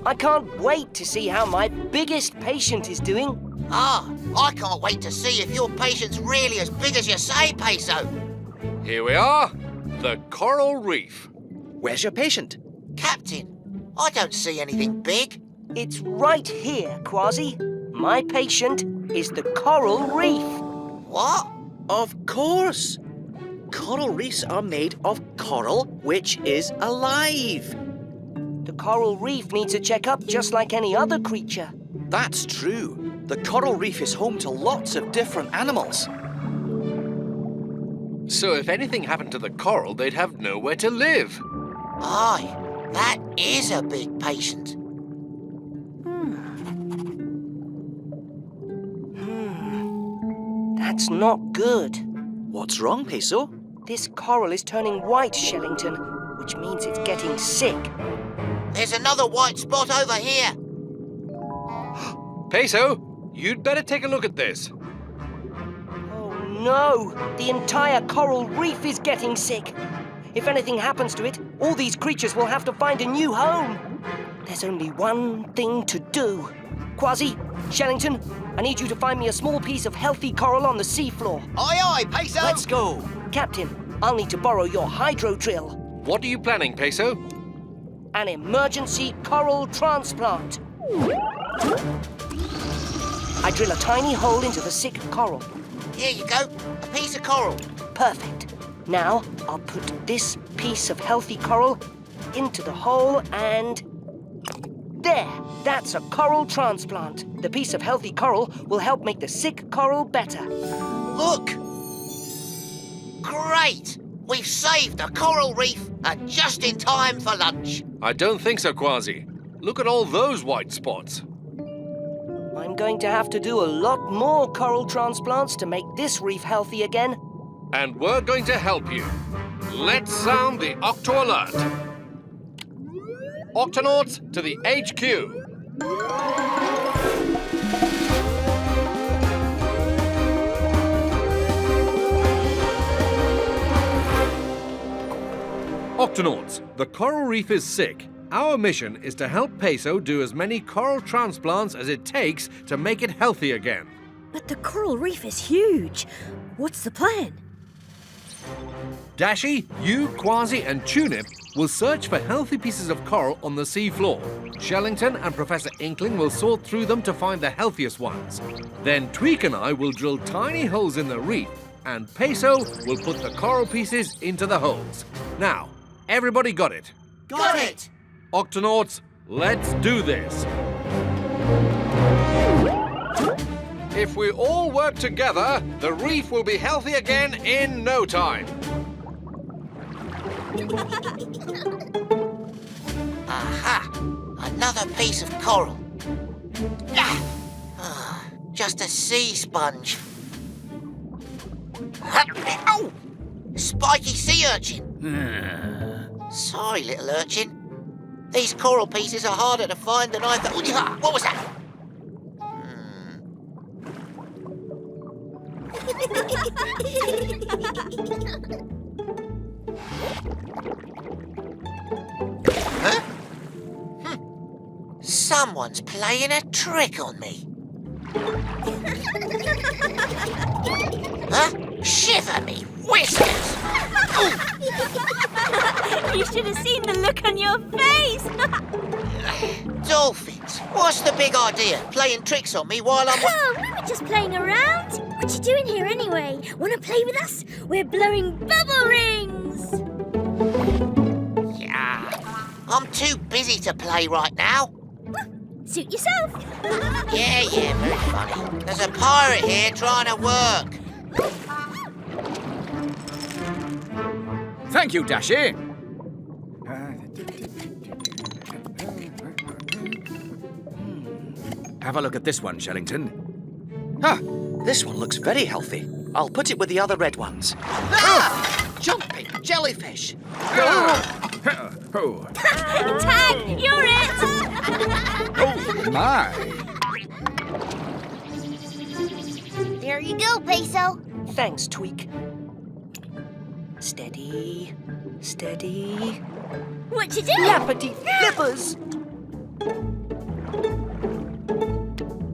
I can't wait to see how my biggest patient is doing. Ah, I can't wait to see if your patient's really as big as you say, Peso. Here we are, the coral reef. Where's your patient? Captain, I don't see anything big. It's right here, Kwazii. My patient is the coral reef. What? Of course. Coral reefs are made of coral, which is alive. The coral reef needs a checkup just like any other creature. That's true. The coral reef is home to lots of different animals. So if anything happened to the coral, they'd have nowhere to live. Aye, that is a big patient. That's not good. What's wrong, Peso? This coral is turning white, Shellington, which means it's getting sick. There's another white spot over here. Peso, you'd better take a look at this. Oh no! The entire coral reef is getting sick. If anything happens to it, all these creatures will have to find a new home. There's only one thing to do. Kwazii, Shellington, I need you to find me a small piece of healthy coral on the seafloor. Aye, aye, Peso. Let's go. Captain, I'll need to borrow your hydro drill. What are you planning, Peso? An emergency coral transplant. I drill a tiny hole into the sick coral. Here you go, a piece of coral. Perfect. Now I'll put this piece of healthy coral into the hole and... There! That's a coral transplant. The piece of healthy coral will help make the sick coral better. Look! Great! We've saved the coral reef and just in time for lunch. I don't think so, Kwazii. Look at all those white spots. I'm going to have to do a lot more coral transplants to make this reef healthy again. And we're going to help you. Let's sound the Octo Alert. Octonauts to the HQ. Octonauts, the coral reef is sick. Our mission is to help Peso do as many coral transplants as it takes to make it healthy again. But the coral reef is huge. What's the plan? Dashi, you, Kwazii and Tunip will search for healthy pieces of coral on the sea floor. Shellington and Professor Inkling will sort through them to find the healthiest ones. Then Tweak and I will drill tiny holes in the reef, and Peso will put the coral pieces into the holes. Now, everybody got it? Got it! Octonauts, let's do this. If we all work together, the reef will be healthy again in no time. Aha! Another piece of coral. Ah! Just a sea sponge. Oh! Spiky sea urchin. Sorry, little urchin. These coral pieces are harder to find than I thought. What was that? Huh? Someone's playing a trick on me. Huh? Shiver me whiskers! You should have seen the look on your face. Dolphins, what's the big idea? Playing tricks on me while I'm... Oh, we were just playing around. What you doing here anyway? Want to play with us? We're blowing bubble rings. Yeah, I'm too busy to play right now. Suit yourself. Yeah, very funny. There's a pirate here trying to work. Thank you, Dashi. Have a look at this one, Shellington. Huh, this one looks very healthy. I'll put it with the other red ones. Jumping jellyfish! Oh. Tag, you're it. Oh, my. There you go, Peso. Thanks, Tweak. Steady, steady. What you doing? Lappity flippers!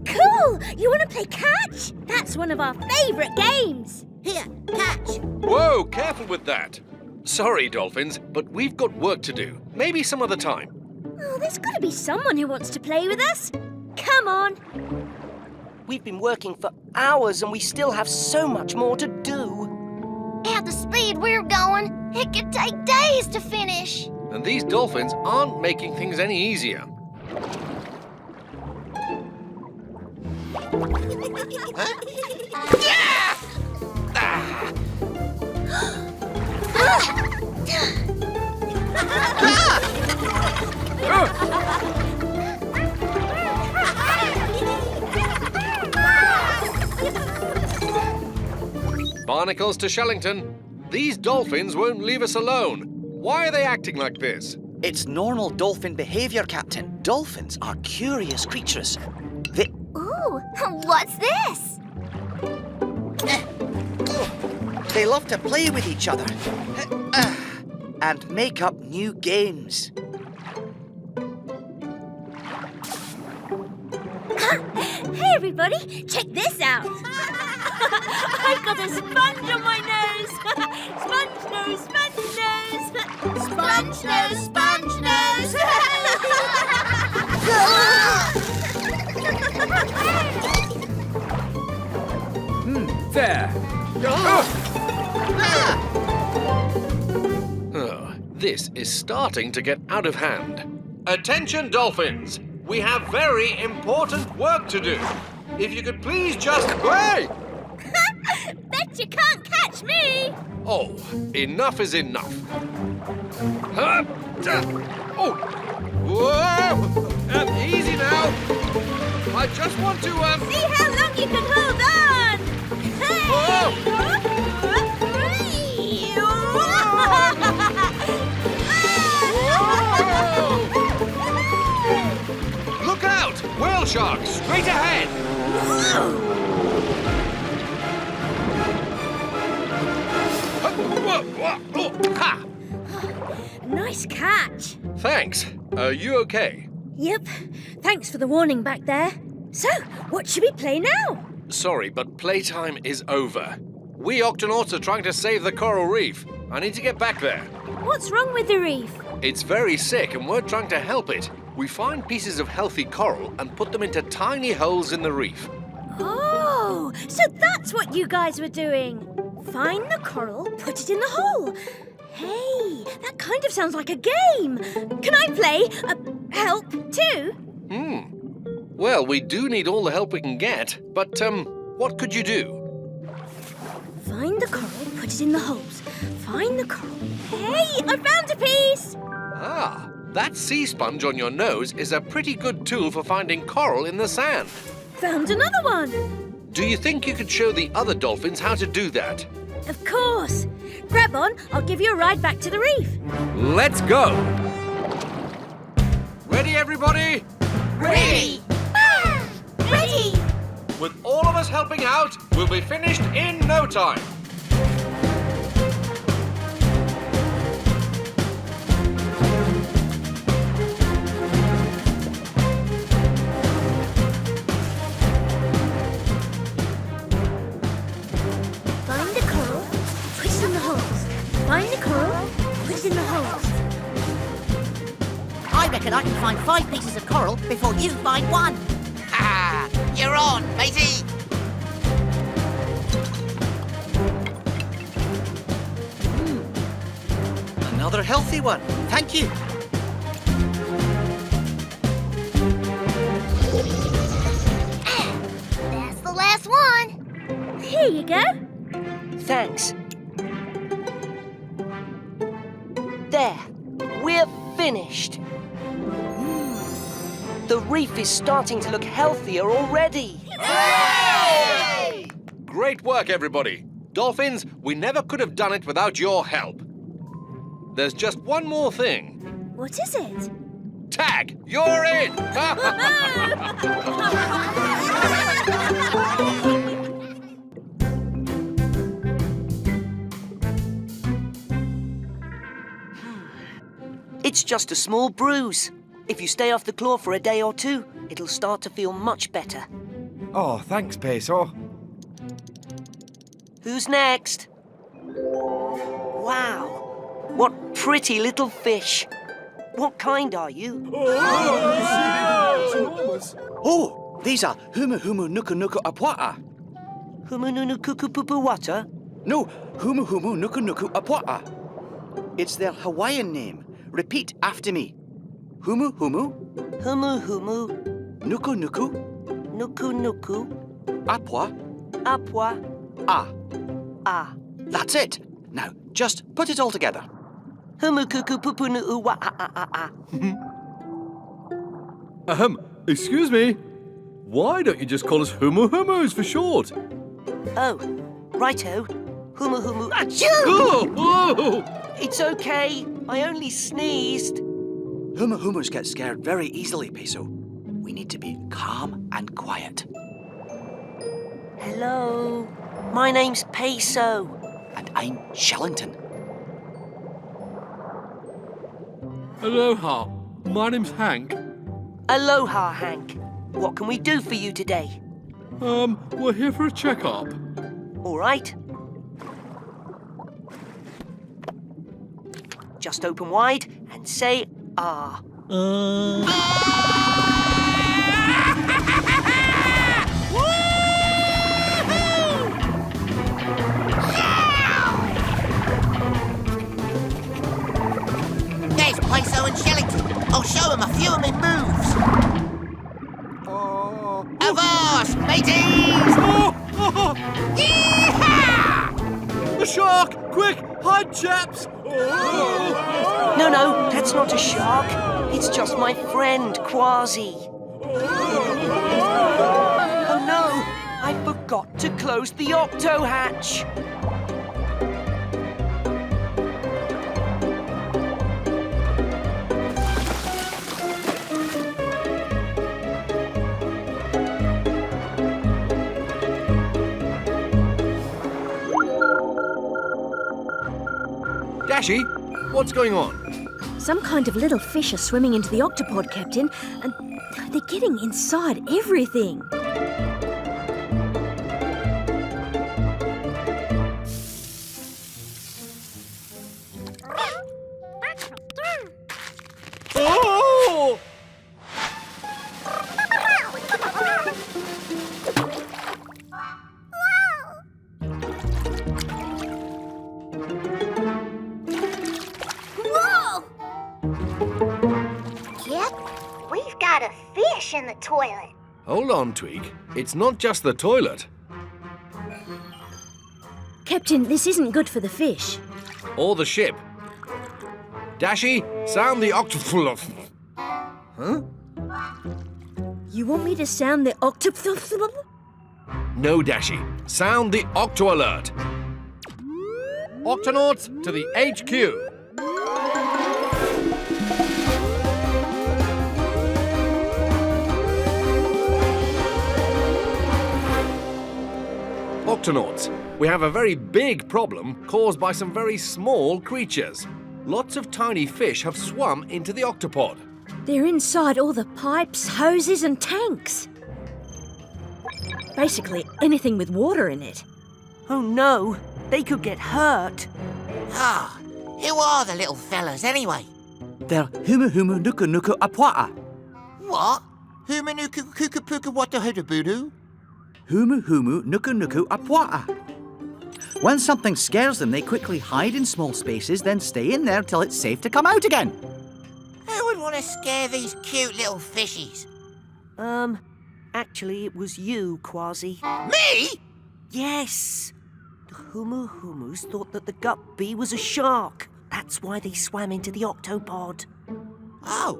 Cool! You want to play catch? That's one of our favourite games. Here, catch. Whoa, careful with that. Sorry, Dolphins, but we've got work to do. Maybe some other time. Oh, there's got to be someone who wants to play with us. Come on. We've been working for hours and we still have so much more to do. At the speed we're going, it could take days to finish. And these dolphins aren't making things any easier. Barnacles to Shellington. These dolphins won't leave us alone. Why are they acting like this? It's normal dolphin behaviour, Captain. Dolphins are curious creatures. Ooh, what's this? They love to play with each other and make up new games. Hey, everybody, check this out. I've got a sponge on my nose. Sponge nose, sponge nose. Sponge nose, sponge nose. There. Oh, this is starting to get out of hand. Attention, dolphins! We have very important work to do. If you could please just... Hey! Bet you can't catch me. Oh, enough is enough. Huh? Oh! Whoa! Easy now. I just want to, See how long you can hold on. Look out! Whale shark, straight ahead! Ha! Nice catch. Thanks. Are you okay? Yep. Thanks for the warning back there. So, what should we play now? Sorry, but playtime is over. We Octonauts are trying to save the coral reef. I need to get back there. What's wrong with the reef? It's very sick and we're trying to help it. We find pieces of healthy coral and put them into tiny holes in the reef. Oh, so that's what you guys were doing. Find the coral, put it in the hole. Hey, that kind of sounds like a game. Can I play? Help too? Well, we do need all the help we can get, but, what could you do? Find the coral, put it in the holes. Find the coral. Hey, I found a piece! Ah, that sea sponge on your nose is a pretty good tool for finding coral in the sand. Found another one. Do you think you could show the other dolphins how to do that? Of course. Grab on, I'll give you a ride back to the reef. Let's go! Ready, everybody? Ready! Ready! With all of us helping out, we'll be finished in no time. Find the coral, put it in the holes. Find the coral, put it in the holes. I reckon I can find 5 pieces of coral before you find one. Ha! You're on, matey! Another healthy one. Thank you. That's the last one. Here you go. Thanks. There. We're finished. The reef is starting to look healthier already. Great work, everybody. Dolphins, we never could have done it without your help. There's just one more thing. What is it? Tag, you're in! It's just a small bruise. If you stay off the claw for a day or two, it'll start to feel much better. Oh, thanks, Peso. Who's next? Wow, what pretty little fish. What kind are you? Oh, these are Humu Humu Nuku Nuku Apwata. Humununu kukupupu wata? No, Humu Humu Nuku Nuku Apwata. It's their Hawaiian name. Repeat after me. Humu Humu Humu humu, Nuku Nuku nuku nuku, Apwa apwa, Ah. ah. That's it. Now, just put it all together. Humu kukupupu nu wa ah ah ah ah. Excuse me. Why don't you just call us Humu Humus for short? Oh, righto. Humu humu, achoo! Oh, oh. It's okay, I only sneezed. Humu Humus get scared very easily, Peso. We need to be calm and quiet. Hello, my name's Peso. And I'm Shellington. Aloha. My name's Hank. Aloha, Hank. What can we do for you today? We're here for a checkup. All right. Just open wide and say ah. There's Peso and Shellington. I'll show them a few of my moves. Avast, mateys! Yeehaw! A shark! Quick, hide, chaps! No, that's not a shark. It's just my friend, Kwazii. Oh no, I forgot to close the octo hatch. Dashi, what's going on? Some kind of little fish are swimming into the octopod, Captain, and they're getting inside everything. Oh! We've got a fish in the toilet. Hold on, Tweak. It's not just the toilet. Captain, this isn't good for the fish. Or the ship. Dashi, sound the octopus. Huh? You want me to sound the octopus? No, Dashi. Sound the octo alert. Octonauts to the HQ. Octonauts, we have a very big problem caused by some very small creatures. Lots of tiny fish have swum into the octopod. They're inside all the pipes, hoses and tanks. Basically, anything with water in it. Oh no, they could get hurt. Ah, who are the little fellas anyway? They're Humu Humu Nuku Nuku Apwata. What? Humanuku kukapuka watahudabudu? Humu Humu Nuku Nuku Apwata. When something scares them, they quickly hide in small spaces, then stay in there till it's safe to come out again. Who would want to scare these cute little fishies? Actually, it was you, Kwazii. Me? Yes. The Humu Humus thought that the guppy was a shark. That's why they swam into the octopod. Oh,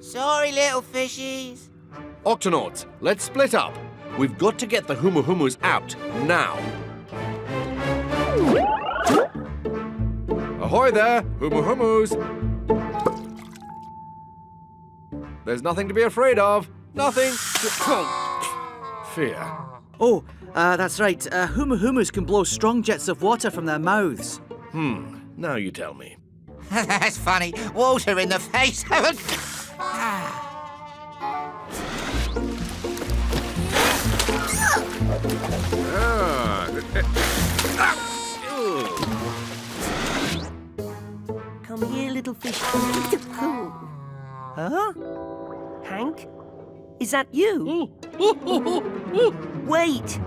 sorry, little fishies. Octonauts, let's split up. We've got to get the Humu Humus out now. Ahoy there, Humu Humus. There's nothing to be afraid of. Nothing to fear. Oh, that's right. Humu Humus can blow strong jets of water from their mouths. Now you tell me. That's funny. Water in the face. Come here, little fish. Huh? Hank? Is that you? Wait!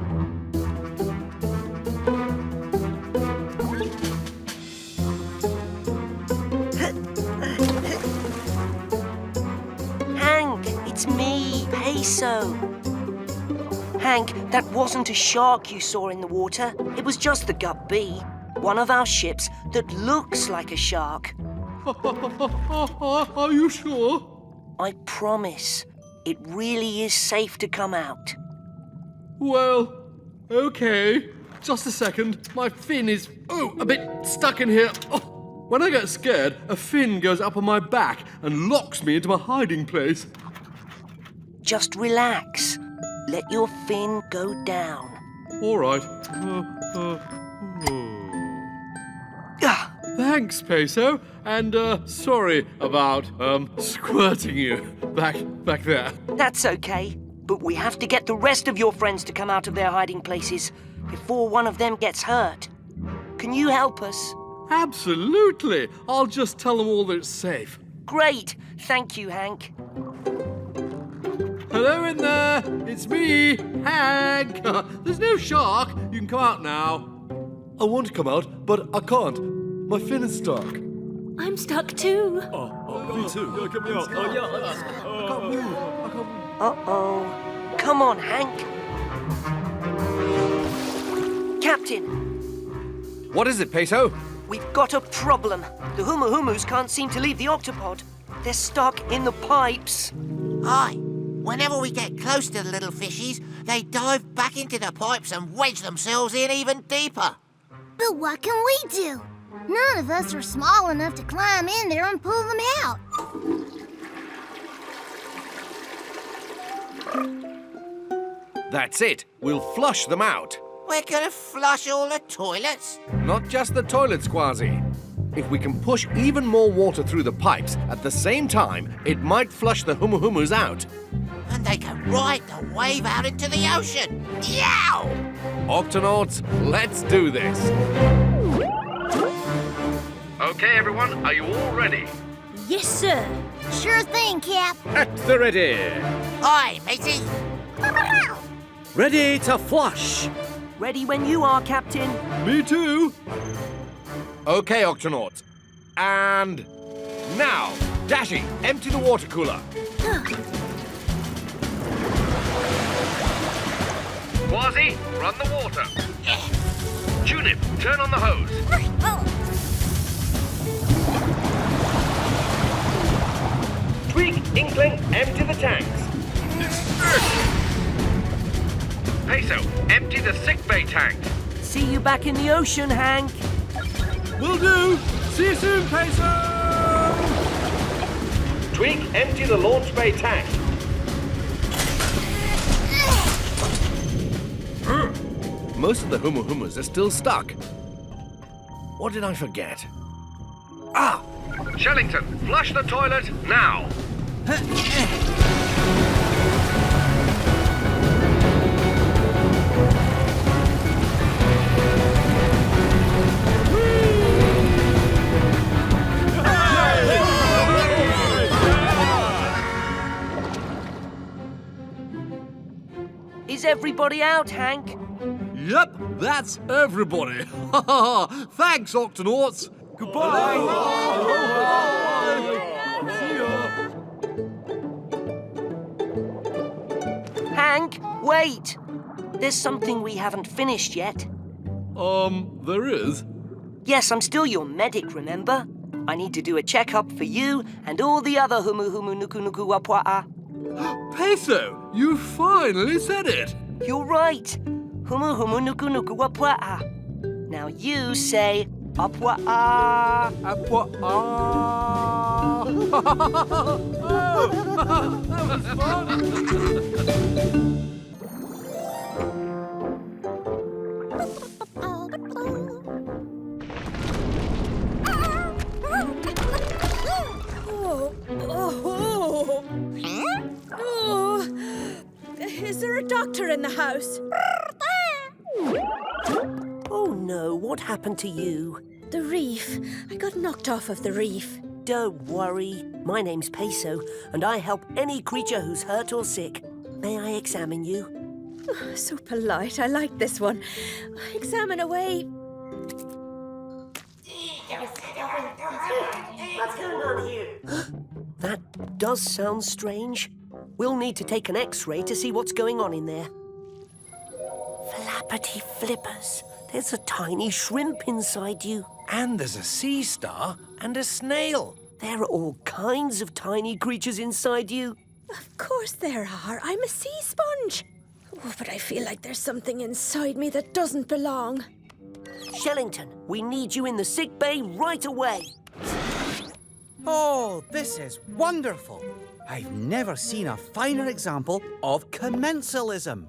Hank, it's me, Peso. Hank, that wasn't a shark you saw in the water. It was just the guppy, one of our ships that looks like a shark. Are you sure? I promise. It really is safe to come out. Well, okay. Just a second. My fin is, a bit stuck in here. Oh, when I get scared, a fin goes up on my back and locks me into my hiding place. Just relax. Let your fin go down. All right. Ah, Thanks, Peso. And, sorry about, squirting you back there. that's okay. But we have to get the rest of your friends to come out of their hiding places before one of them gets hurt. Can you help us? Absolutely. I'll just tell them all that it's safe. Great. Thank you, Hank. Hello in there. It's me, Hank. There's no shark. You can come out now. I want to come out, but I can't. My fin is stuck. I'm stuck too. Me too. Get me out. I can't move. Uh-oh. Come on, Hank. Captain, What is it, Peso? we've got a problem. The Humus can't seem to leave the Octopod. They're stuck in the pipes. Aye. Whenever we get close to the little fishies, they dive back into the pipes and wedge themselves in even deeper. But what can we do? None of us are small enough to climb in there and pull them out. That's it. We'll flush them out. We're gonna flush all the toilets? Not just the toilets, Kwazii. If we can push even more water through the pipes at the same time, it might flush the Humus out. And they can ride the wave out into the ocean. Yow! Octonauts, let's do this. Okay, everyone, are you all ready? Yes, sir. Sure thing, Cap. At the ready. Aye, matey. Ready to flush. Ready when you are, Captain. Me too. Okay, Octonauts. And now, Dashi, empty the water cooler. Kwazii, run the water. Tunip, turn on the hose. Tweak, Inkling, empty the tanks. Peso, empty the sickbay tank. See you back in the ocean, Hank. Will do. See you soon, Peso. Tweak, empty the launch bay tank. Most of the Humus are still stuck. What did I forget? Ah! Shellington, flush the toilet now! Is everybody out, Hank? Yep, that's everybody. Thanks, Octonauts. Goodbye. Hank, wait! There's something we haven't finished yet. There is. Yes, I'm still your medic, remember? I need to do a checkup for you and all the other Humu Nuku Nuku Wapwa'a. Peso, you finally said it. You're right. Humu Nuku Nuku Wapwa'a. Now you say Apwa'a. That was fun. Is there a doctor in the house? Oh no, what happened to you? The reef. I got knocked off of the reef. Don't worry. My name's Peso, and I help any creature who's hurt or sick. May I examine you? Oh, so polite. I like this one. Examine away. What's going on here? That does sound strange. We'll need to take an X-ray to see what's going on in there. Flappity flippers. There's a tiny shrimp inside you. And there's a sea star and a snail. There are all kinds of tiny creatures inside you. Of course there are. I'm a sea sponge. Oh, but I feel like there's something inside me that doesn't belong. Shellington, we need you in the sick bay right away. Oh, this is wonderful. I've never seen a finer example of commensalism.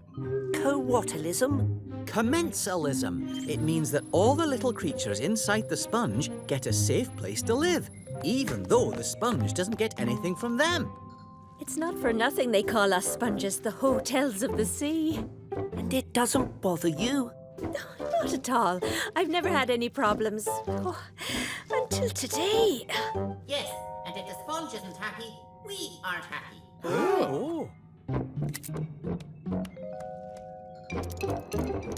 Co-whatalism? Commensalism. It means that all the little creatures inside the sponge get a safe place to live, even though the sponge doesn't get anything from them. It's not for nothing they call us sponges the hotels of the sea. And it doesn't bother you? Not at all. I've never had any problems. Oh, until today. Yes, and if the sponge isn't happy, we aren't happy. Oh.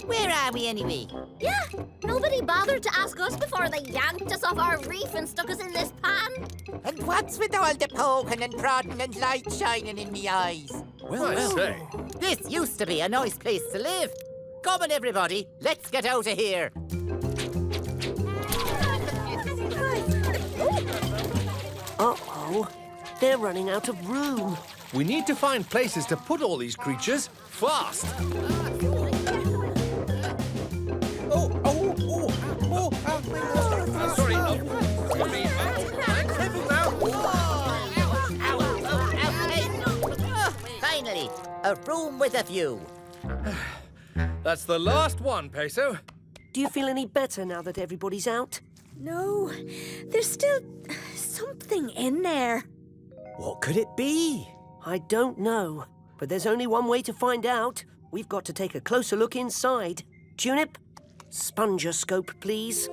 Where are we anyway? Yeah, nobody bothered to ask us before they yanked us off our reef and stuck us in this pan. And what's with all the poking and prodding and light shining in me eyes? I say. This used to be a nice place to live. Come on, everybody, let's get out of here. Uh-oh. They're running out of room. We need to find places to put all these creatures fast. Sorry. Careful now. Finally, a room with a view. That's the last one, Peso. Do you feel any better now that everybody's out? No, there's still something in there. What could it be? I don't know, but there's only one way to find out. We've got to take a closer look inside. Tunip, spongescope, please.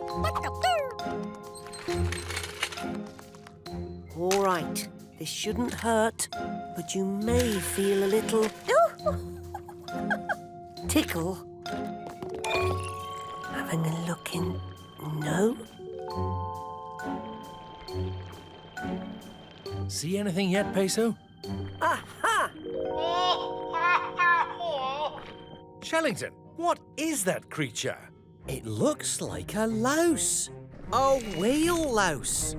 All right, this shouldn't hurt, but you may feel a little tickle. Having a look in... No? See anything yet, Peso? Aha! Shellington, what is that creature? It looks like a louse. A whale louse.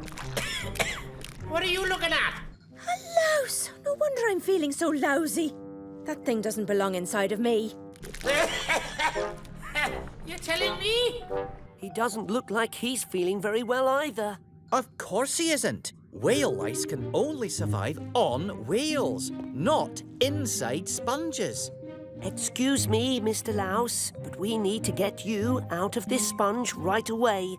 What are you looking at? A louse. No wonder I'm feeling so lousy. That thing doesn't belong inside of me. You're telling me? He doesn't look like he's feeling very well either. Of course he isn't. Whale lice can only survive on whales, not inside sponges. Excuse me, Mr. Louse, but we need to get you out of this sponge right away.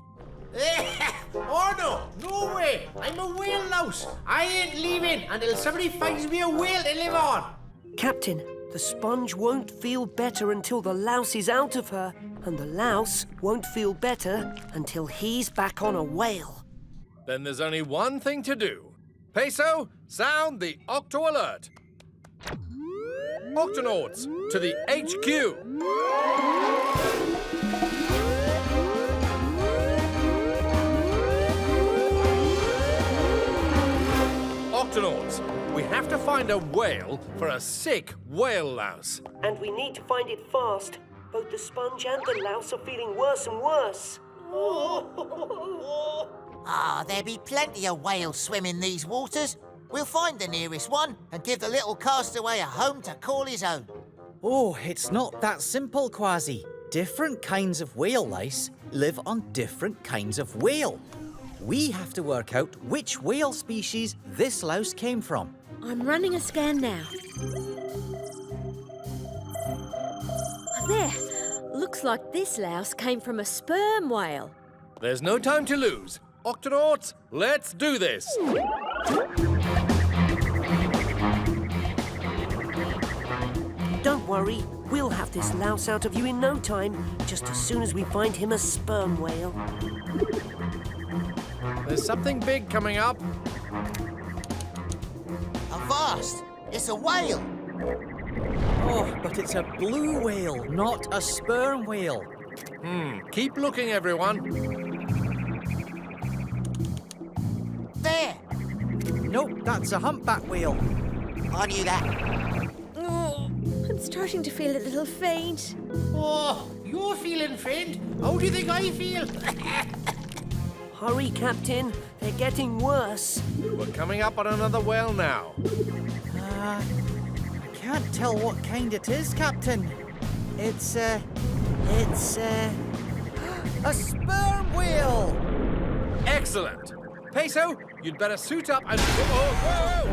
Oh, no way. I'm a whale louse. I ain't leaving until somebody finds me a whale to live on. Captain, the sponge won't feel better until the louse is out of her, and the louse won't feel better until he's back on a whale. Then there's only one thing to do. Peso, sound the Octo alert. Octonauts, to the HQ. Octonauts, we have to find a whale for a sick whale louse. And we need to find it fast. Both the sponge and the louse are feeling worse and worse. There'll be plenty of whales swimming these waters. We'll find the nearest one and give the little castaway a home to call his own. Oh, it's not that simple, Kwazii. Different kinds of whale lice live on different kinds of whale. We have to work out which whale species this louse came from. I'm running a scan now. There. Looks like this louse came from a sperm whale. There's no time to lose. Octonauts, let's do this. Don't worry. We'll have this louse out of you in no time, just as soon as we find him a sperm whale. There's something big coming up. Avast! It's a whale! Oh, but it's a blue whale, not a sperm whale. Keep looking, everyone. There! Nope, that's a humpback whale. I knew that. Oh, I'm starting to feel a little faint. Oh, you're feeling faint? How do you think I feel? Hurry, Captain. They're getting worse. We're coming up on another whale now. I can't tell what kind it is, Captain. It's a sperm whale. Excellent. Peso, you'd better suit up and... Whoa!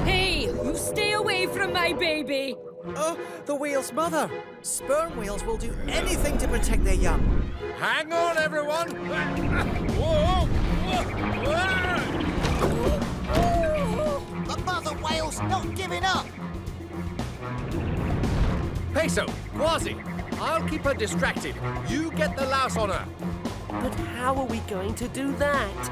Hey, you stay away from my baby. Oh, the whale's mother. Sperm whales will do anything to protect their young. Hang on, everyone. Whoa! The mother whale's not giving up! Peso, Kwazii, I'll keep her distracted. You get the louse on her. But how are we going to do that?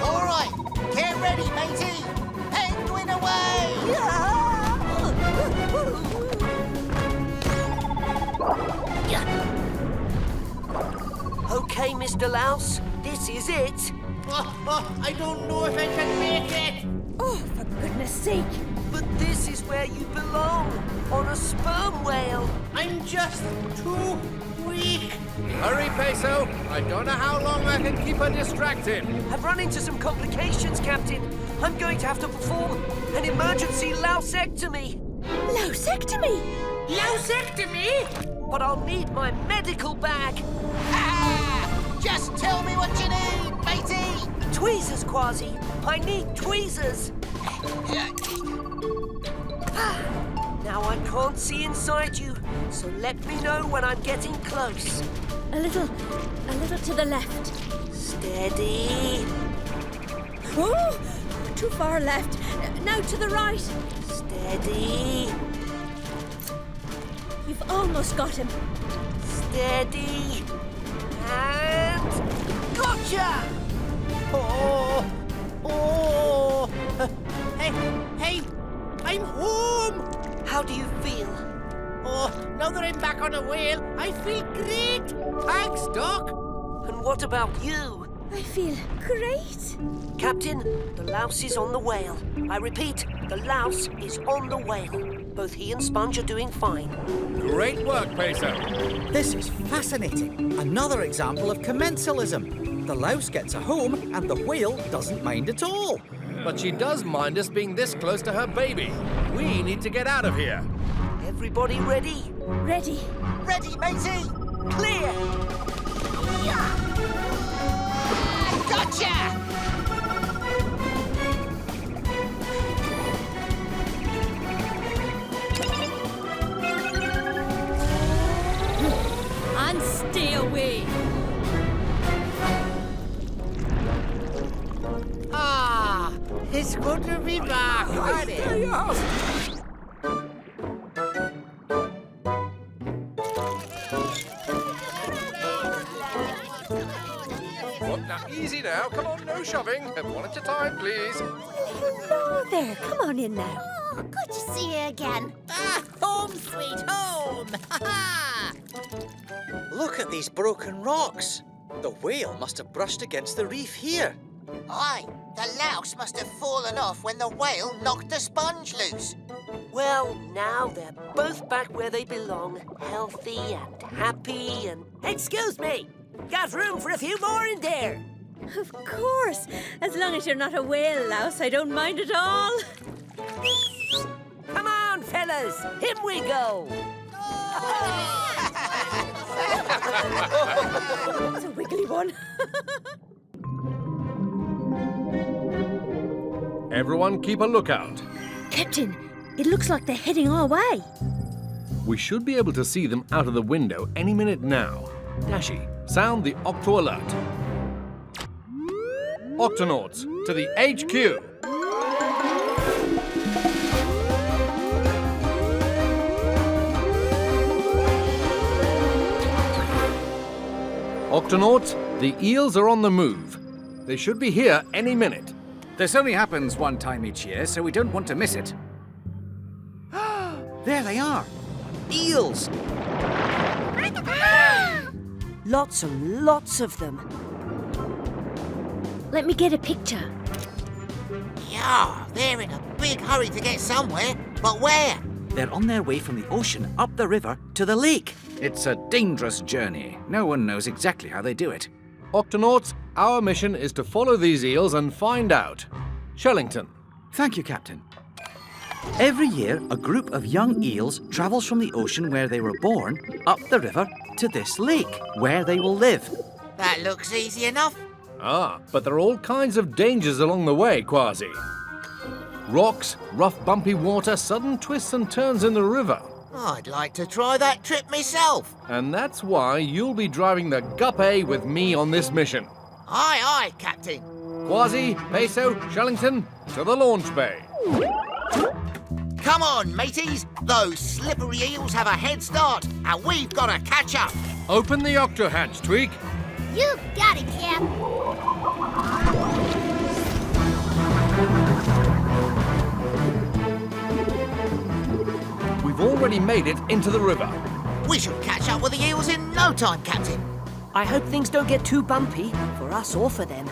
All right, get ready, matey! Penguin away! Okay, Mr. Louse, this is it. I don't know if I can make it. Oh, for goodness sake. But this is where you belong, on a sperm whale. I'm just too weak. Hurry, Peso. I don't know how long I can keep her distracted. I've run into some complications, Captain. I'm going to have to perform an emergency lousectomy. Lousectomy? Lousectomy? But I'll need my medical bag. Just tell me what you need, matey! Tweezers, Kwazii. I need tweezers. Now I can't see inside you, so let me know when I'm getting close. A little to the left. Steady. Oh, too far left. Now to the right. Steady. You've almost got him. Steady. And gotcha! Oh! Hey, I'm home! How do you feel? Oh, now that I'm back on a whale, I feel great! Thanks, Doc! And what about you? I feel great. Captain, the louse is on the whale. I repeat, the louse is on the whale. Both he and Sponge are doing fine. Great work, Peso. This is fascinating. Another example of commensalism. The louse gets a home and the whale doesn't mind at all. But she does mind us being this close to her baby. We need to get out of here. Everybody ready? Ready. Ready, matey! Clear! Gotcha! And stay away. It's good to be back, honey. Well, now, easy now. Come on, no shoving. One at a time, please. Hello there. Come on in now. Oh, good to see you again. Home sweet home! Look at these broken rocks. The whale must have brushed against the reef here. Aye, the louse must have fallen off when the whale knocked the sponge loose. Well, now they're both back where they belong. Healthy and happy and... Excuse me! Got room for a few more in there. Of course. As long as you're not a whale louse, I don't mind at all. Come on, fellas. In we go. That's a wiggly one. Everyone keep a lookout. Captain, it looks like they're heading our way. We should be able to see them out of the window any minute now. Dashi, sound the Octo alert. Octonauts, to the HQ. Octonauts, the eels are on the move. They should be here any minute. This only happens one time each year, so we don't want to miss it. There they are. Eels. Lots and lots of them. Let me get a picture. Yeah, they're in a big hurry to get somewhere. But where? They're on their way from the ocean up the river to the lake. It's a dangerous journey. No one knows exactly how they do it. Octonauts, our mission is to follow these eels and find out. Shellington. Thank you, Captain. Every year, a group of young eels travels from the ocean where they were born up the river to this lake, where they will live. That looks easy enough. Ah, but there are all kinds of dangers along the way, Kwazii. Rocks, rough bumpy water, sudden twists and turns in the river. I'd like to try that trip myself. And that's why you'll be driving the Guppy with me on this mission. Aye, aye, Captain. Kwazii, Peso, Shellington, to the launch bay. Come on, mateys. Those slippery eels have a head start, and we've got to catch up. Open the octo hatch, Tweak. You got it, Cap. We've already made it into the river. We should catch up with the eels in no time, Captain. I hope things don't get too bumpy for us or for them.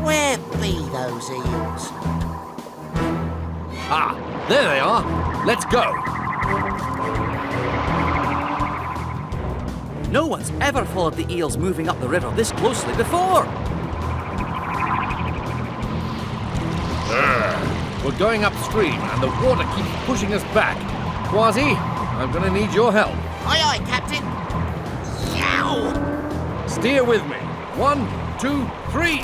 Where be those eels? Ah, there they are. Let's go. No one's ever followed the eels moving up the river this closely before. We're going upstream and the water keeps pushing us back. Kwazii, I'm going to need your help. Aye, aye, Captain. Yow! Steer with me. 1, 2, 3.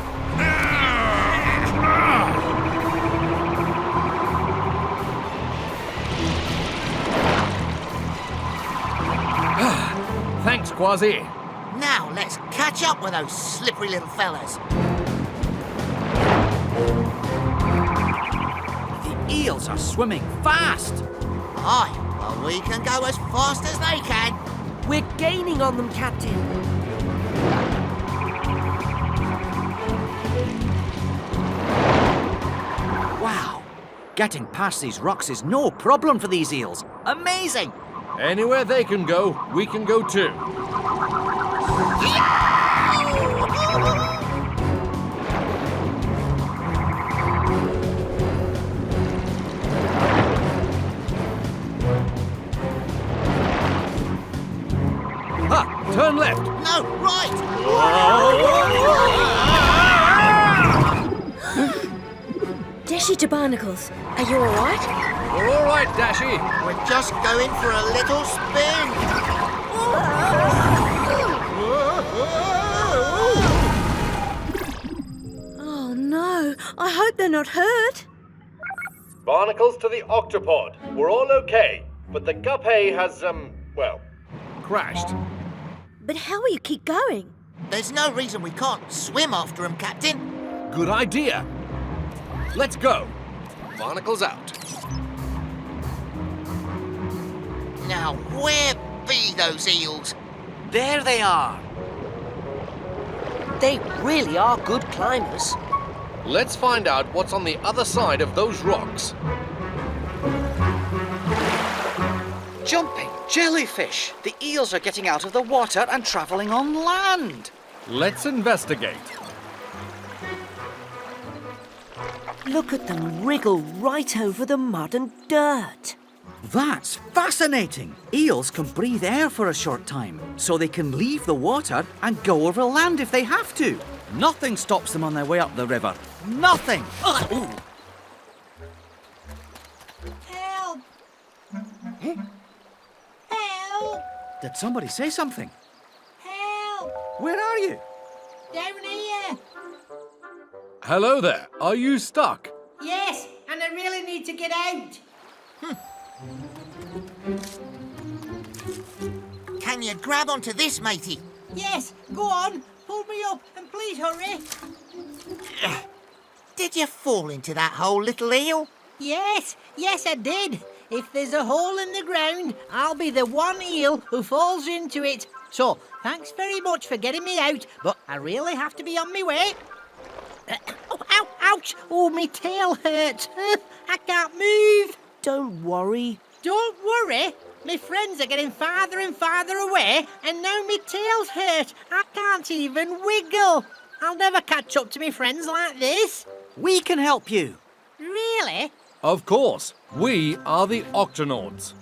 Thanks, Kwazii. Now let's catch up with those slippery little fellas. The eels are swimming fast. Aye, well, we can go as fast as they can. We're gaining on them, Captain. Wow. Getting past these rocks is no problem for these eels. Amazing. Anywhere they can go, we can go too. Ha! Turn left. No, right. Dashi to Barnacles. Are you all right? We're all right, Dashi. We're just going for a little spin. Oh no, I hope they're not hurt. Barnacles to the Octopod. We're all okay, but the Guppy has, crashed. But how will you keep going? There's no reason we can't swim after them, Captain. Good idea. Let's go. Barnacles out. Now, where be those eels? There they are. They really are good climbers. Let's find out what's on the other side of those rocks. Jumping jellyfish. The eels are getting out of the water and travelling on land. Let's investigate. Look at them wriggle right over the mud and dirt. That's fascinating. Eels can breathe air for a short time, so they can leave the water and go over land if they have to. Nothing stops them on their way up the river. Nothing. Ooh. Help! Help! Did somebody say something? Help! Where are you? Down here! Hello there. Are you stuck? Yes, and I really need to get out. Can can you grab onto this, matey? Yes, go on. Pull me up and please hurry. Did you fall into that hole, little eel? Yes, I did. If there's a hole in the ground, I'll be the one eel who falls into it. So, thanks very much for getting me out, but I really have to be on my way. Oh, ow, ouch! Oh, my tail hurts. I can't move. Don't worry. Don't worry. My friends are getting farther and farther away, and now my tail's hurt. I can't even wiggle. I'll never catch up to my friends like this. We can help you. Really? Of course, we are the Octonauts.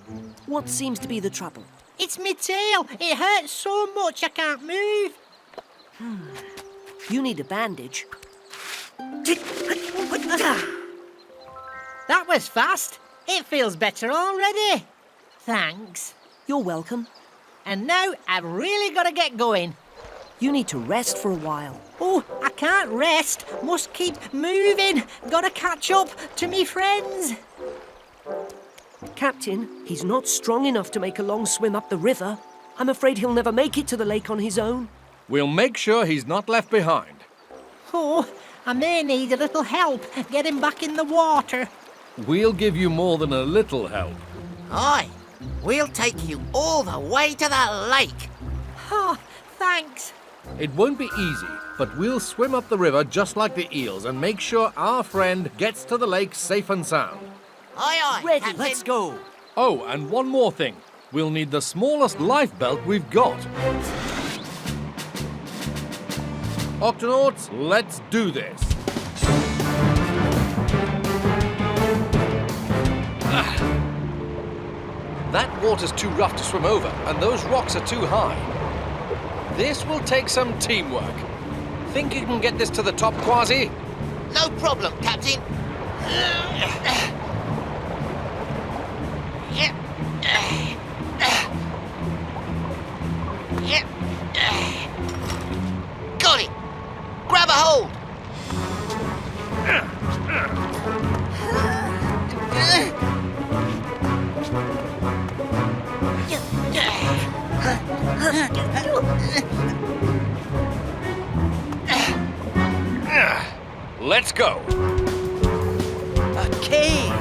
What seems to be the trouble? It's my tail. It hurts so much I can't move. You need a bandage. That was fast. It feels better already. Thanks. You're welcome. And now I've really got to get going. You need to rest for a while. Oh, I can't rest. Must keep moving. Gotta catch up to me friends. Captain, he's not strong enough to make a long swim up the river. I'm afraid he'll never make it to the lake on his own. We'll make sure he's not left behind. Oh, I may need a little help getting back in the water. We'll give you more than a little help. Aye, we'll take you all the way to the lake. Oh, thanks. It won't be easy, but we'll swim up the river just like the eels and make sure our friend gets to the lake safe and sound. Aye, aye, Ready, Captain. Let's go. Oh, and one more thing. We'll need the smallest life belt we've got. Octonauts, let's do this. That water's too rough to swim over, and those rocks are too high. This will take some teamwork. Think you can get this to the top, Kwazii? No problem, Captain. Got it. Grab a hold. Let's go. A cave.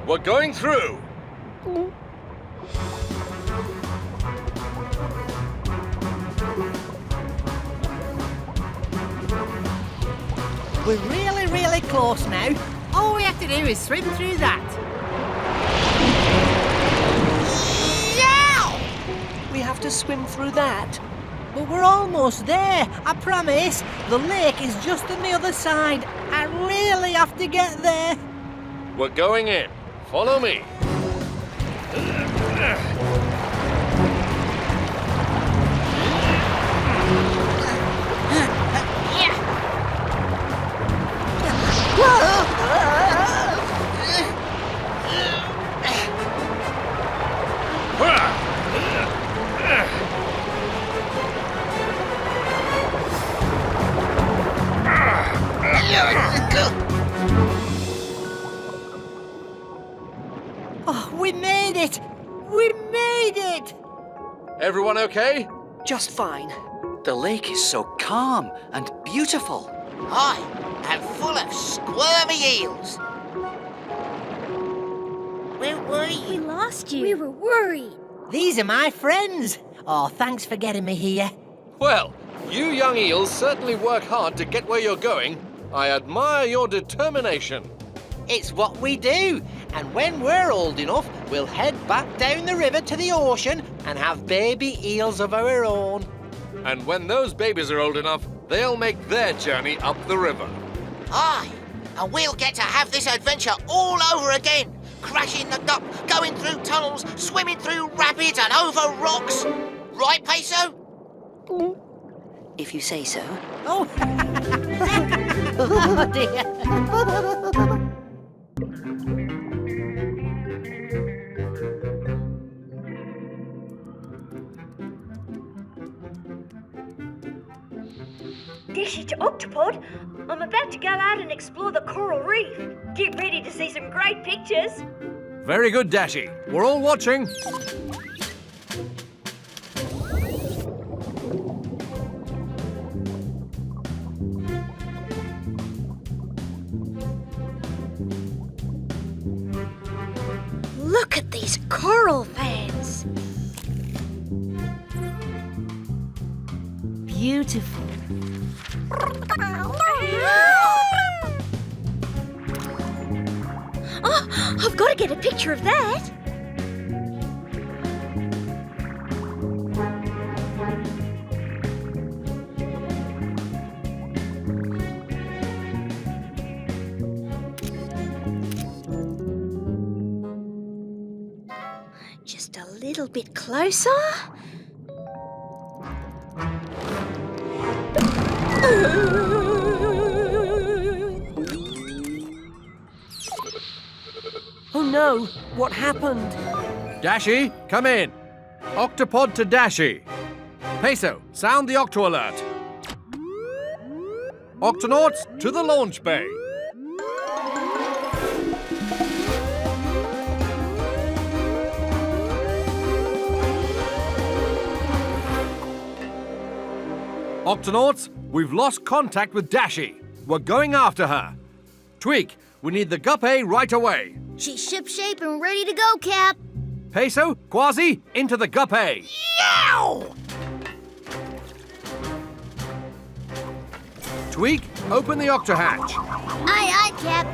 We're going through. We're really, really close now. All we have to do is swim through that. Yow! We have to swim through that. But we're almost there, I promise. The lake is just on the other side. I really have to get there. We're going in. Follow me. Oh, we made it! We made it! Everyone okay? Just fine. The lake is so calm and beautiful. Aye, and full of squirmy eels. Where were We you? lost you. We were worried. These are my friends. Oh, thanks for getting me here. Well, you young eels certainly work hard to get where you're going. I admire your determination. It's what we do. And when we're old enough, we'll head back down the river to the ocean and have baby eels of our own. And when those babies are old enough, they'll make their journey up the river. Aye, and we'll get to have this adventure all over again. Crashing the duck, going through tunnels, swimming through rapids and over rocks. Right, Peso? If you say so. Oh, oh dear. Dashi to Octopod, I'm about to go out and explore the coral reef. Get ready to see some great pictures. Very good, Dashi. We're all watching. Look at these coral fans. Beautiful. Oh, I've got to get a picture of that. Just a little bit closer. Oh no, what happened? Dashi, come in. Octopod to Dashi. Peso, sound the Octo alert. Octonauts to the launch bay. Octonauts, we've lost contact with Dashi. We're going after her. Tweak, we need the guppy right away. She's shipshape and ready to go, Cap. Peso, Kwazii, into the guppy. Yow! Tweak, open the octo hatch. Aye, aye, Cap.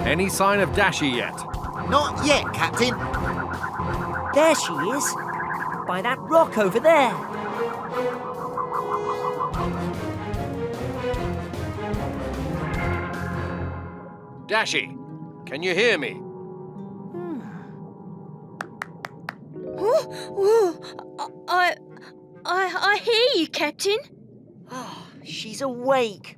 Any sign of Dashi yet? Not yet, Captain. There she is, by that rock over there. Dashi, can you hear me? I hear you, Captain. Oh, she's awake.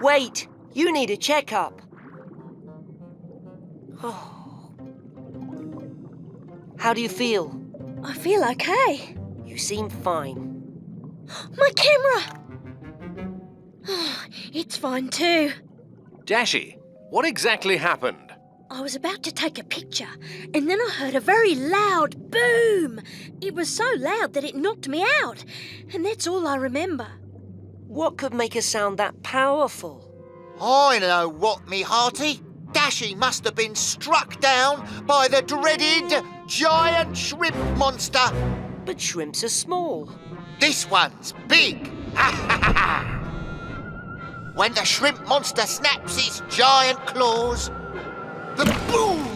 Wait, you need a checkup. Oh. How do you feel? I feel okay. You seem fine. My camera! It's fine too. Dashi, what exactly happened? I was about to take a picture, and then I heard a very loud boom. It was so loud that it knocked me out, and that's all I remember. What could make a sound that powerful? I know what, me hearty. Dashi must have been struck down by the dreaded giant shrimp monster. But shrimps are small. This one's big. When the shrimp monster snaps its giant claws, the boom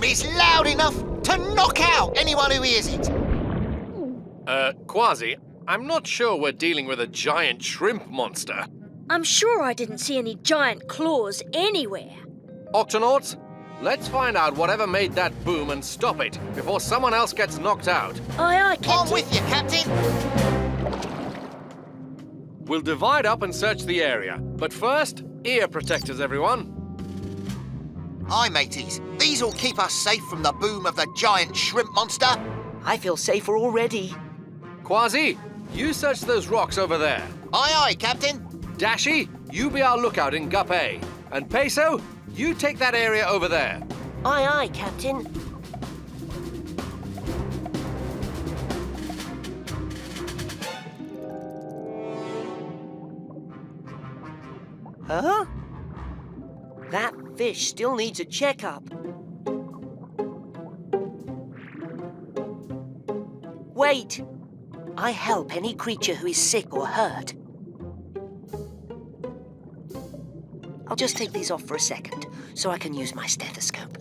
is loud enough to knock out anyone who hears it. Kwazii, I'm not sure we're dealing with a giant shrimp monster. I'm sure I didn't see any giant claws anywhere. Octonauts, let's find out whatever made that boom and stop it before someone else gets knocked out. Aye, aye, Captain. I'm with you, Captain. We'll divide up and search the area. But first, ear protectors, everyone. Aye, mateys. These'll keep us safe from the boom of the giant shrimp monster. I feel safer already. Kwazii, you search those rocks over there. Aye, aye, Captain. Dashi, you be our lookout in Gup A. And Peso, you take that area over there. Aye, aye, Captain. Huh? That fish still needs a checkup. Wait! I help any creature who is sick or hurt. I'll just take these off for a second, so I can use my stethoscope.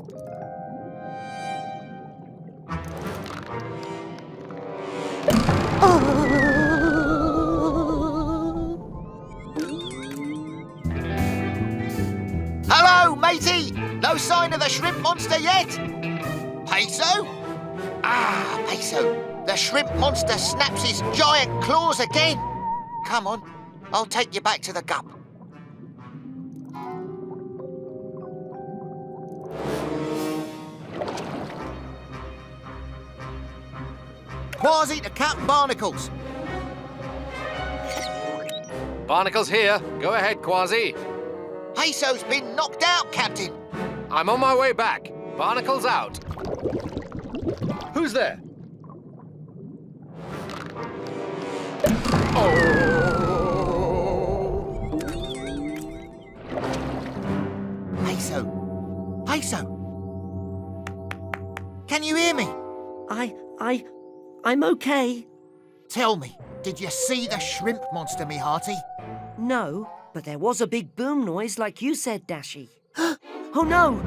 Hello, matey! No sign of the shrimp monster yet? Peso? Ah, Peso. The shrimp monster snaps his giant claws again. Come on, I'll take you back to the gup. Kwazii to Captain Barnacles. Barnacles here. Go ahead, Kwazii. Peso's been knocked out, Captain. I'm on my way back. Barnacles out. Who's there? Peso! Can you hear me? I'm okay. Tell me, did you see the shrimp monster, me hearty? No, but there was a big boom noise like you said, Dashi. Oh no!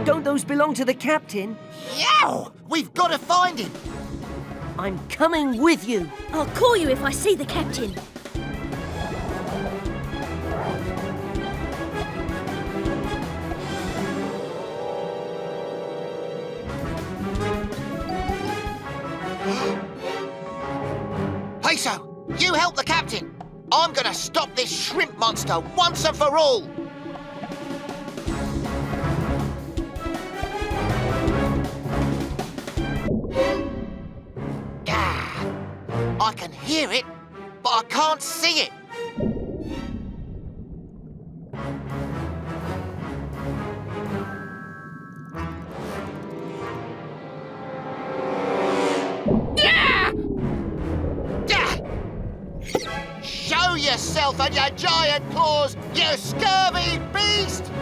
Don't those belong to the captain? Yow! We've got to find him! I'm coming with you. I'll call you if I see the captain. Peso, you help the captain. I'm gonna stop this shrimp monster once and for all. I can hear it, but I can't see it. Show yourself and your giant claws, you scurvy beast!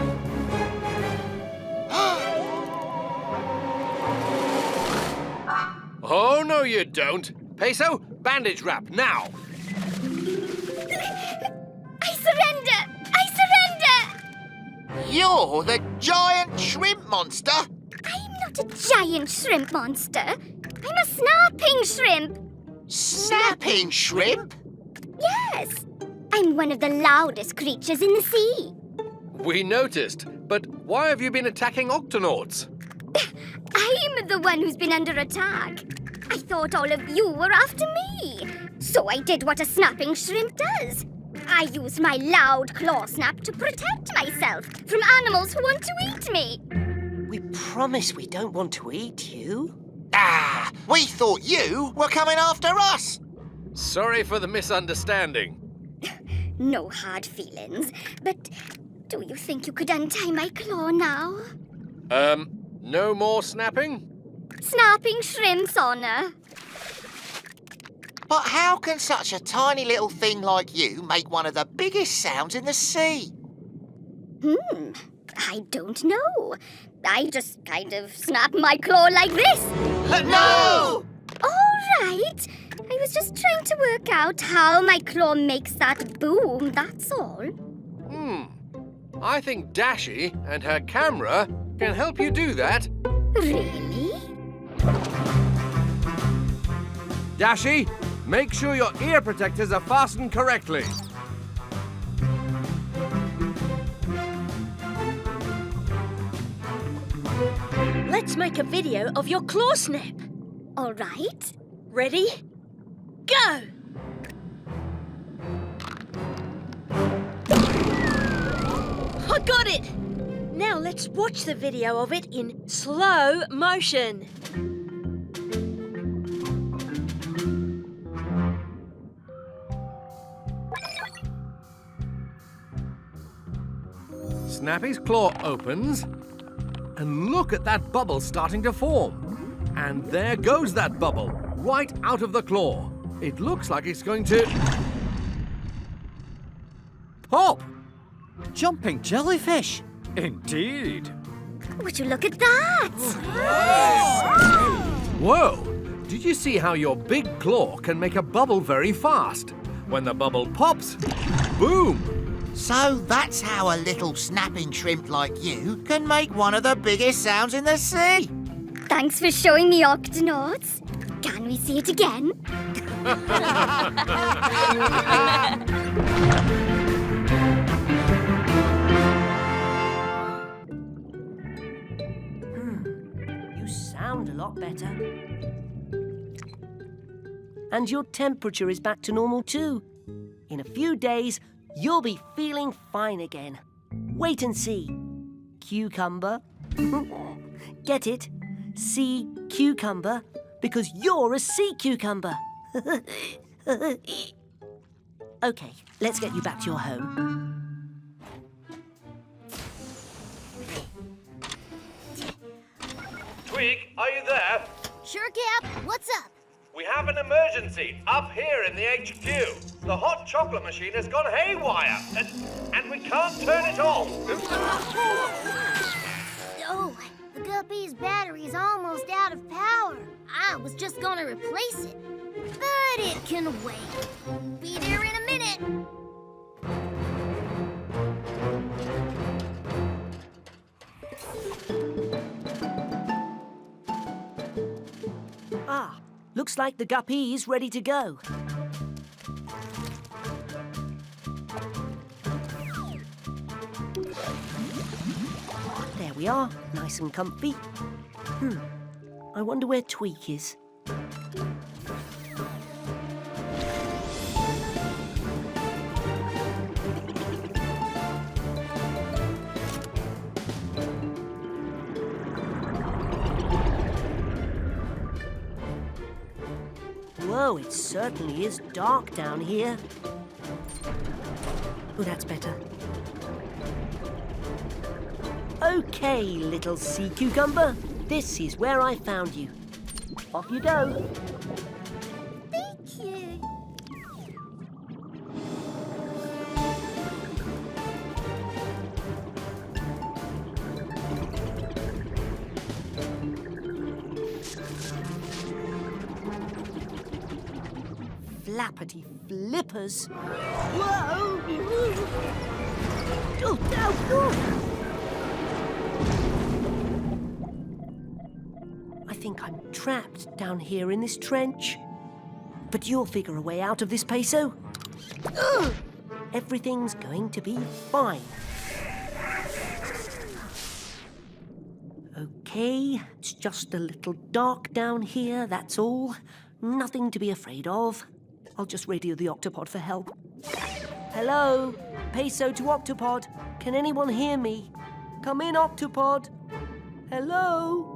Oh, no, you don't. Peso, bandage wrap, now. I surrender! I surrender! You're the giant shrimp monster? I'm not a giant shrimp monster. I'm a snapping shrimp. Snapping shrimp? Yes. I'm one of the loudest creatures in the sea. We noticed, but why have you been attacking Octonauts? I'm the one who's been under attack. I thought all of you were after me. So I did what a snapping shrimp does. I used my loud claw snap to protect myself from animals who want to eat me. We promise we don't want to eat you. We thought you were coming after us. Sorry for the misunderstanding. No hard feelings, but do you think you could untie my claw now? No more snapping? Snapping shrimp's honor. But how can such a tiny little thing like you make one of the biggest sounds in the sea? I don't know. I just kind of snap my claw like this. No! All right. I was just trying to work out how my claw makes that boom, that's all. I think Dashi and her camera can help you do that. Really? Dashi, make sure your ear protectors are fastened correctly. Let's make a video of your claw snap. All right. Ready? Go! I got it! Now let's watch the video of it in slow motion. Snappy's claw opens, and look at that bubble starting to form. And there goes that bubble, right out of the claw. It looks like it's going to pop! Jumping jellyfish. Indeed. Would you look at that? Whoa! Did you see how your big claw can make a bubble very fast? When the bubble pops, boom! So that's how a little snapping shrimp like you can make one of the biggest sounds in the sea. Thanks for showing me, Octonauts. Can we see it again? You sound a lot better. And your temperature is back to normal too. In a few days, you'll be feeling fine again. Wait and see. Cucumber. Get it? Sea cucumber. because you're a sea cucumber. OK, let's get you back to your home. Twig, are you there? Sure, Cap. What's up? We have an emergency up here in the HQ. The hot chocolate machine has gone haywire, and we can't turn it off. Oh, the guppy's battery is almost out of power. I was just gonna replace it, but it can wait. Be there in a minute. Ah, looks like the guppy is ready to go. There we are, nice and comfy. I wonder where Tweak is. Whoa, it certainly is dark down here. Oh, that's better. OK, little sea cucumber. This is where I found you. Off you go. Thank you. Flappity flippers. Whoa! Oh, no! I think I'm trapped down here in this trench. But you'll figure a way out of this, Peso. Ugh! Everything's going to be fine. OK, it's just a little dark down here, that's all. Nothing to be afraid of. I'll just radio the Octopod for help. Hello? Peso to Octopod. Can anyone hear me? Come in, Octopod. Hello?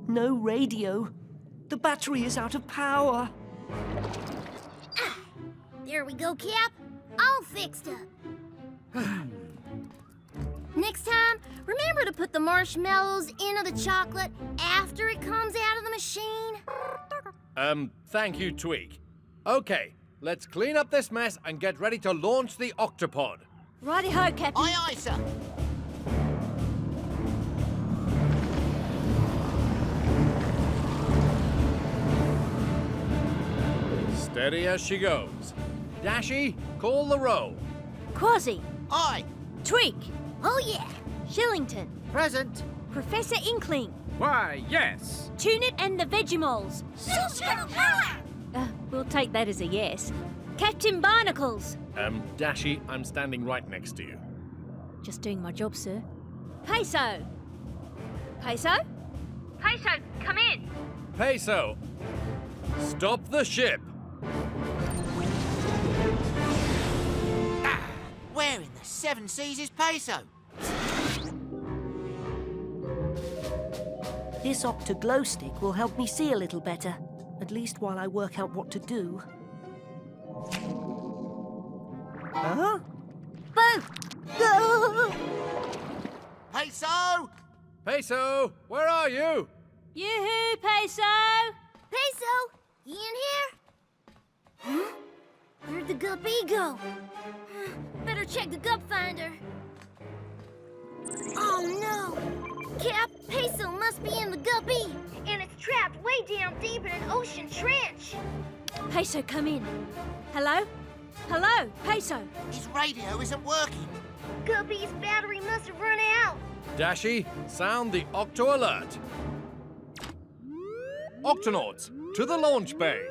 No radio. The battery is out of power. There we go, Cap. All fixed up. Next time, remember to put the marshmallows into the chocolate after it comes out of the machine. Thank you, Tweak. OK, let's clean up this mess and get ready to launch the Octopod. Righty-ho, Captain. Aye, aye, sir. Steady as she goes. Dashi, call the roll. Kwazii. Aye. Tweak. Oh, yeah. Shillington. Present. Professor Inkling. Why, yes. Tunit and the Vegimoles. We'll take that as a yes. Captain Barnacles. Dashi, I'm standing right next to you. Just doing my job, sir. Peso. Peso? Peso, come in. Peso, stop the ship. Where in the seven seas is Peso? This Octoglow stick will help me see a little better. At least while I work out what to do. Huh? Boo! Ah! Peso! Peso, where are you? Yoo-hoo, Peso! Peso, you in here? Huh? Where'd the guppy go? Better check the gup finder. Oh, no. Cap, Peso must be in the guppy. And it's trapped way down deep in an ocean trench. Peso, come in. Hello? Hello, Peso. His radio isn't working. Guppy's battery must have run out. Dashi, sound the Octo alert. Octonauts, to the launch bay.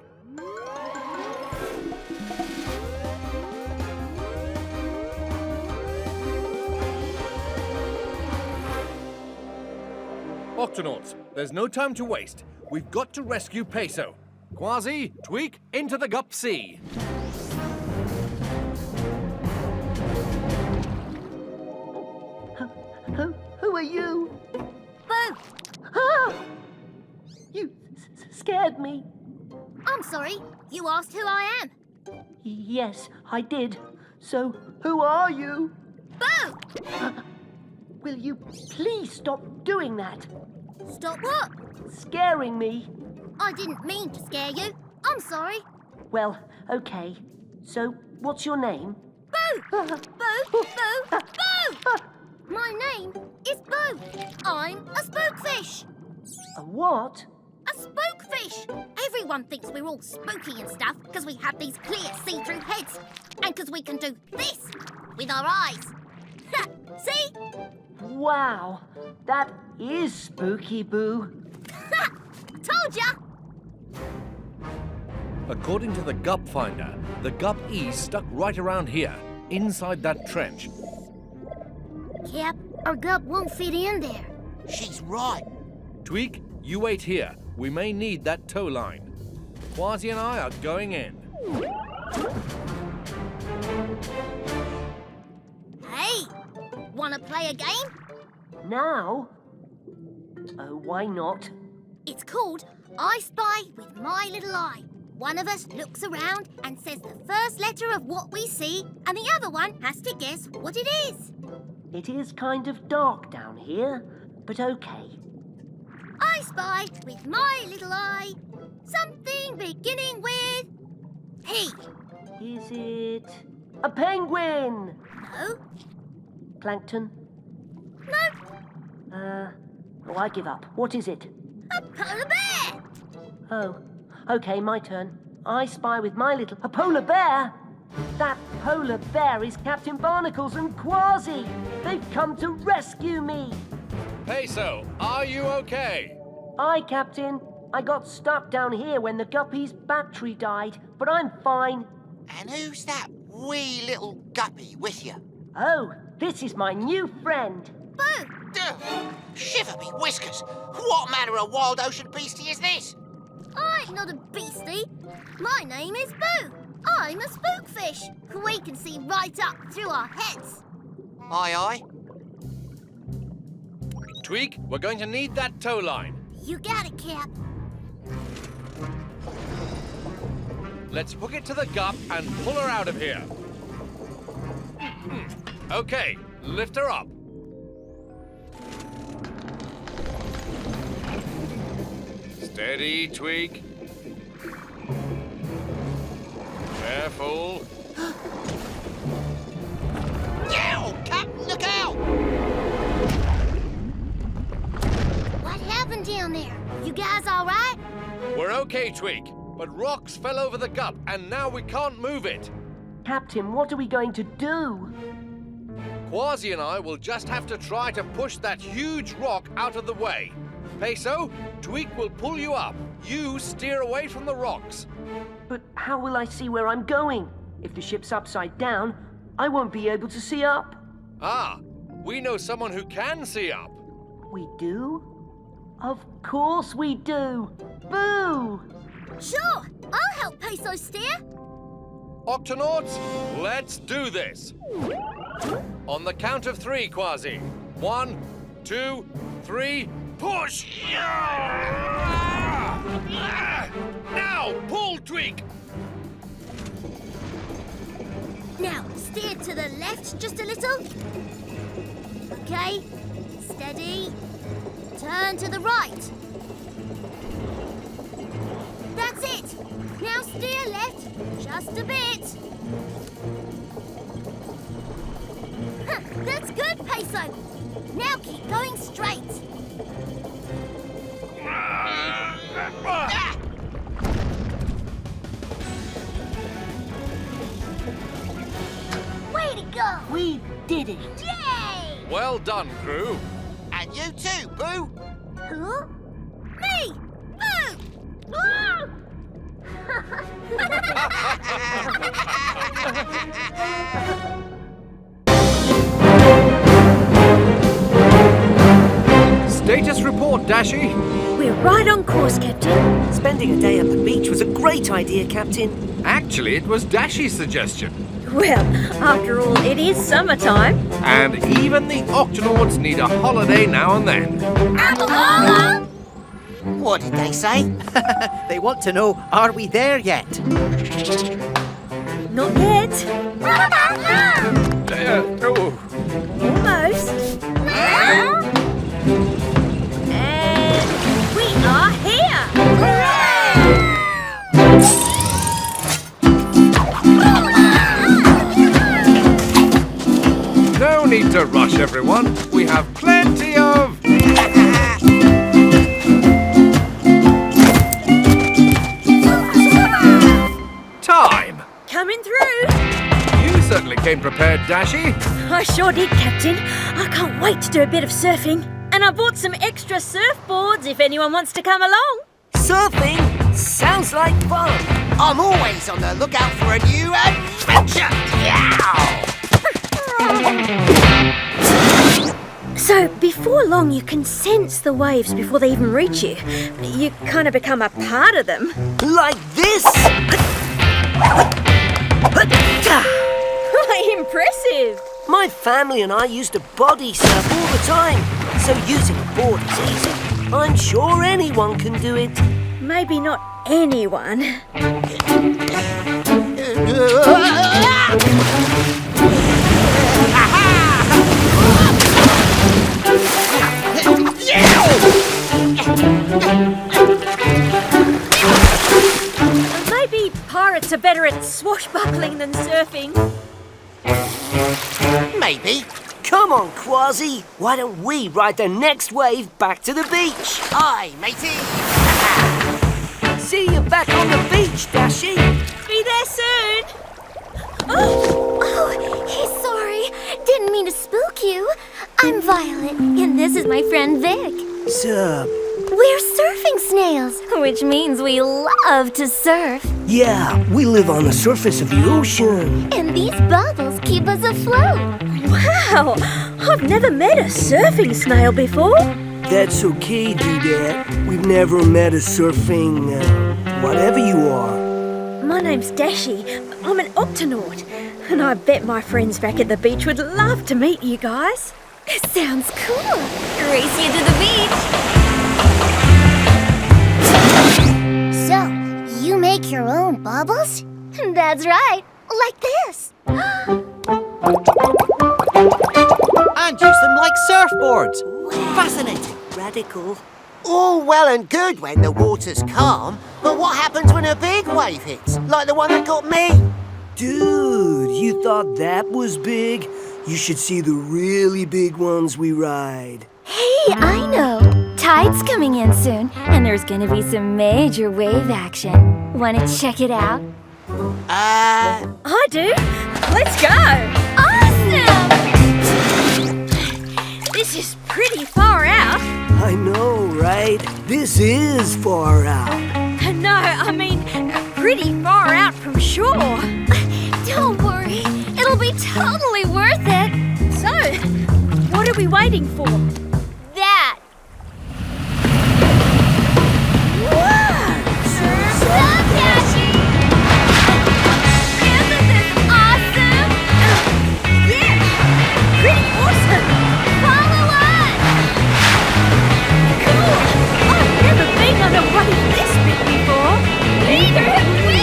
Octonauts, there's no time to waste. We've got to rescue Peso. Kwazii, Tweak, into the Gup Sea. Who are you? Boo! Ah! You scared me. I'm sorry, you asked who I am. Yes, I did. So, who are you? Boo! Will you please stop doing that? Stop what? Scaring me. I didn't mean to scare you. I'm sorry. Well, okay. So, what's your name? Boo! Boo! Boo! Boo! My name is Boo. I'm a spookfish. A what? A spookfish. Everyone thinks we're all spooky and stuff because we have these clear see-through heads and because we can do this with our eyes. Ha! See? Wow, that is spooky, Boo. Ha! Told ya! According to the Gup Finder, the Gup E's stuck right around here, inside that trench. Cap, our gup won't fit in there. She's right. Tweak, you wait here. We may need that tow line. Kwazii and I are going in. Hey, wanna play a game? Now? Oh, why not? It's called I Spy with My Little Eye. One of us looks around and says the first letter of what we see, and the other one has to guess what it is. It is kind of dark down here, but okay. I spy with my little eye something beginning with P. Is it a penguin? No. Plankton? No. Oh, I give up. What is it? A polar bear. Oh, okay, my turn. I spy with my little... A polar bear? That polar bear is Captain Barnacles and Kwazii. They've come to rescue me. Peso, are you okay? Aye, Captain. I got stuck down here when the guppy's battery died, but I'm fine. And who's that wee little guppy with you? Oh, this is my new friend. Boo! Shiver me whiskers! What manner of wild ocean beastie is this? I'm not a beastie. My name is Boo. I'm a spookfish. We can see right up through our heads. Aye, aye. Tweak, we're going to need that tow line. You got it, Cap. Let's hook it to the gup and pull her out of here. Okay, lift her up. Steady, Tweak. Careful. Yow! Captain, look out! What happened down there? You guys all right? We're okay, Tweak, but rocks fell over the gup and now we can't move it. Captain, what are we going to do? Kwazii and I will just have to try to push that huge rock out of the way. Peso, Tweak will pull you up. You steer away from the rocks. But how will I see where I'm going? If the ship's upside down, I won't be able to see up. Ah, we know someone who can see up. We do? Of course we do. Boo! Sure, I'll help Peso steer. Octonauts, let's do this. On the count of 3, Kwazii. 1, 2, 3, push! Now, pull, Tweak! Now, steer to the left just a little. Okay, steady. Turn to the right. That's it. Now steer left just a bit. That's good, Peso. Now keep going straight. Way to go! We did it. Yay! Well done, crew. And you too, Boo! Huh? Me! Boo! Ah! Status report, Dashi. We're right on course, Captain. Spending a day at the beach was a great idea, Captain. Actually, it was Dashi's suggestion. Well, after all, it is summertime. And even the Octonauts need a holiday now and then. What did they say? They want to know, are we there yet? Not yet. Oh. Almost. And we are here. No need to rush, everyone. We have plenty of... time. Coming through. You certainly came prepared, Dashi. I sure did, Captain. I can't wait to do a bit of surfing. And I bought some extra surfboards if anyone wants to come along. Surfing sounds like fun. I'm always on the lookout for a new adventure. Yow! So, before long, you can sense the waves before they even reach you. You kind of become a part of them. Like this? Impressive! My family and I used to body surf all the time, so using a board is easy. I'm sure anyone can do it. Maybe not anyone. Maybe pirates are better at swashbuckling than surfing. Maybe. Come on, Kwazii. Why don't we ride the next wave back to the beach? Aye, matey. See you back on the beach, Dashi. Be there soon. Oh, hey, sorry. Didn't mean to spook you. I'm Violet, and this is my friend Vic. Sup? We're surfing snails, which means we love to surf. Yeah, we live on the surface of the ocean. And these bubbles keep us afloat. Wow! I've never met a surfing snail before. That's okay, Dudette. We've never met a surfing... whatever you are. My name's Dashi. I'm an Octonaut. And I bet my friends back at the beach would love to meet you guys. It sounds cool. Race you to the beach. So, you make your own bubbles? That's right. Like this. And use them like surfboards. Fascinating. Radical. All well and good when the water's calm, but what happens when a big wave hits, like the one that got me? Dude, you thought that was big? You should see the really big ones we ride. Hey, I know. Tide's coming in soon, and there's gonna be some major wave action. Wanna check it out? I do. Let's go. Awesome! This is pretty far out. I know, right? This is far out. No, I mean, pretty far out from shore. Don't worry, it'll be totally worth it. So, what are we waiting for? That. Stop, Dashi! Isn't this awesome? Yeah, pretty awesome. Follow us! Cool. I've never been on a wave this big before. Neither have we!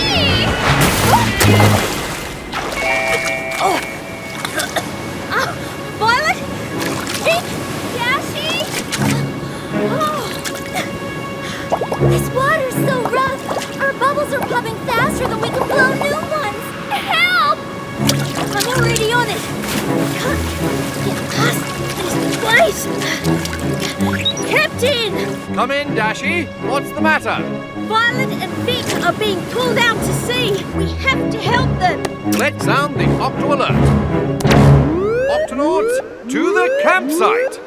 Violet? Vic? Dashi! This water's so rough. Our bubbles are popping faster than we can blow new ones. Help! I'm already on it. Can't get past this place. Captain! Come in, Dashi. What's the matter? Violet and Vic are being pulled out to sea. We have to help them. Let's sound the Octo Alert. Octonauts, to the campsite.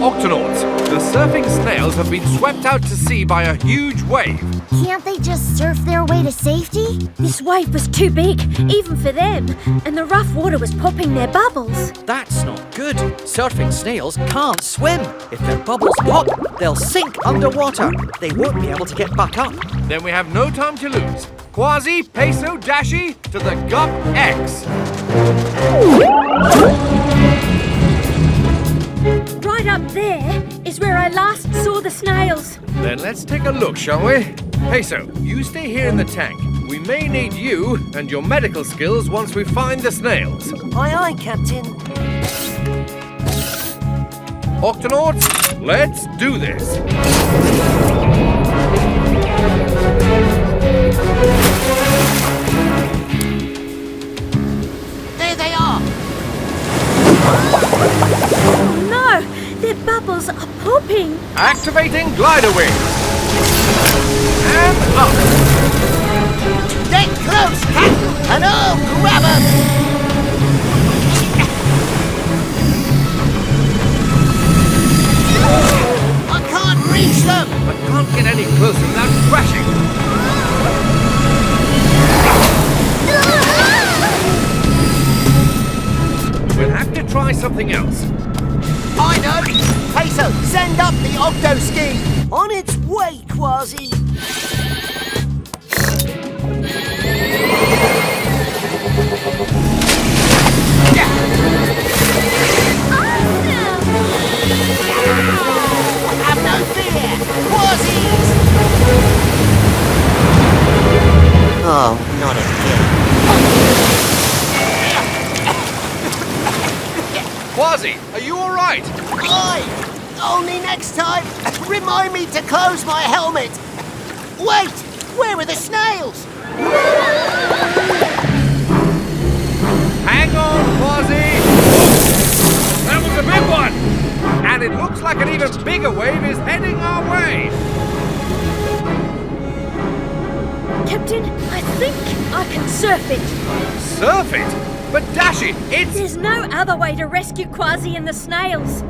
Octonauts, the surfing snails have been swept out to sea by a huge wave. Can't they just surf their way to safety? This wave was too big, even for them, and the rough water was popping their bubbles. That's not good. Surfing snails can't swim. If their bubbles pop, they'll sink underwater. They won't be able to get back up. Then we have no time to lose. Kwazii, Peso, Dashi, to the Gup X. Right up there is where I last saw the snails. Then let's take a look, shall we? Peso, you stay here in the tank. We may need you and your medical skills once we find the snails. Aye, aye, Captain. Octonauts, let's do this. There they are. Oh no, their bubbles are popping. Activating glider wings. And up. Get close, Cat, and I'll grab 'em. I can't reach them. I can't get any closer without crashing. We'll have to try something else. I know. Peso, send up the octo ski. On its way, Kwazii. Have no fear. Kwaziis. Oh, not again. Kwazii, are you all right? Aye. Only next time, remind me to close my helmet. Wait, where are the snails? Hang on, Kwazii! That was a big one! And it looks like an even bigger wave is heading our way! Captain, I think I can surf it. Surf it? But Dashi, it's... There's no other way to rescue Kwazii and the snails.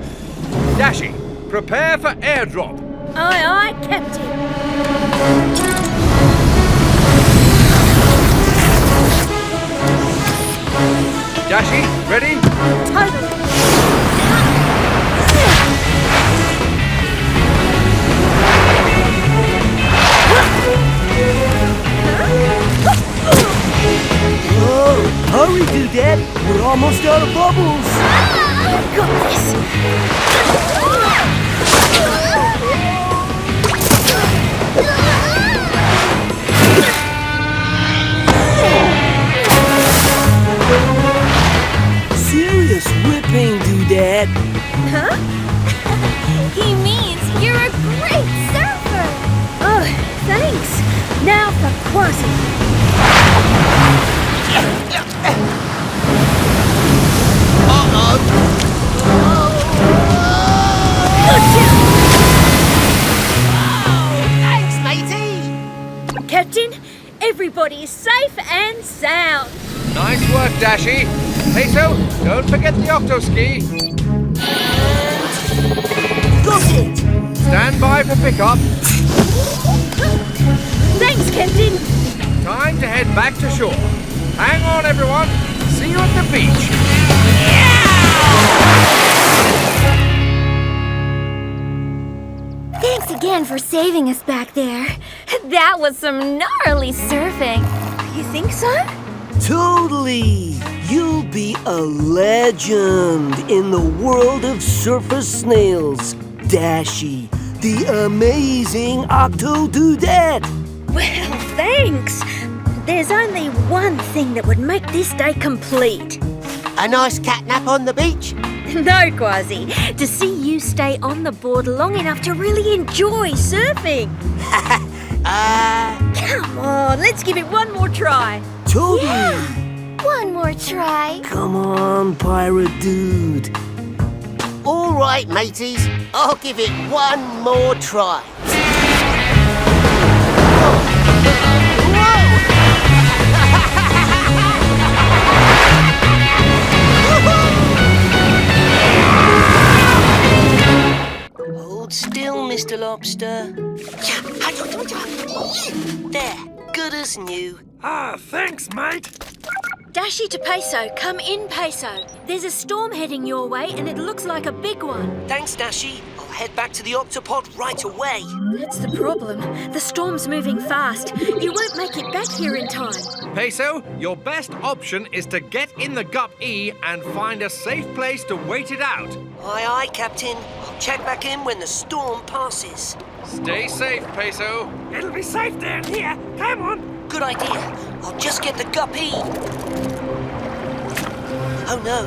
Dashi, prepare for airdrop. Aye, aye, Captain. Dashi, ready? Totally. Oh, hurry, Doodad. We're almost out of bubbles. I've got this. Serious whipping, Doodad. Huh? He means you're a great surfer. Oh, thanks. Now for Kwazii. Thanks, matey. Captain, everybody is safe and sound. Nice work, Dashi. Peso, don't forget the octo ski. Got it. Stand by for pickup. Thanks, Captain. Time to head back to shore. Hang on, everyone. See you at the beach. Thanks again for saving us back there. That was some gnarly surfing. You think so? Totally. You'll be a legend in the world of surfer snails. Dashi, the amazing Octo-Doodad. Well, thanks. There's only one thing that would make this day complete. A nice cat nap on the beach? No, Kwazii. To see you stay on the board long enough to really enjoy surfing. Come on, let's give it one more try. Totally. One more try. Come on, pirate dude. All right, mateys. I'll give it one more try. Hold still, Mr. Lobster. There, good as new. Ah, thanks, mate. Dashi to Peso, come in, Peso. There's a storm heading your way and it looks like a big one. Thanks, Dashi. I'll head back to the Octopod right away. That's the problem. The storm's moving fast. You won't make it back here in time. Peso, your best option is to get in the gup-E and find a safe place to wait it out. Aye, aye, Captain. I'll check back in when the storm passes. Stay safe, Peso. It'll be safe down here. Come on. Good idea. I'll just get the guppy. Oh no.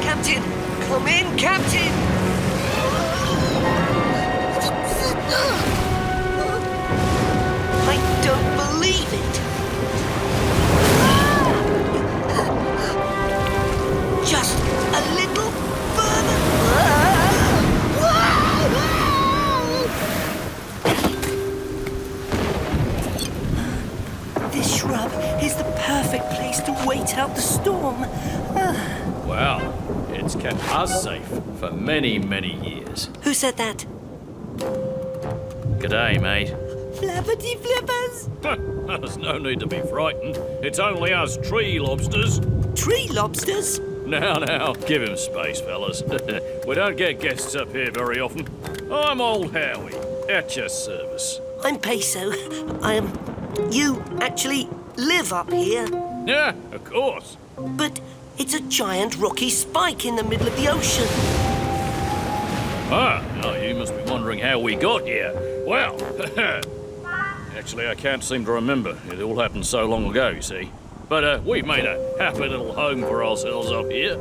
Captain! Come in, Captain! I don't believe it! Just a little further. This shrub is the perfect place to wait out the storm. Well, it's kept us safe for many, many years. Who said that? G'day, mate. Flappity flippers! There's no need to be frightened. It's only us tree lobsters. Tree lobsters? Now, give him space, fellas. We don't get guests up here very often. I'm old Howie, at your service. I'm Peso. You actually live up here? Yeah, of course. But it's a giant rocky spike in the middle of the ocean. You must be wondering how we got here. Well, actually, I can't seem to remember. It all happened so long ago, you see. But we've made a happy little home for ourselves up here.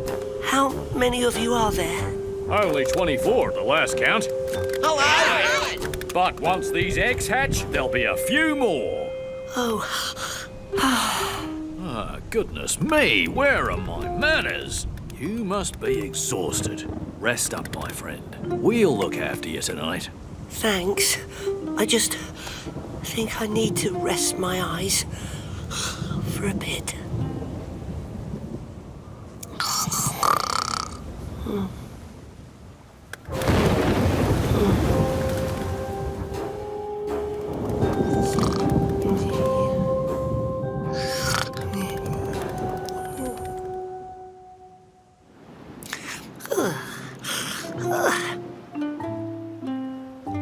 How many of you are there? Only 24 at the last count. Hello! But once these eggs hatch, there'll be a few more. Oh. Goodness me, where are my manners? You must be exhausted. Rest up, my friend. We'll look after you tonight. Thanks. I just think I need to rest my eyes for a bit.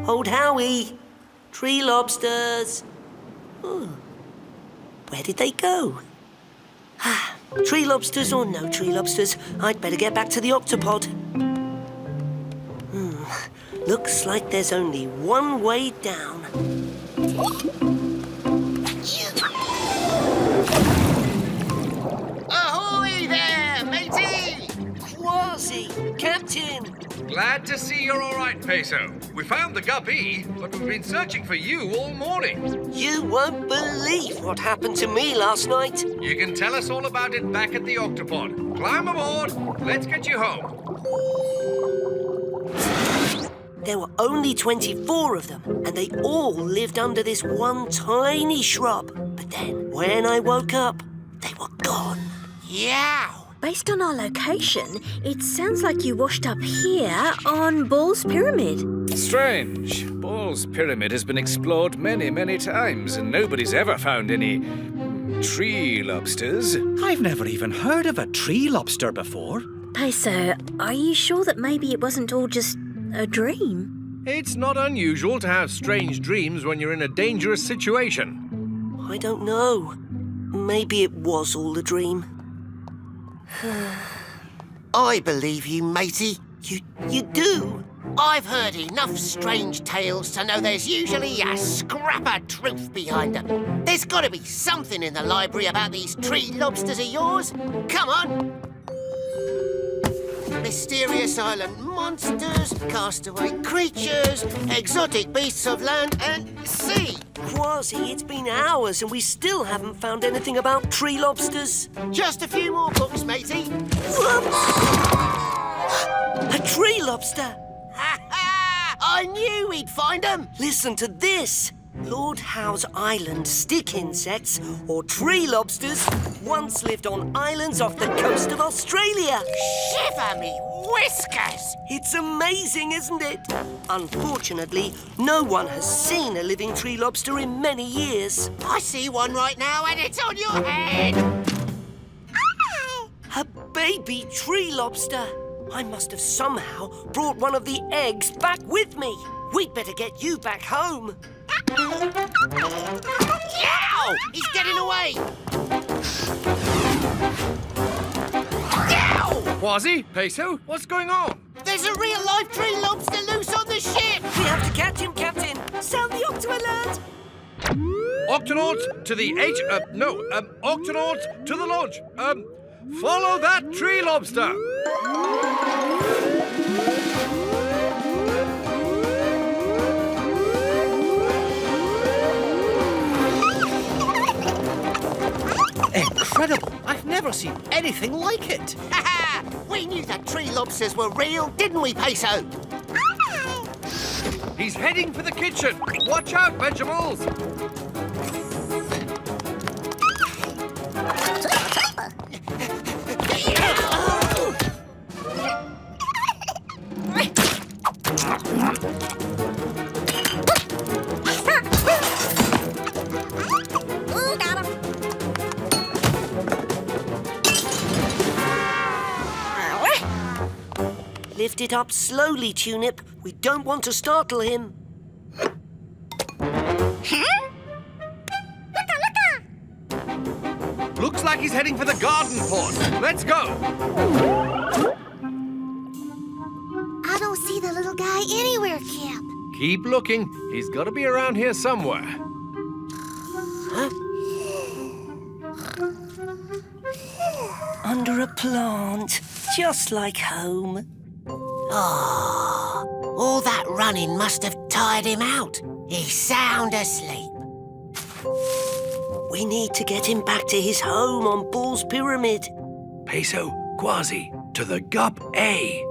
Old Howie, tree lobsters. Where did they go? Tree lobsters or no tree lobsters, I'd better get back to the Octopod. Looks like there's only one way down. Ahoy there, matey! Kwazii, Captain! Glad to see you're all right, Peso. We found the guppy, but we've been searching for you all morning. You won't believe what happened to me last night. You can tell us all about it back at the Octopod. Climb aboard. Let's get you home. There were only 24 of them, and they all lived under this one tiny shrub. But then, when I woke up, they were gone. Yow! Based on our location, it sounds like you washed up here on Ball's Pyramid. Strange. Ball's Pyramid has been explored many, many times, and nobody's ever found any tree lobsters. I've never even heard of a tree lobster before. Peso, are you sure that maybe it wasn't all just a dream? It's not unusual to have strange dreams when you're in a dangerous situation. I don't know. Maybe it was all a dream. I believe you, matey. You do? I've heard enough strange tales to know there's usually a scrap of truth behind them. There's got to be something in the library about these tree lobsters of yours. Come on. Mysterious island monsters, castaway creatures, exotic beasts of land and sea. Kwazii, it's been hours and we still haven't found anything about tree lobsters. Just a few more books, matey. A tree lobster! Ha ha! I knew we'd find them. Listen to this. Lord Howe's island stick insects, or tree lobsters, once lived on islands off the coast of Australia. Shiver me whiskers! It's amazing, isn't it? Unfortunately, no one has seen a living tree lobster in many years. I see one right now and it's on your head! A baby tree lobster. I must have somehow brought one of the eggs back with me. We'd better get you back home. Yow! He's getting away! Yow! Kwazii, Peso, what's going on? There's a real-life tree lobster loose on the ship! We have to catch him, Captain. Sound the Octo alert. Octonauts to the Octonauts to the launch. Follow that tree lobster. Incredible! I've never seen anything like it. Ha ha! We knew that tree lobsters were real, didn't we, Peso? He's heading for the kitchen. Watch out, vegetables. Lift it up slowly, Tulip. We don't want to startle him. Looks like he's heading for the garden pot. Let's go. I don't see the little guy anywhere, Cap. Keep looking. He's got to be around here somewhere. Under a plant, just like home. Oh, all that running must have tired him out. He's sound asleep. We need to get him back to his home on Ball's Pyramid. Peso, Kwazii, to the Gup A.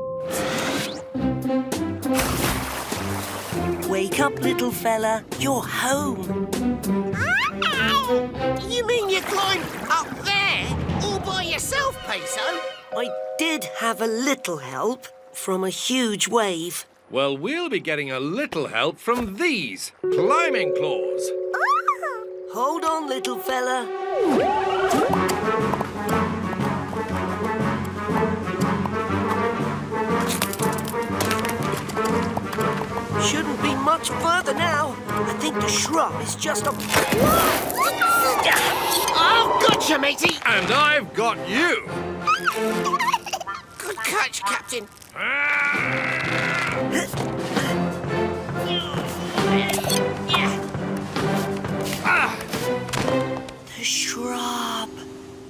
Wake up, little fella. You're home. You mean you climbed up there all by yourself, Peso? I did have a little help from a huge wave. Well, we'll be getting a little help from these climbing claws. Hold on, little fella. Shouldn't be much further now. I think the shrub is just a... Oh, gotcha, matey! And I've got you. Good catch, Captain. The shrub.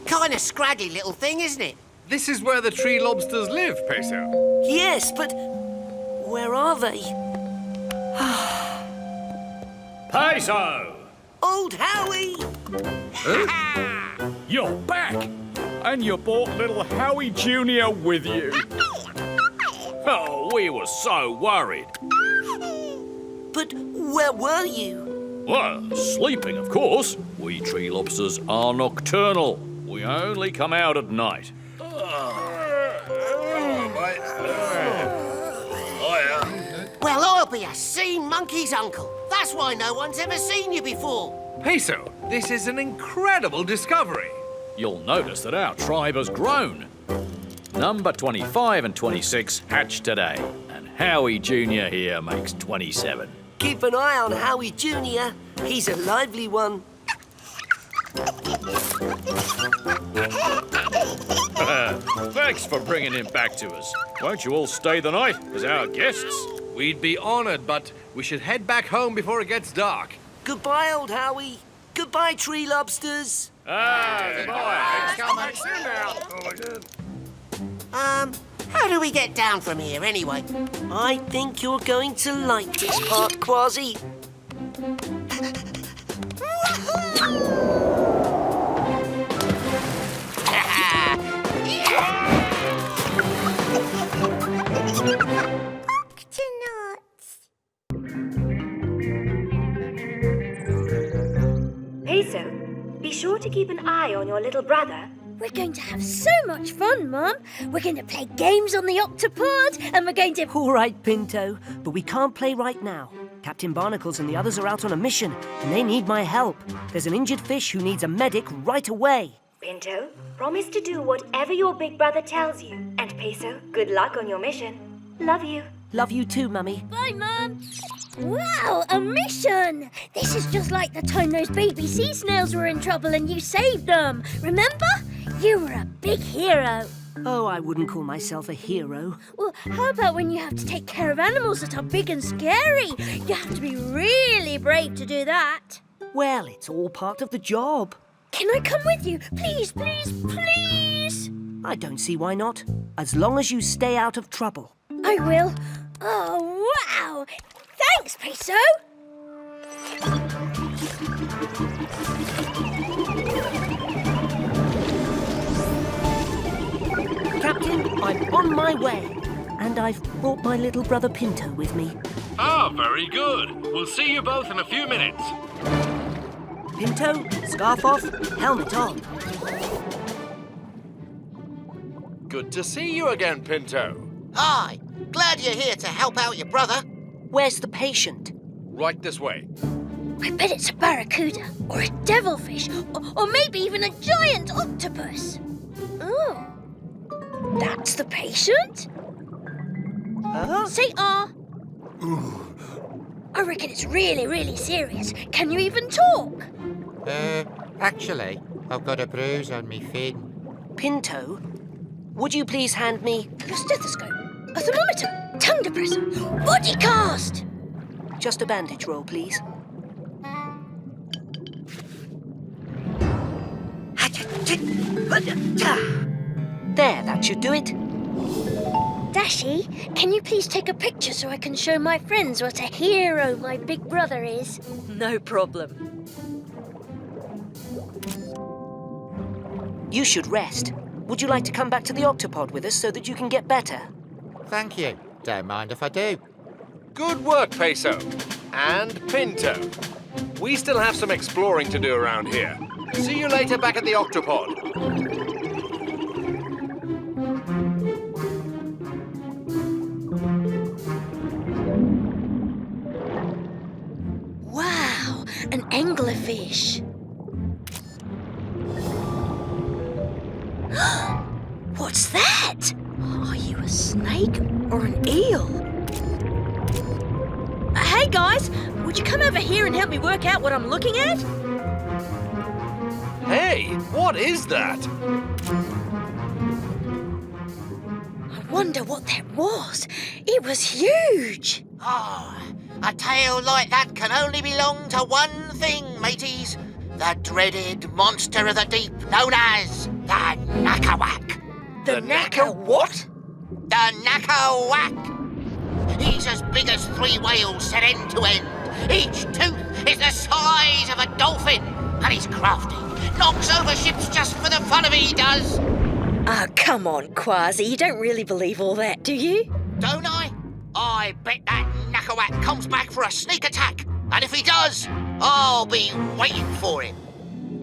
Kind of scraggy little thing, isn't it? This is where the tree lobsters live, Peso. Yes, but where are they? Peso! Old Howie! You're back! And you brought little Howie Jr. with you. Oh, we were so worried. But where were you? Well, sleeping, of course. We tree lobsters are nocturnal. We only come out at night. Well, I'll be a sea monkey's uncle. That's why no one's ever seen you before. Peso, this is an incredible discovery. You'll notice that our tribe has grown. Number 25 and 26 hatched today, and Howie Jr. here makes 27. Keep an eye on Howie Jr. He's a lively one. Thanks for bringing him back to us. Won't you all stay the night as our guests? We'd be honored, but we should head back home before it gets dark. Goodbye, old Howie. Goodbye, tree lobsters. Goodbye. How do we get down from here, anyway? I think you're going to like this part, Kwazii. Octonauts. to keep an eye on your little brother. We're going to have so much fun, Mum. We're going to play games on the Octopod, and we're going to... All right, Pinto, but we can't play right now. Captain Barnacles and the others are out on a mission, and they need my help. There's an injured fish who needs a medic right away. Pinto, promise to do whatever your big brother tells you. And Peso, good luck on your mission. Love you. Love you too, Mummy. Bye, Mum. Wow, a mission! This is just like the time those baby sea snails were in trouble and you saved them. Remember? You were a big hero. Oh, I wouldn't call myself a hero. Well, how about when you have to take care of animals that are big and scary? You have to be really brave to do that. Well, it's all part of the job. Can I come with you? Please, please, please! I don't see why not. As long as you stay out of trouble. I will. Oh, wow! Thanks, Peso! Captain, I'm on my way. And I've brought my little brother Pinto with me. Ah, very good. We'll see you both in a few minutes. Pinto, scarf off, helmet on. Good to see you again, Pinto. Hi, glad you're here to help out your brother. Where's the patient? Right this way. I bet it's a barracuda, or a devilfish, or maybe even a giant octopus. Oh, that's the patient? Say ah. I reckon it's really, really serious. Can you even talk? Actually, I've got a bruise on me fin. Pinto, would you please hand me... Your stethoscope, a thermometer, tongue depressor, body cast. Just a bandage roll, please. There, that should do it. Dashi, can you please take a picture so I can show my friends what a hero my big brother is? No problem. You should rest. Would you like to come back to the Octopod with us so that you can get better? Thank you. Don't mind if I do. Good work, Peso. And Pinto. We still have some exploring to do around here. See you later back at the Octopod. Wow, an anglerfish. What's that? Are you a snake or an eel? Hey guys, would you come over here and help me work out what I'm looking at? Hey, what is that? I wonder what that was. It was huge. Oh, a tail like that can only belong to one thing, mateys. The dreaded monster of the deep known as the Nakawak. The what? The Nakawak. He's as big as 3 whales set end to end. Each tooth is the size of a dolphin. And he's crafty. Knocks over ships just for the fun of it, he does. Oh, come on, Kwazii. You don't really believe all that, do you? Don't I? I bet that Nakawak comes back for a sneak attack. And if he does, I'll be waiting for him.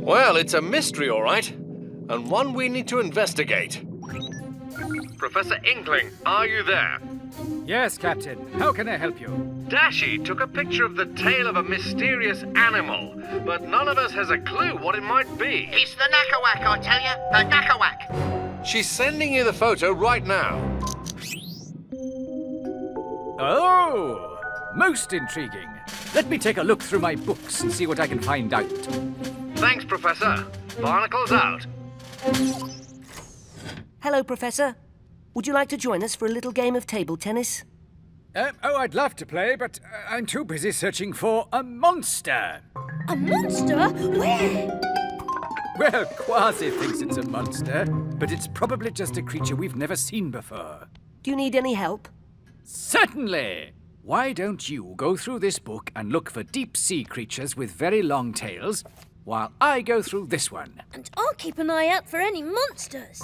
Well, it's a mystery, all right. And one we need to investigate. Professor Inkling, are you there? Yes, Captain. How can I help you? Dashi took a picture of the tail of a mysterious animal, but none of us has a clue what it might be. It's the Nakawak, I tell you. The Nakawak. She's sending you the photo right now. Oh, most intriguing. Let me take a look through my books and see what I can find out. Thanks, Professor. Barnacles out. Hello, Professor. Would you like to join us for a little game of table tennis? Oh, I'd love to play, but I'm too busy searching for a monster. A monster? Where? Well, Kwazii thinks it's a monster, but it's probably just a creature we've never seen before. Do you need any help? Certainly! Why don't you go through this book and look for deep-sea creatures with very long tails, while I go through this one. And I'll keep an eye out for any monsters.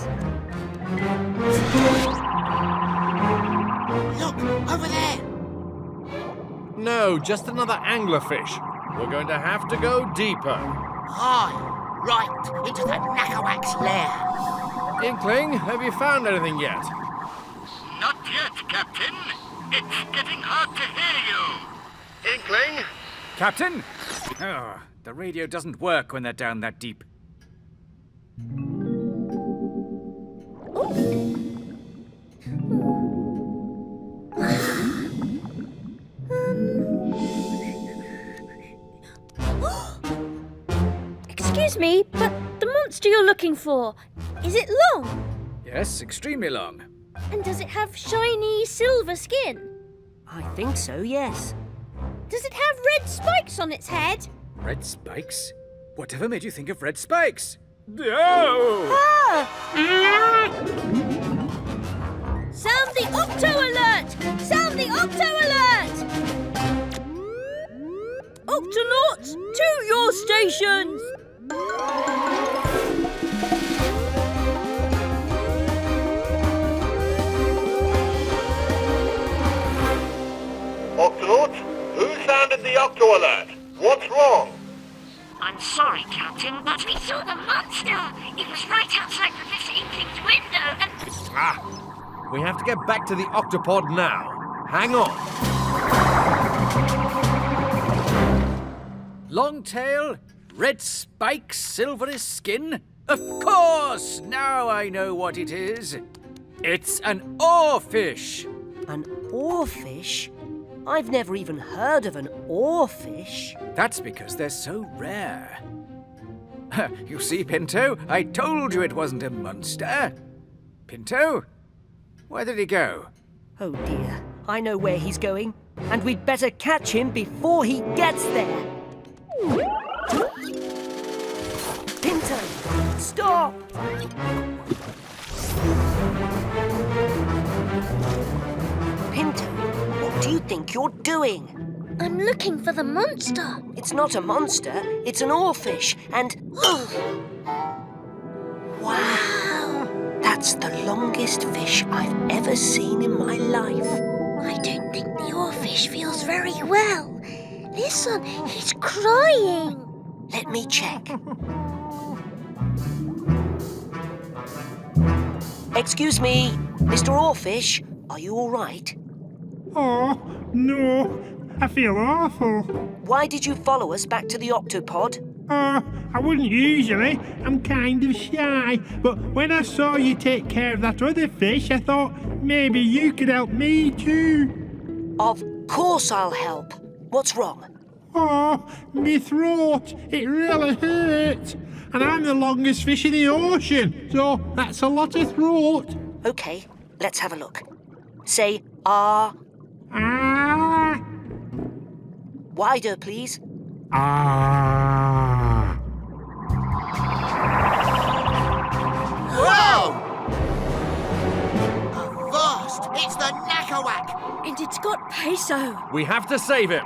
Look, over there. No, just another anglerfish. We're going to have to go deeper. Hi, right into the Knackerwack's lair. Inkling, have you found anything yet? Not yet, Captain. It's getting hard to hear you. Inkling? Captain? Oh, the radio doesn't work when they're down that deep. Excuse me, but the monster you're looking for, is it long? Yes, extremely long. And does it have shiny silver skin? I think so, yes. Does it have red spikes on its head? Red spikes? Whatever made you think of red spikes? Oh! Ah! Sound the Octo alert! Sound the Octo alert! Octonauts, to your stations! Octonauts, who sounded the Octo alert? What's wrong? I'm sorry, Captain, but we saw the monster. It was right outside Professor Inkling's window and... Ah! We have to get back to the Octopod now. Hang on. Long tail, red spikes, silvery skin? Of course! Now I know what it is. It's an oarfish. An oarfish? I've never even heard of an oarfish. That's because they're so rare. You see, Pinto, I told you it wasn't a monster. Pinto? Where did he go? Oh dear, I know where he's going, and we'd better catch him before he gets there. Pinto, stop! Pinto, what do you think you're doing? I'm looking for the monster. It's not a monster, it's an oarfish, and... Wow! That's the longest fish I've ever seen in my life. I don't think the oarfish feels very well. Listen, he's crying. Let me check. Excuse me, Mr. Oarfish, are you all right? Oh, no. I feel awful. Why did you follow us back to the Octopod? I wouldn't usually. I'm kind of shy. But when I saw you take care of that other fish, I thought maybe you could help me too. Of course I'll help. What's wrong? Oh, me throat. It really hurts. And I'm the longest fish in the ocean, so that's a lot of throat. OK, let's have a look. Say, ah. Ah. Wider, please. Ah. Whoa! Avast! It's the Knackerwack! And it's got Peso. We have to save him.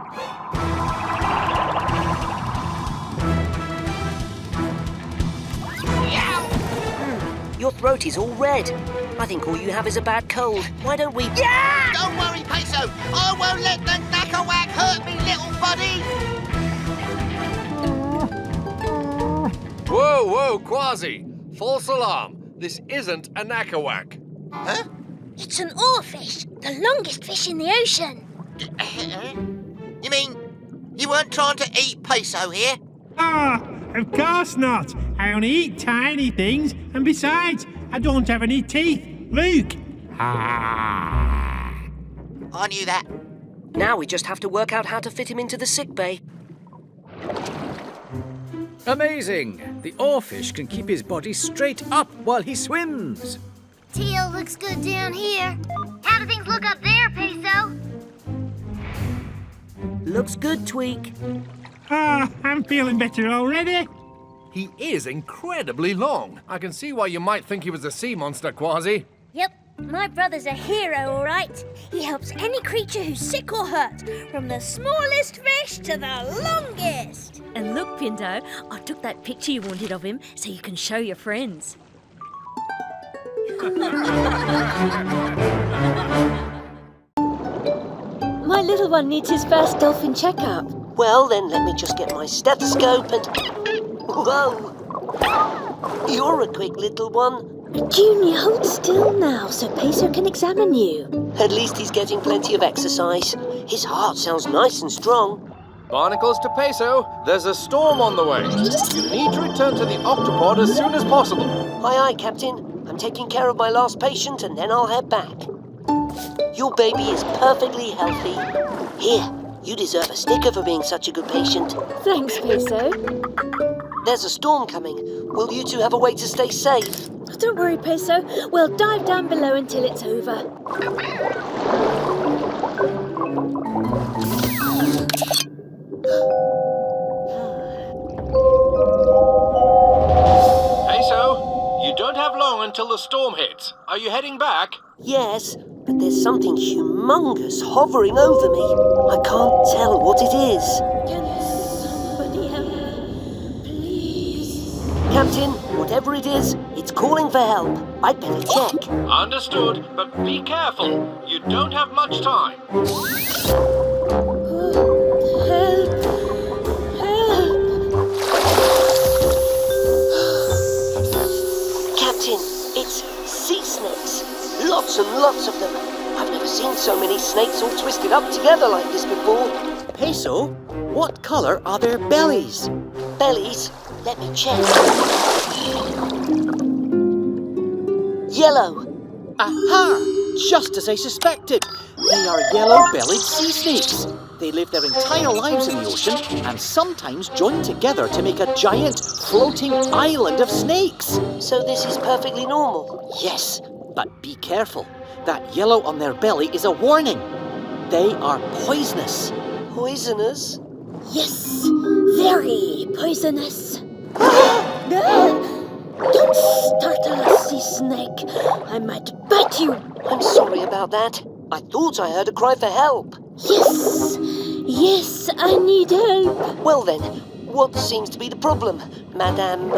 Your throat is all red. I think all you have is a bad cold. Why don't we... Yeah! Don't worry, Peso. I won't let the Knackerwack hurt me, little buddy. Whoa, whoa, Kwazii! False alarm. This isn't a Knackerwack. Huh? It's an oarfish, the longest fish in the ocean. You mean you weren't trying to eat Peso here? Ah, of course not. I only eat tiny things, and besides, I don't have any teeth. Look. Ah. I knew that. Now we just have to work out how to fit him into the sick bay. Amazing! The oarfish can keep his body straight up while he swims. Tail looks good down here. How do things look up there, Peso? Looks good, Tweak. Ah, I'm feeling better already. He is incredibly long. I can see why you might think he was a sea monster, Kwazii. Yep, my brother's a hero, all right. He helps any creature who's sick or hurt, from the smallest fish to the longest. And look, Pinto, I took that picture you wanted of him so you can show your friends. My little one needs his first dolphin checkup. Well, then let me just get my stethoscope and... Whoa! You're a quick little one. Junior, hold still now so Peso can examine you. At least he's getting plenty of exercise. His heart sounds nice and strong. Barnacles to Peso, there's a storm on the way. You need to return to the Octopod as soon as possible. Aye, aye, Captain. I'm taking care of my last patient and then I'll head back. Your baby is perfectly healthy. Here, you deserve a sticker for being such a good patient. Thanks, Peso. There's a storm coming. Will you two have a way to stay safe? Don't worry, Peso. We'll dive down below until it's over. Peso, you don't have long until the storm hits. Are you heading back? Yes, but there's something humongous hovering over me. I can't tell what it is. Can somebody help me? Please? Captain, whatever it is, it's calling for help. I'd better check. Understood, but be careful. You don't have much time. Captain, it's sea snakes. Lots and lots of them. I've never seen so many snakes all twisted up together like this before. Peso, what colour are their bellies? Bellies? Let me check. Yellow. Aha! Just as I suspected. They are yellow-bellied sea snakes. They live their entire lives in the ocean and sometimes join together to make a giant floating island of snakes. So this is perfectly normal? Yes, but be careful. That yellow on their belly is a warning. They are poisonous. Poisonous? Yes, very poisonous. Don't startle a sea snake. I might bite you. I'm sorry about that. I thought I heard a cry for help. Yes, I need help. Well then, what seems to be the problem, Madame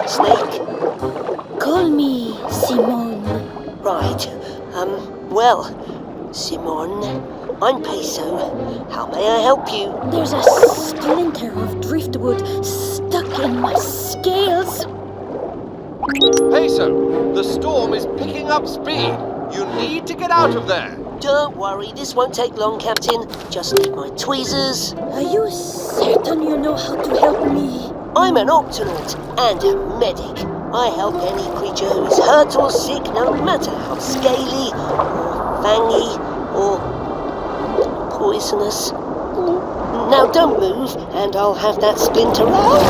Snake? Call me Simone. Right. Well, Simone, I'm Peso. How may I help you? There's a splinter of driftwood stuck in my scales. Peso, the storm is picking up speed. You need to get out of there. Don't worry, this won't take long, Captain. Just need my tweezers. Are you certain you know how to help me? I'm an Octonaut and a medic. I help any creature who is hurt or sick, no matter how scaly, or fangy, or poisonous. Now don't move, and I'll have that splinter out.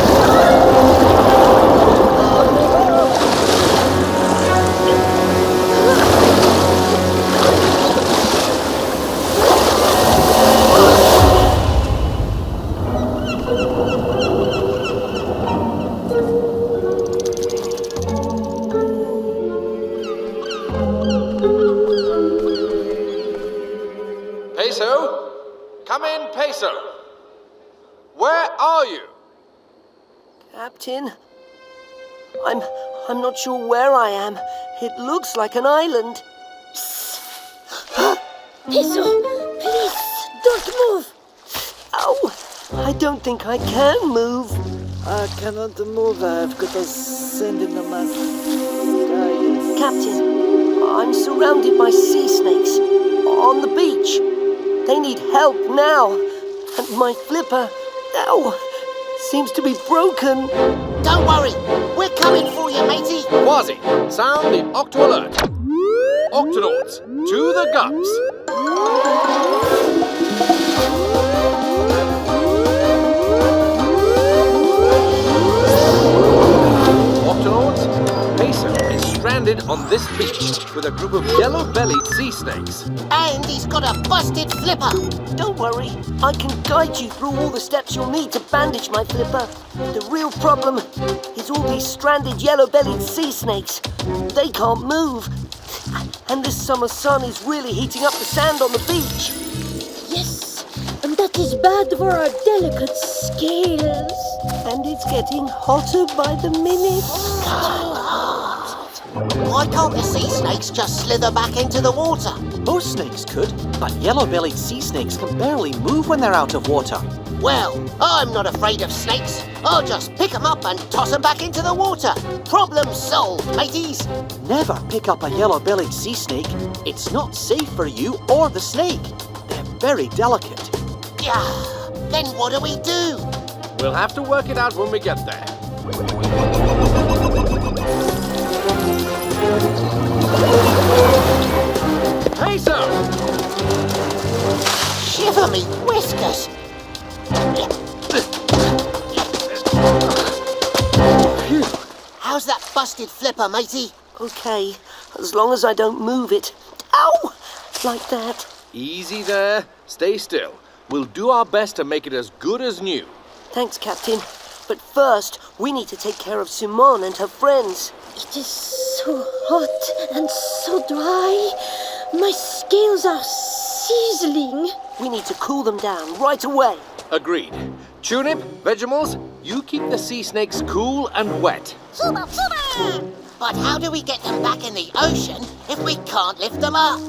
Peso? Come in, Peso. Where are you? Captain, I'm not sure where I am. It looks like an island. Peso, please, don't move. Ow! I don't think I can move. I cannot move. I've got to send in the mask. Captain, I'm surrounded by sea snakes on the beach. They need help now. And my flipper, seems to be broken. Don't worry, we're coming for you, matey. Kwazii, sound the Octo alert. Octonauts, to the guts. Octonauts, Peso is stranded on this beach with a group of yellow-bellied sea snakes. And he's got a busted flipper. Don't worry, I can guide you through all the steps you'll need to bandage my flipper. The real problem is all these stranded yellow-bellied sea snakes. They can't move. And this summer sun is really heating up the sand on the beach. Yes, and that is bad for our delicate scales. And it's getting hotter by the minute. Why can't the sea snakes just slither back into the water? Most snakes could, but yellow-bellied sea snakes can barely move when they're out of water. Well, I'm not afraid of snakes. I'll just pick 'em up and toss 'em back into the water. Problem solved, mateys. Never pick up a yellow-bellied sea snake. It's not safe for you or the snake. They're very delicate. Yeah, then what do we do? We'll have to work it out when we get there. Peso! Shiver me whiskers. Phew. How's that busted flipper, matey? Okay, as long as I don't move it. Ow! Like that. Easy there. Stay still. We'll do our best to make it as good as new. Thanks, Captain. But first, we need to take care of Simone and her friends. It is so hot and so dry. My scales are sizzling. We need to cool them down right away. Agreed. Tunip, Vegemals, you keep the sea snakes cool and wet. Super, super! But how do we get them back in the ocean if we can't lift them up?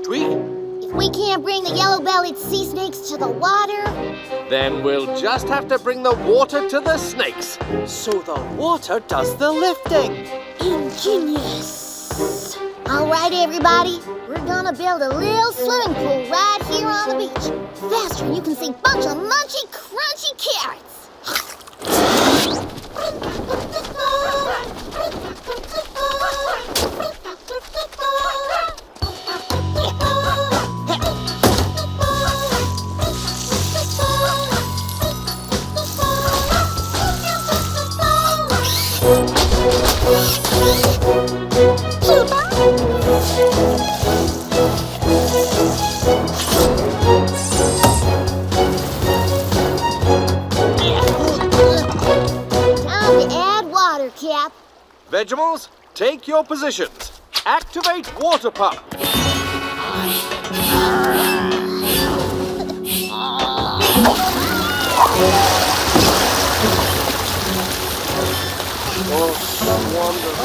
Tweak? If we can't bring the yellow-bellied sea snakes to the water... Then we'll just have to bring the water to the snakes. So the water does the lifting. Ingenious. All right, everybody. We're gonna build a little swimming pool right here on the beach. Faster than you can see bunch of munchy, crunchy carrots. Time to add water, Cap. Vegemals, take your positions. Activate water pump.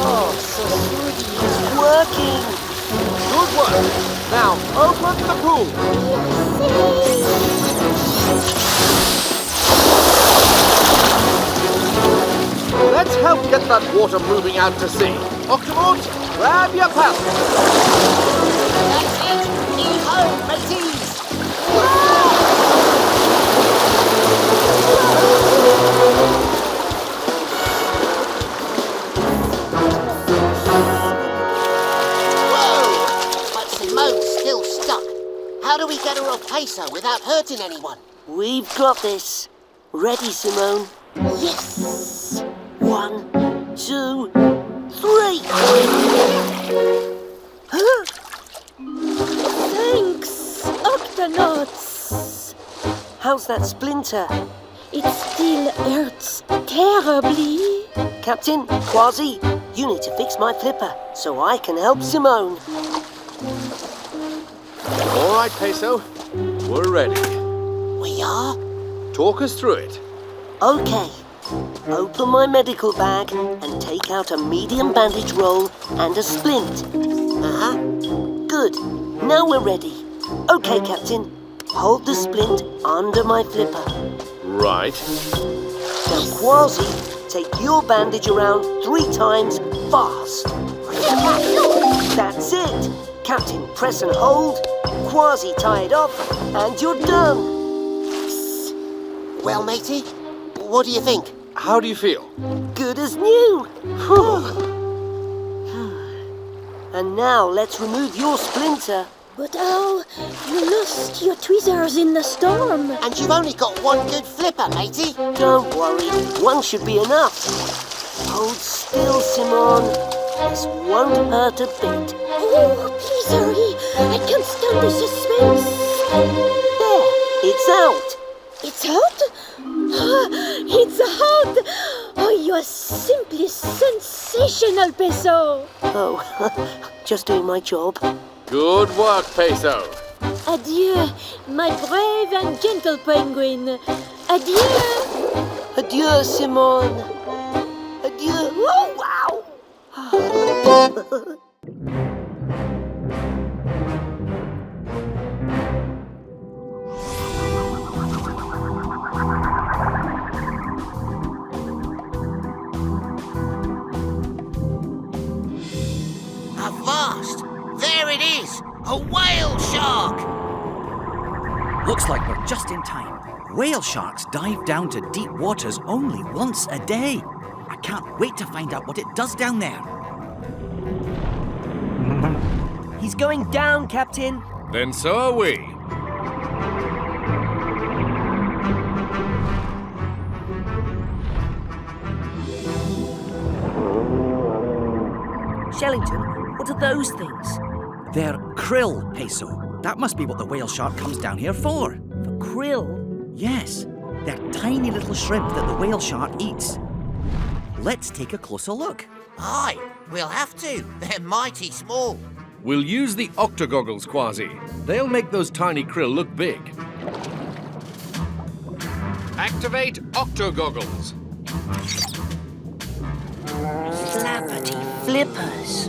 Oh, so pretty. It's working. Good work. Now, open the pool. Let's help get that water moving out to sea. Octonauts, grab your paddle. That's it! Heave ho, mateys! Whoa! But Simone's still stuck. How do we get her off Peso without hurting anyone? We've got this. Ready, Simone? Yes. 1, 2, 3. Huh? Thanks, Octonauts. How's that splinter? It still hurts terribly. Captain, Kwazii, you need to fix my flipper so I can help Simone. All right, Peso. We're ready. We are? Talk us through it. Okay. Open my medical bag and take out a medium bandage roll and a splint. Uh-huh. Good. Now we're ready. Okay, Captain. Hold the splint under my flipper. Right. Now, Kwazii, take your bandage around 3 times fast. That's it. Captain, press and hold. Kwazii, tie it off, and you're done. Well, matey, what do you think? How do you feel? Good as new. And now let's remove your splinter. But oh, you lost your tweezers in the storm. And you've only got one good flipper, matey. Don't worry, one should be enough. Hold still, Simone. This won't hurt a bit. Oh, please hurry. I can't stand the suspense. There, it's out. It's out? It's out! Oh, you are simply sensational, Peso. Oh, just doing my job. Good work, Peso. Adieu, my brave and gentle penguin. Adieu. Adieu, Simone. Adieu. Oh, wow. It's a whale shark! Looks like we're just in time. Whale sharks dive down to deep waters only once a day. I can't wait to find out what it does down there. He's going down, Captain. Then so are we. Shellington, what are those things? They're krill, Peso. That must be what the whale shark comes down here for. For krill? Yes, they're tiny little shrimp that the whale shark eats. Let's take a closer look. Aye, we'll have to. They're mighty small. We'll use the octogoggles, Kwazii. They'll make those tiny krill look big. Activate octogoggles. Flappity flippers.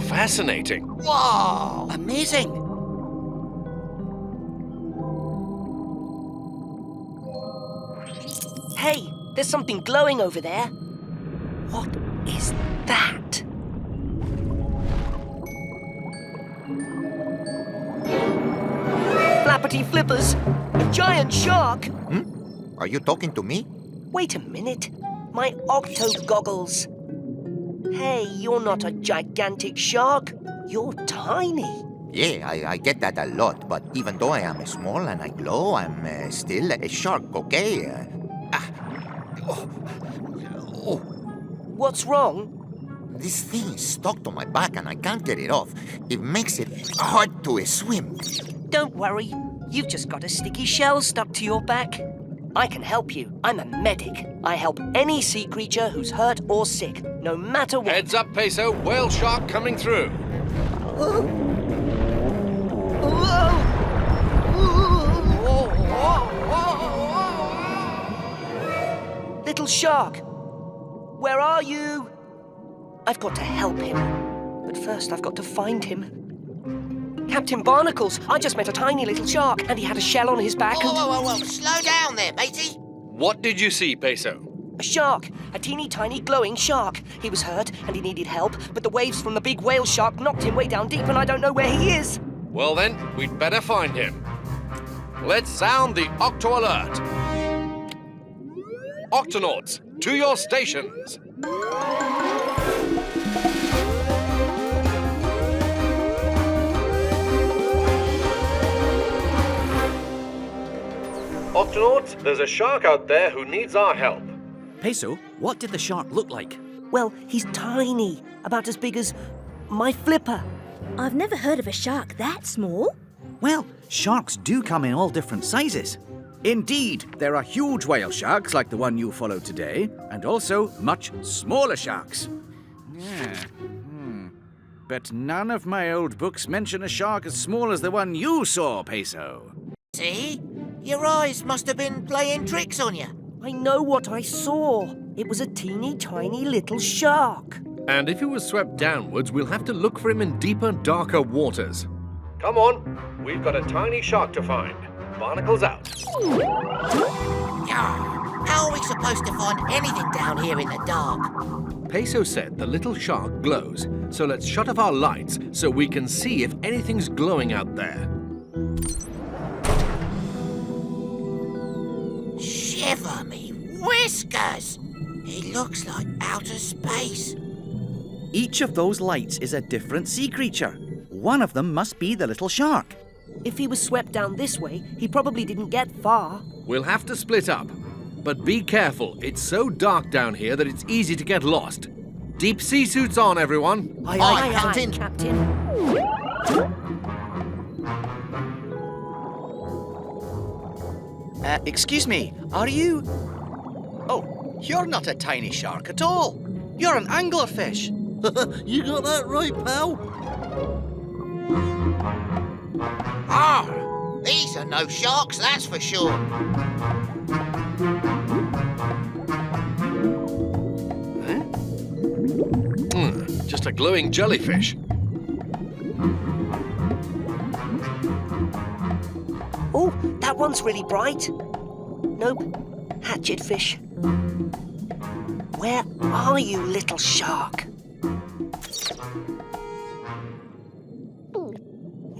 Fascinating. Whoa! Amazing! Hey, there's something glowing over there. What is that? Flappity flippers! A giant shark! Are you talking to me? Wait a minute. My octo goggles. Hey, you're not a gigantic shark. You're tiny. Yeah, I get that a lot, but even though I am small and I glow, I'm still a shark, okay? What's wrong? This thing is stuck to my back and I can't get it off. It makes it hard to swim. Don't worry. You've just got a sticky shell stuck to your back. I can help you. I'm a medic. I help any sea creature who's hurt or sick, no matter what. Heads up, Peso. Whale shark coming through. Little shark, where are you? I've got to help him. But first I've got to find him. Captain Barnacles, I just met a tiny little shark and he had a shell on his back and... Whoa. Slow down there, matey. What did you see, Peso? A shark, a teeny tiny glowing shark. He was hurt and he needed help, but the waves from the big whale shark knocked him way down deep and I don't know where he is. Well then, we'd better find him. Let's sound the Octo Alert. Octonauts, to your stations. Octonauts, there's a shark out there who needs our help. Peso, what did the shark look like? Well, he's tiny, about as big as my flipper. I've never heard of a shark that small. Well, sharks do come in all different sizes. Indeed, there are huge whale sharks like the one you followed today, and also much smaller sharks. But none of my old books mention a shark as small as the one you saw, Peso. See? Your eyes must have been playing tricks on you. I know what I saw. It was a teeny tiny little shark. And if he was swept downwards, we'll have to look for him in deeper, darker waters. Come on, we've got a tiny shark to find. Barnacles out. How are we supposed to find anything down here in the dark? Peso said the little shark glows, so let's shut off our lights so we can see if anything's glowing out there. Shiver me whiskers! It looks like outer space. Each of those lights is a different sea creature. One of them must be the little shark. If he was swept down this way, he probably didn't get far. We'll have to split up. But be careful, it's so dark down here that it's easy to get lost. Deep sea suits on, everyone. Aye, Captain. Captain. Excuse me, are you... Oh, you're not a tiny shark at all. You're an anglerfish. You got that right, pal. These are no sharks, that's for sure. Just a glowing jellyfish. Oh, that one's really bright. Nope, hatchetfish. Where are you, little shark?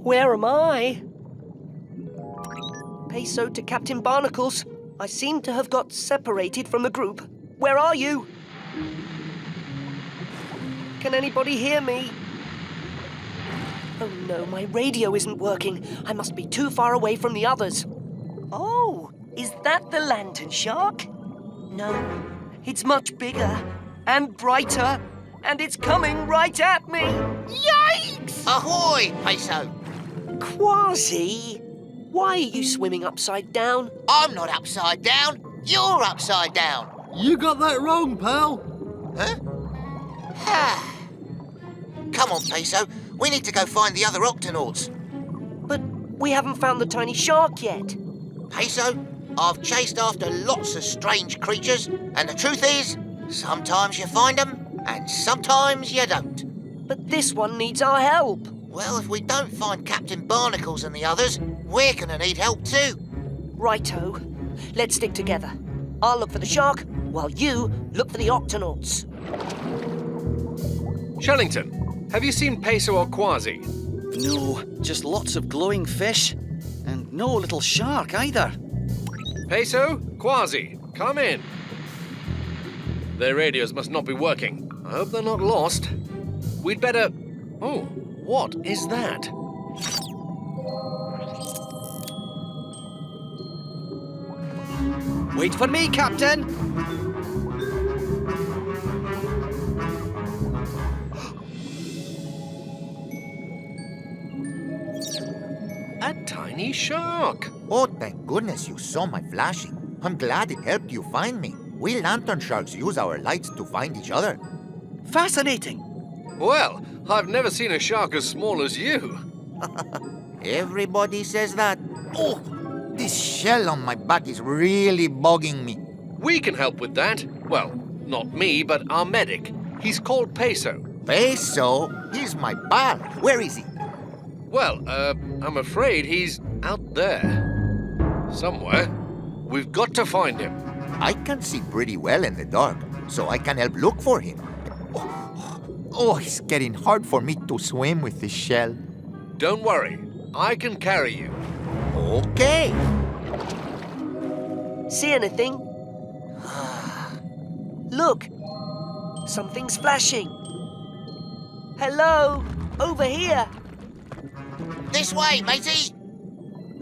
Where am I? Peso to Captain Barnacles. I seem to have got separated from the group. Where are you? Can anybody hear me? Oh no, my radio isn't working. I must be too far away from the others. Oh, is that the lantern shark? No, it's much bigger and brighter, and it's coming right at me. Yikes! Ahoy, Peso! Kwazii, why are you swimming upside down? I'm not upside down. You're upside down. You got that wrong, pal. Huh? Come on, Peso. We need to go find the other Octonauts. But we haven't found the tiny shark yet. Peso, I've chased after lots of strange creatures, and the truth is, sometimes you find them, and sometimes you don't. But this one needs our help. Well, if we don't find Captain Barnacles and the others, we're gonna need help too. Righto. Let's stick together. I'll look for the shark, while you look for the Octonauts. Shellington, have you seen Peso or Kwazii? No, just lots of glowing fish. And no little shark either. Peso, Kwazii, come in. Their radios must not be working. I hope they're not lost. We'd better... Oh, what is that? Wait for me, Captain! A tiny shark. Oh, thank goodness you saw my flashing. I'm glad it helped you find me. We lantern sharks use our lights to find each other. Fascinating. Well, I've never seen a shark as small as you. Everybody says that. Oh, this shell on my back is really bugging me. We can help with that. Well, not me, but our medic. He's called Peso. Peso? He's my pal. Where is he? Well, I'm afraid he's out there. Somewhere. We've got to find him. I can see pretty well in the dark, so I can help look for him. Oh, it's getting hard for me to swim with this shell. Don't worry. I can carry you. Okay. See anything? Look! Something's flashing. Hello! Over here! This way, matey!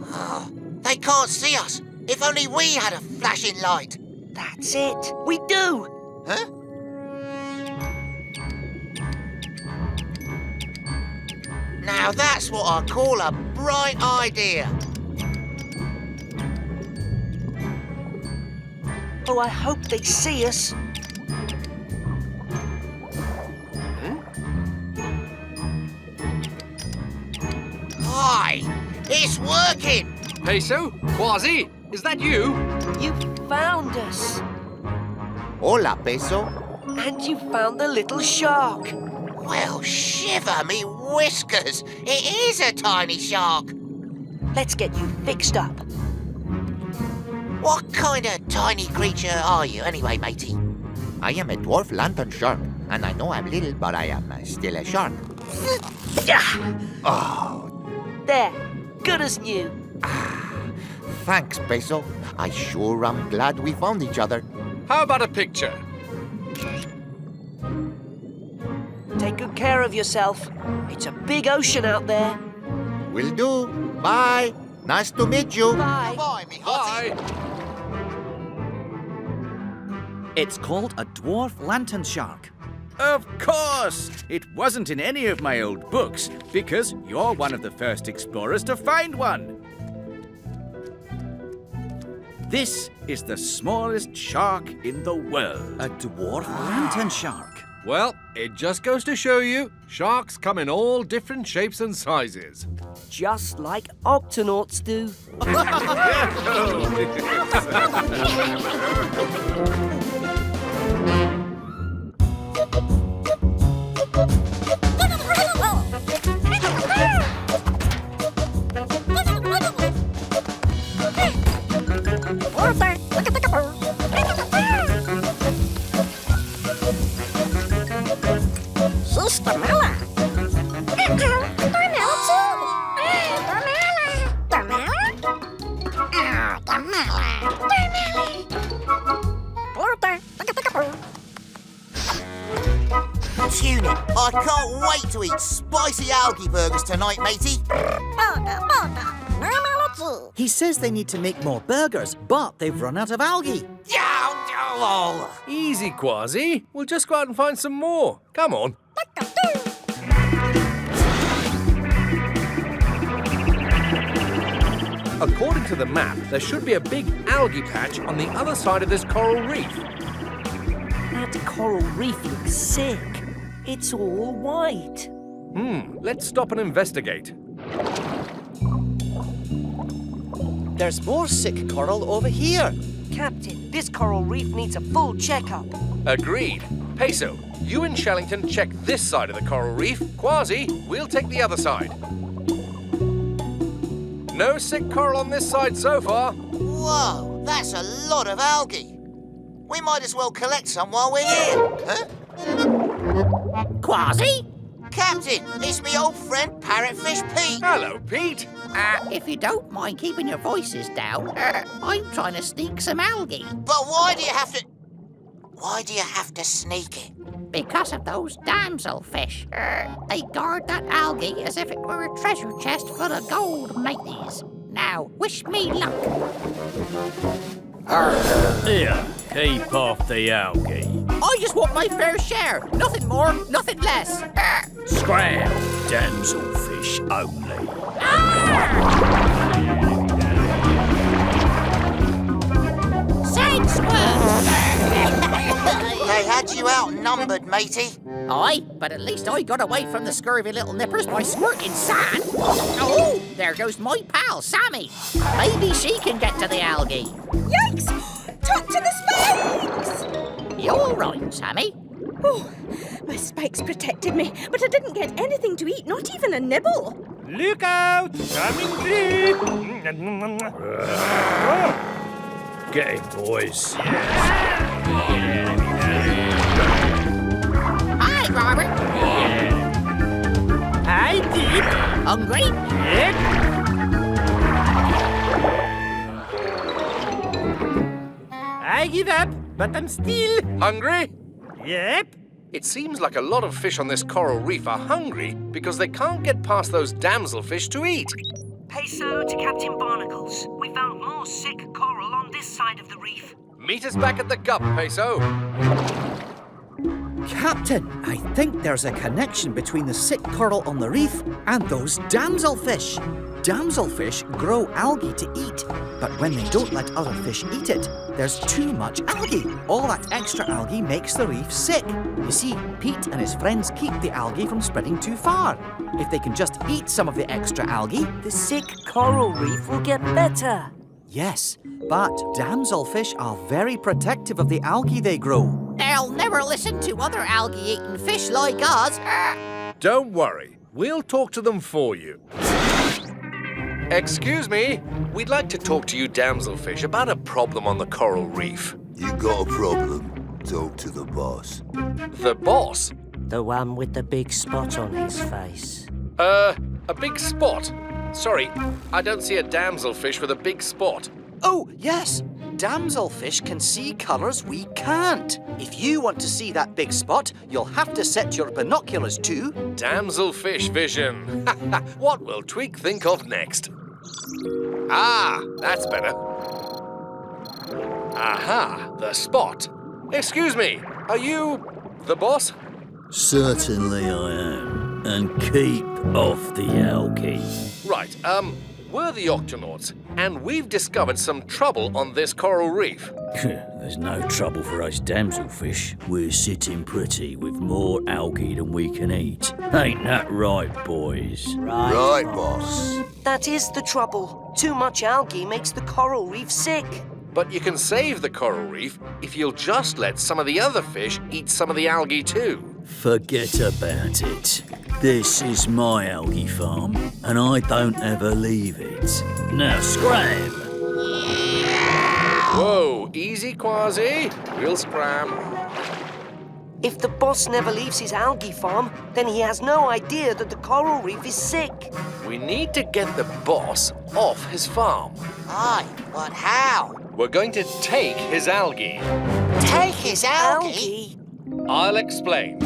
Oh, they can't see us. If only we had a flashing light. That's it. We do. Huh? Now that's what I call a bright idea. Oh, I hope they see us. Hi! It's working! Peso? Kwazii? Is that you? You found us. Hola, Peso. And you found the little shark. Well, shiver me whiskers! It is a tiny shark! Let's get you fixed up. What kind of tiny creature are you anyway, matey? I am a dwarf lantern shark, and I know I'm little, but I am still a shark. Oh. There, good as new. Thanks, Peso. I sure am glad we found each other. How about a picture? Take good care of yourself. It's a big ocean out there. Will do. Bye. Nice to meet you. Bye. Bye, me hottie. Bye. It's called a dwarf lantern shark. Of course! It wasn't in any of my old books, because you're one of the first explorers to find one. This is the smallest shark in the world. A dwarf lantern shark. Well, it just goes to show you, sharks come in all different shapes and sizes. Just like Octonauts do. I can't wait to eat spicy algae burgers tonight, matey. He says they need to make more burgers, but they've run out of algae. Easy, Kwazii. We'll just go out and find some more. Come on. According to the map, there should be a big algae patch on the other side of this coral reef. That coral reef looks sick. It's all white. Let's stop and investigate. There's more sick coral over here. Captain, this coral reef needs a full checkup. Agreed. Peso, you and Shellington check this side of the coral reef. Kwazii, we'll take the other side. No sick coral on this side so far. Whoa, that's a lot of algae. We might as well collect some while we're here. Huh? Kwazii? Captain, it's me old friend Parrotfish Pete. Hello, Pete. If you don't mind keeping your voices down, I'm trying to sneak some algae. But why do you have to sneak it? Because of those damselfish. They guard that algae as if it were a treasure chest full of gold, mateys. Now, wish me luck. Here, keep off the algae. I just want my fair share. Nothing more, nothing less. Scram, damselfish only. Side squirt! They had you outnumbered, matey. Aye, but at least I got away from the scurvy little nippers by squirting sand. Oh, there goes my pal, Sammy. Maybe she can get to the algae. Yikes! Talk to the spikes! You all right, Sammy? Oh, my spikes protected me, but I didn't get anything to eat, not even a nibble. Look out! Coming through! Get him, boys. Hi, Robert. I did. Hungry? Yep. I give up, but I'm still Hungry? Yep. It seems like a lot of fish on this coral reef are hungry because they can't get past those damselfish to eat. Peso to Captain Barnacles. We found more sick coral on this side of the reef. Meet us back at the gup, Peso. Captain, I think there's a connection between the sick coral on the reef and those damselfish. Damselfish grow algae to eat, but when they don't let other fish eat it, there's too much algae. All that extra algae makes the reef sick. You see, Pete and his friends keep the algae from spreading too far. If they can just eat some of the extra algae, the sick coral reef will get better. Yes, but damselfish are very protective of the algae they grow. They'll never listen to other algae-eating fish like us. Don't worry, we'll talk to them for you. Excuse me, we'd like to talk to you damselfish about a problem on the coral reef. You got a problem? Talk to the boss. The boss? The one with the big spot on his face. A big spot? Sorry, I don't see a damselfish with a big spot. Oh, yes. Damselfish can see colours we can't. If you want to see that big spot, you'll have to set your binoculars to... Damselfish vision. What will Tweak think of next? Ah, that's better. Aha, the spot. Excuse me, are you the boss? Certainly I am. And keep off the algae. Right, we're the Octonauts, and we've discovered some trouble on this coral reef. There's no trouble for us damselfish. We're sitting pretty with more algae than we can eat. Ain't that right, boys? Right, boss. That is the trouble. Too much algae makes the coral reef sick. But you can save the coral reef if you'll just let some of the other fish eat some of the algae too. Forget about it. This is my algae farm, and I don't ever leave it. Now scram! Whoa, easy, Kwazii. We'll scram. If the boss never leaves his algae farm, then he has no idea that the coral reef is sick. We need to get the boss off his farm. Aye, but how? We're going to take his algae. Take his algae? I'll explain.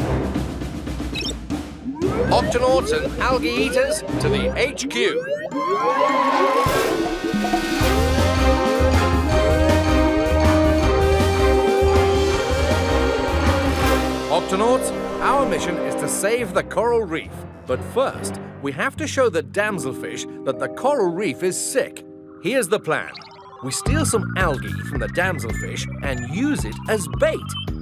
Octonauts and algae eaters to the HQ. Octonauts, our mission is to save the coral reef. But first, we have to show the damselfish that the coral reef is sick. Here's the plan. We steal some algae from the damselfish and use it as bait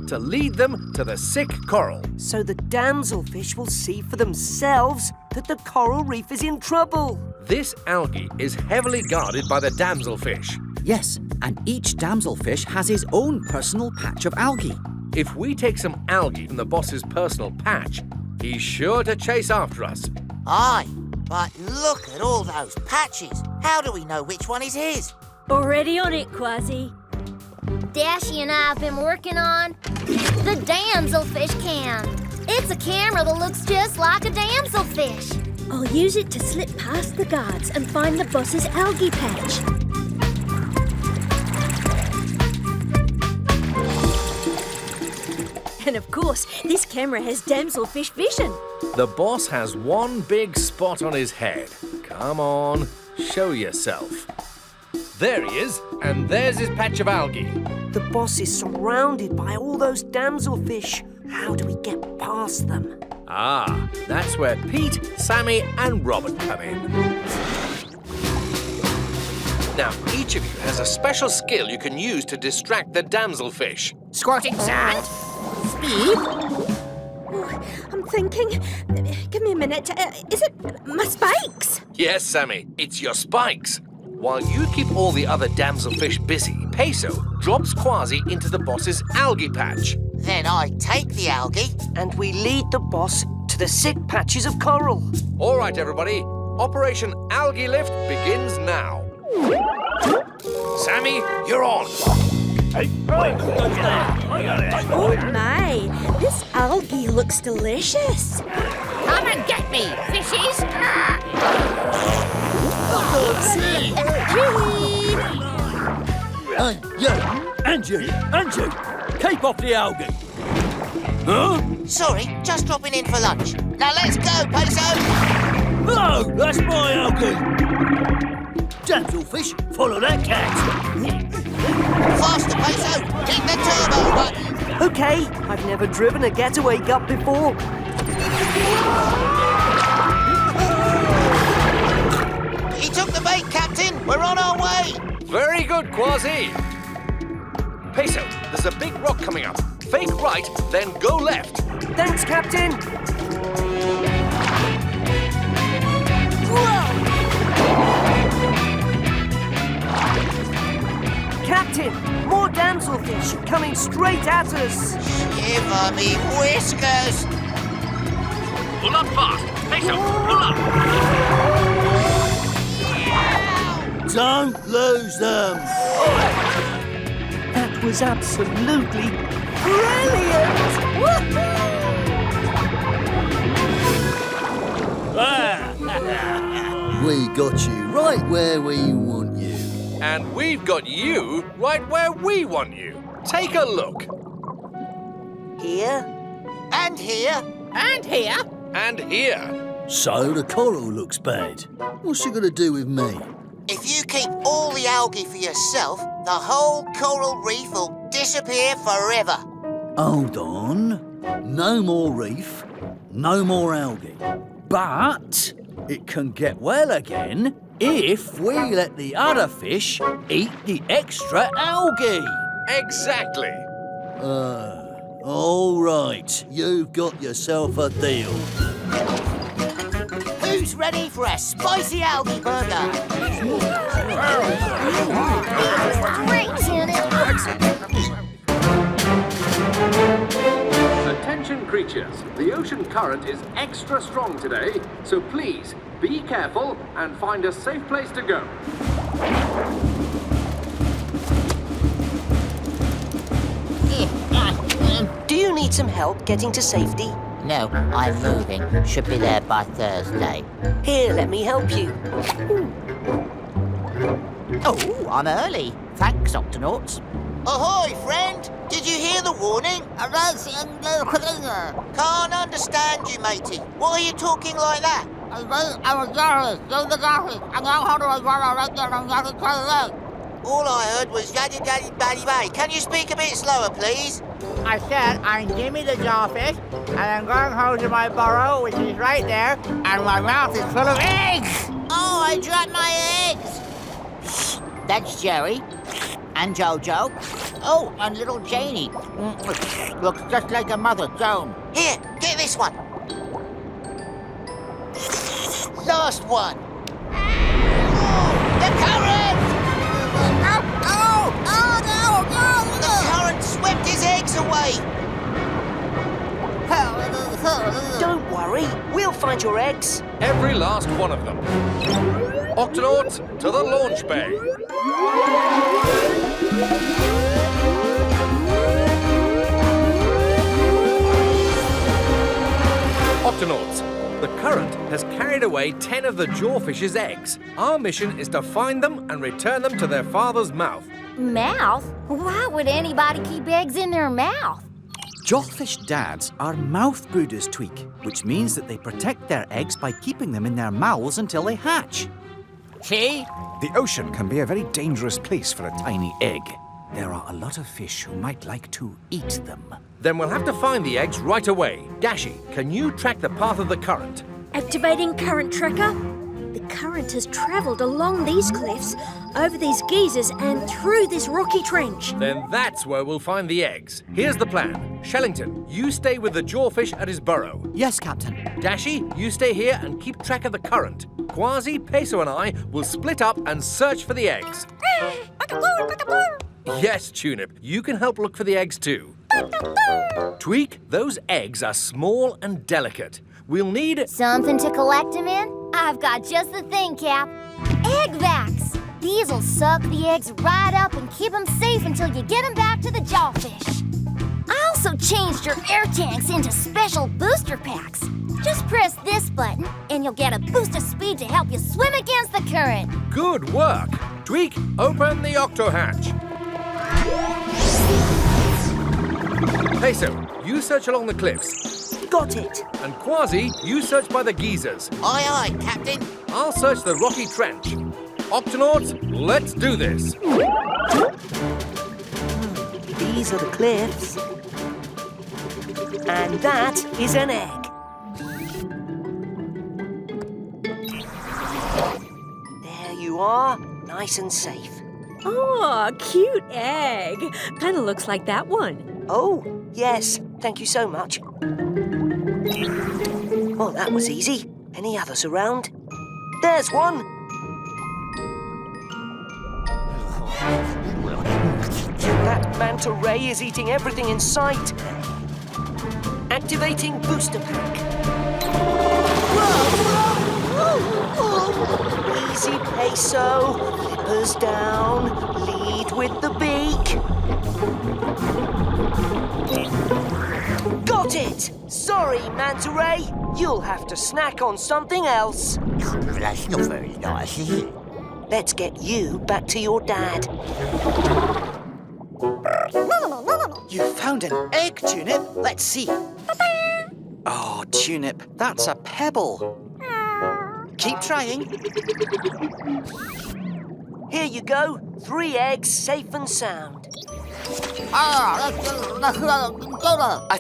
to lead them to the sick coral. So the damselfish will see for themselves that the coral reef is in trouble. This algae is heavily guarded by the damselfish. Yes, and each damselfish has his own personal patch of algae. If we take some algae from the boss's personal patch, he's sure to chase after us. Aye, but look at all those patches. How do we know which one is his? Already on it, Kwazii. Dashi and I have been working on the damselfish cam. It's a camera that looks just like a damselfish. I'll use it to slip past the guards and find the boss's algae patch. And of course, this camera has damselfish vision. The boss has one big spot on his head. Come on, show yourself. There he is, and there's his patch of algae. The boss is surrounded by all those damselfish. How do we get past them? Ah, that's where Pete, Sammy, and Robert come in. Now, each of you has a special skill you can use to distract the damselfish. Squirting sand? Speed? Oh, I'm thinking. Give me a minute. Is it my spikes? Yes, Sammy, it's your spikes. While you keep all the other damselfish busy, Peso drops Kwazii into the boss's algae patch. Then I take the algae. And we lead the boss to the sick patches of coral. All right, everybody. Operation Algae Lift begins now. Sammy, you're on. Oh my, this algae looks delicious. Come and get me, fishies. Andrew, keep off the algae. Huh? Sorry, just dropping in for lunch. Now let's go, Peso. No, that's my algae. Damselfish, follow that cat. Faster, Peso. Hit the turbo button. Okay, I've never driven a getaway gut before. He took the bait, Captain. We're on our way. Very good, Kwazii. Peso, there's a big rock coming up. Fake right, then go left. Thanks, Captain. Whoa! Captain, more damselfish coming straight at us. Shiver me whiskers. Pull up fast. Peso, pull up. Don't lose them. That was absolutely brilliant! We got you right where we want you. And we've got you right where we want you. Take a look. Here. And here. And here. And here. So the coral looks bad. What's she gonna do with me? If you keep all the algae for yourself, the whole coral reef will disappear forever. Hold on. No more reef, no more algae. But it can get well again if we let the other fish eat the extra algae. Exactly. All right. You've got yourself a deal. Who's ready for a spicy algae burger? Great, Attention creatures, the ocean current is extra strong today, so please be careful and find a safe place to go. Do you need some help getting to safety? No, I'm moving. Should be there by Thursday. Here, let me help you. Oh, I'm early. Thanks, Octonauts. Ahoy, friend! Did you hear the warning? Can't understand you, matey. Why are you talking like that? All I heard was yaddy daddy baddy bay. Can you speak a bit slower, please? I said I'm Jimmy the Dolphin, and I'm going home to my burrow, which is right there, and my mouth is full of eggs! Oh, I dropped my eggs! That's Jerry. And Jojo. Oh, and little Janie. Looks just like a mother, Joan. Here, get this one. Last one. The current! The current swept his eggs away. Don't worry, we'll find your eggs. Every last one of them. Octonauts, to the launch bay. Octonauts, the current has carried away 10 of the jawfish's eggs. Our mission is to find them and return them to their father's mouth. Mouth? Why would anybody keep eggs in their mouth? Jawfish dads are mouth brooders, Tweak, which means that they protect their eggs by keeping them in their mouths until they hatch. See? The ocean can be a very dangerous place for a tiny egg. There are a lot of fish who might like to eat them. Then we'll have to find the eggs right away. Dashi, can you track the path of the current? Activating current tracker. The current has travelled along these cliffs, over these geysers, and through this rocky trench. Then that's where we'll find the eggs. Here's the plan. Shellington, you stay with the jawfish at his burrow. Yes, Captain. Dashi, you stay here and keep track of the current. Kwazii, Peso and I will split up and search for the eggs. Yes, Tunip, you can help look for the eggs too. Tweak, those eggs are small and delicate. We'll need... Something to collect them in? I've got just the thing, Cap. Egg vacs! These'll suck the eggs right up and keep them safe until you get them back to the jawfish. I also changed your air tanks into special booster packs. Just press this button and you'll get a boost of speed to help you swim against the current. Good work. Tweak, open the octo hatch. Peso, you search along the cliffs. Got it. And Kwazii, you search by the geysers. Aye, aye, Captain. I'll search the rocky trench. Octonauts, let's do this. These are the cliffs. And that is an egg. There you are, nice and safe. Oh, cute egg. Kind of looks like that one. Oh, yes. Thank you so much. Well, that was easy. Any others around? There's one. That manta ray is eating everything in sight. Activating booster pack. Whoa! Easy, Peso. Flippers down. Lead with the beak. Got it! Sorry, manta ray. You'll have to snack on something else. That's not very nice, is it? Let's get you back to your dad. You found an egg, Tunip. Let's see. Oh, Tunip, that's a pebble. Keep trying. Here you go. 3 eggs, safe and sound. I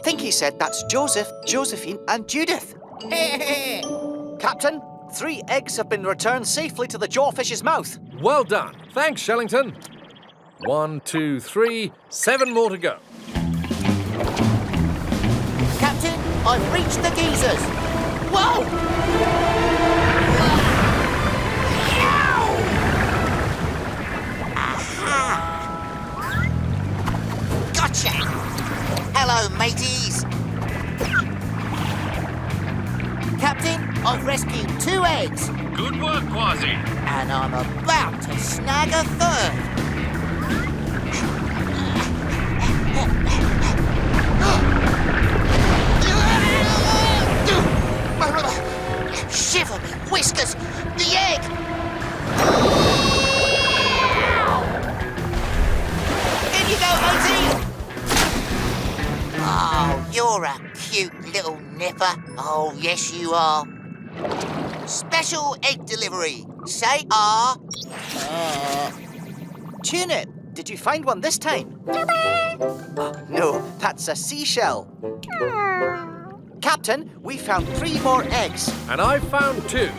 think he said that's Joseph, Josephine, and Judith. Captain, 3 eggs have been returned safely to the jawfish's mouth. Well done. Thanks, Shellington. 1, 2, 3, 7 more to go. Captain, I've reached the geysers. Whoa! Gotcha! Hello, mateys. Captain, I've rescued 2 eggs. Good work, Kwazii. And I'm about to snag a 3rd. Shiver me whiskers! The egg! In you go, You're a cute little nipper. Oh, yes, you are. Special egg delivery. Say R. Tulip, did you find one this time? Oh, no, that's a seashell. Captain, we found 3 more eggs. And I found 2.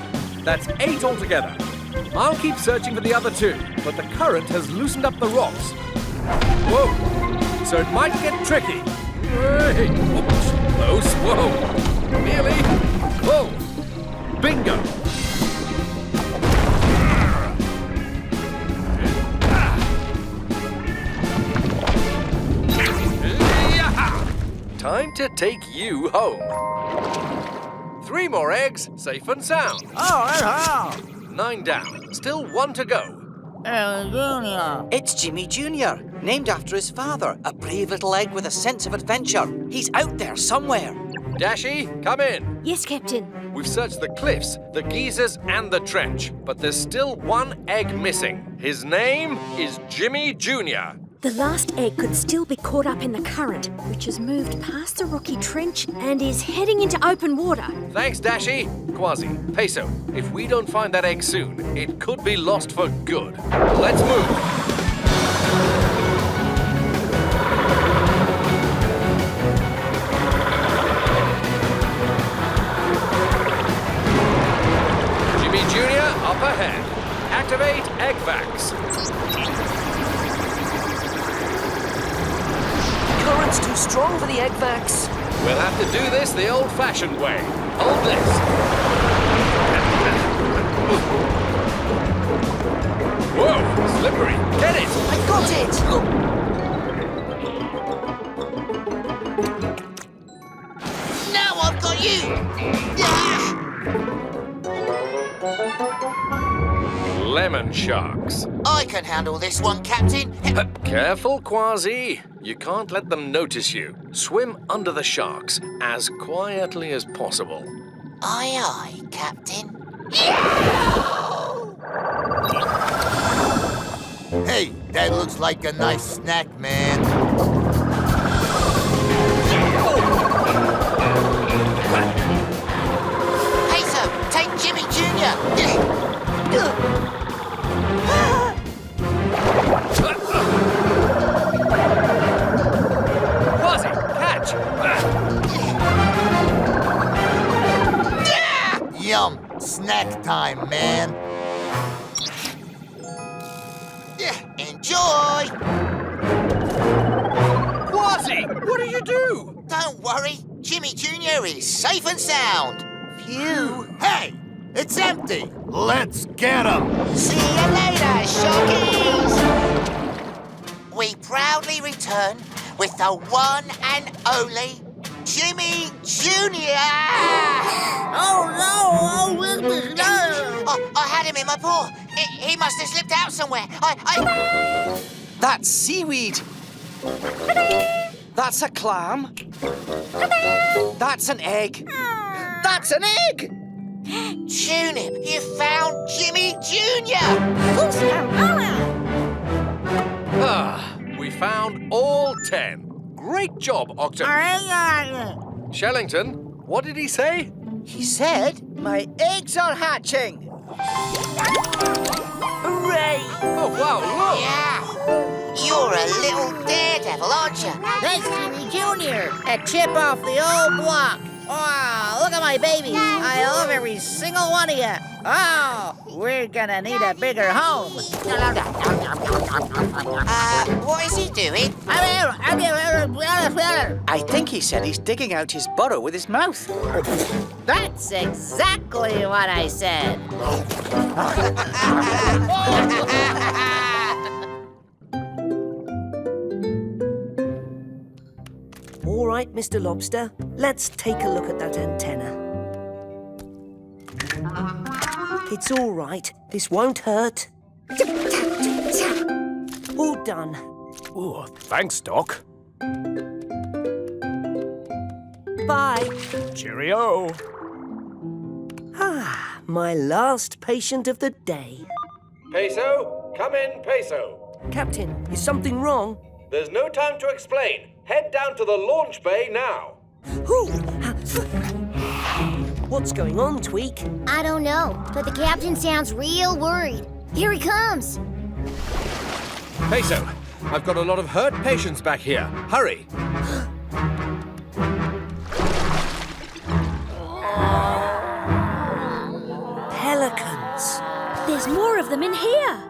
That's 8 altogether. I'll keep searching for the other 2, but the current has loosened up the rocks. Whoa! So it might get tricky. Hey! Oops, close. Whoa! Nearly. Whoa! Bingo! Time to take you home. 3 more eggs, safe and sound. 9 down, still 1 to go. Junior. It's Jimmy Jr., named after his father, a brave little egg with a sense of adventure. He's out there somewhere. Dashi, come in. Yes, Captain. We've searched the cliffs, the geysers, and the trench, but there's still 1 egg missing. His name is Jimmy Jr. The last egg could still be caught up in the current, which has moved past the rocky trench and is heading into open water. Thanks, Dashi. Kwazii, Peso, if we don't find that egg soon, it could be lost for good. Let's move. Jimmy Jr. up ahead. Activate egg vacs. Current's too strong for the egg vacs. We'll have to do this the old-fashioned way. Hold this. Whoa, slippery. Get it. I got it. Now I've got you. Ah! Lemon sharks. I can handle this one, Captain. Careful, Kwazii. You can't let them notice you. Swim under the sharks as quietly as possible. Aye, aye, Captain. Hey, that looks like a nice snack, man. Peso, take Jimmy Jr. Kwazii, catch! Yum, snack time, man. Enjoy! Kwazii, what did you do? Don't worry, Jimmy Jr. is safe and sound. Phew. Hey, it's empty. Let's get him. See you later, sharkies! We proudly return with the one and only Jimmy Jr. Oh, no! I had him in my paw. He must have slipped out somewhere. That's seaweed. That's a clam. That's an egg. That's an egg! Tulip, you found Jimmy Jr. We found all 10. Great job, Octopus. Shellington, what did he say? He said, my eggs are hatching. Hooray! Oh, wow, look! Yeah. You're a little daredevil, aren't you? That's Jimmy Jr., a chip off the old block. Wow, look at my babies. I love every single one of you. Oh, we're gonna need a bigger home. What is he doing? I think he said he's digging out his burrow with his mouth. That's exactly what I said. All right, Mr. Lobster, let's take a look at that antenna. It's all right. This won't hurt. All done. Oh, thanks, Doc. Bye. Cheerio. Ah, my last patient of the day. Peso, come in, Peso. Captain, is something wrong? There's no time to explain. Head down to the launch bay now. What's going on, Tweak? I don't know, but the captain sounds real worried. Here he comes. Peso, I've got a lot of hurt patients back here. Hurry. Pelicans. There's more of them in here.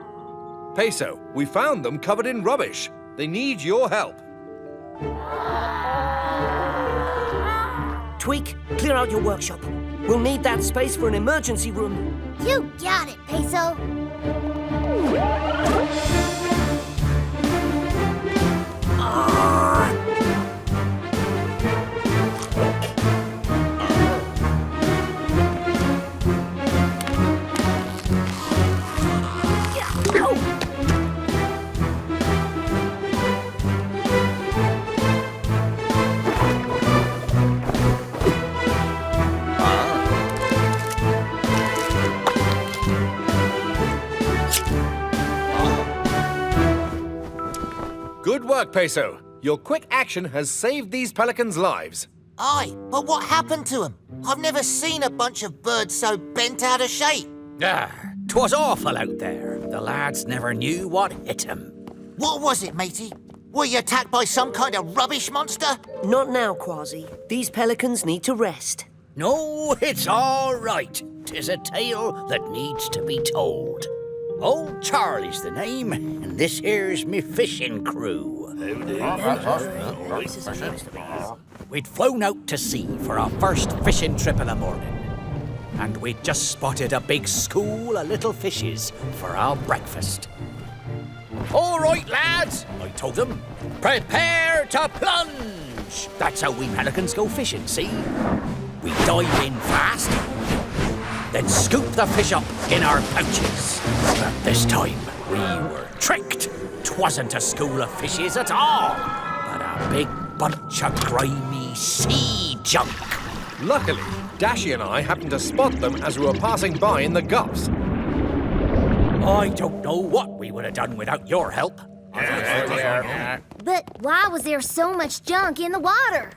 Peso, we found them covered in rubbish. They need your help. Tweak, clear out your workshop. We'll need that space for an emergency room. You got it, Peso. Good work, Peso. Your quick action has saved these pelicans' lives. Aye, but what happened to them? I've never seen a bunch of birds so bent out of shape. 'Twas awful out there. The lads never knew what hit 'em. What was it, matey? Were you attacked by some kind of rubbish monster? Not now, Kwazii. These pelicans need to rest. No, it's all right. 'Tis a tale that needs to be told. Old Charlie's the name, and this here's me fishing crew. We'd flown out to sea for our first fishing trip in the morning, and we'd just spotted a big school of little fishes for our breakfast. All right, lads, I told them, prepare to plunge. That's how we pelicans go fishing, see? We dive in fast, then scoop the fish up in our pouches. But this time, we were tricked. 'Twasn't a school of fishes at all, but a big bunch of grimy sea junk. Luckily, Dashi and I happened to spot them as we were passing by in the gups. I don't know what we would have done without your help. But why was there so much junk in the water?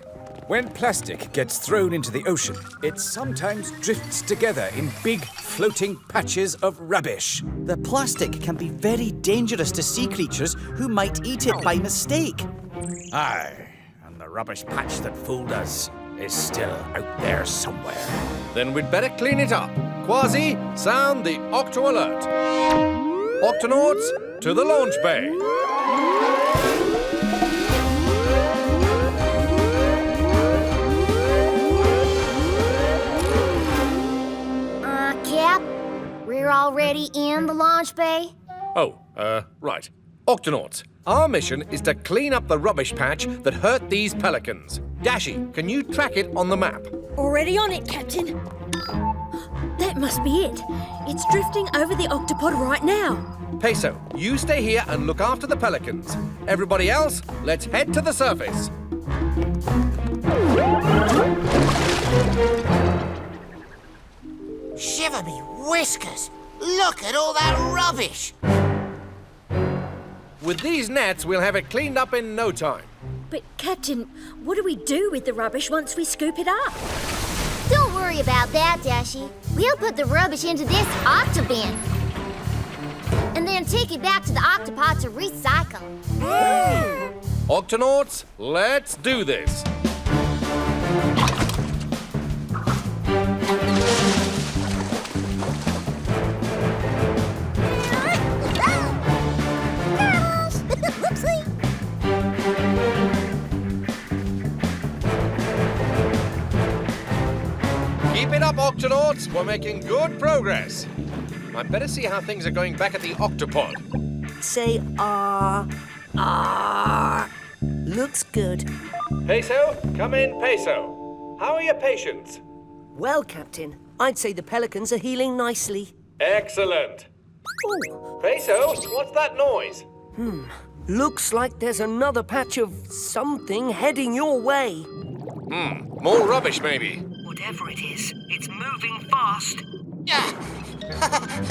When plastic gets thrown into the ocean, it sometimes drifts together in big floating patches of rubbish. The plastic can be very dangerous to sea creatures who might eat it by mistake. Aye, and the rubbish patch that fooled us is still out there somewhere. Then we'd better clean it up. Kwazii, sound the Octo alert. Octonauts, to the launch bay. Cap, we're already in the launch bay? Oh, right. Octonauts, our mission is to clean up the rubbish patch that hurt these pelicans. Dashi, can you track it on the map? Already on it, Captain. That must be it. It's drifting over the Octopod right now. Peso, you stay here and look after the pelicans. Everybody else, let's head to the surface. Shiver me whiskers! Look at all that rubbish! With these nets, we'll have it cleaned up in no time. But, Captain, what do we do with the rubbish once we scoop it up? Don't worry about that, Dashi. We'll put the rubbish into this octobin. And then take it back to the Octopod to recycle. Octonauts, let's do this. Keep it up, Octonauts. We're making good progress. I'd better see how things are going back at the Octopod. Say looks good. Peso, come in, Peso. How are your patients? Well, Captain, I'd say the pelicans are healing nicely. Excellent. Oh. Peso, what's that noise? Looks like there's another patch of something heading your way. More rubbish, maybe. Whatever it is, it's moving fast.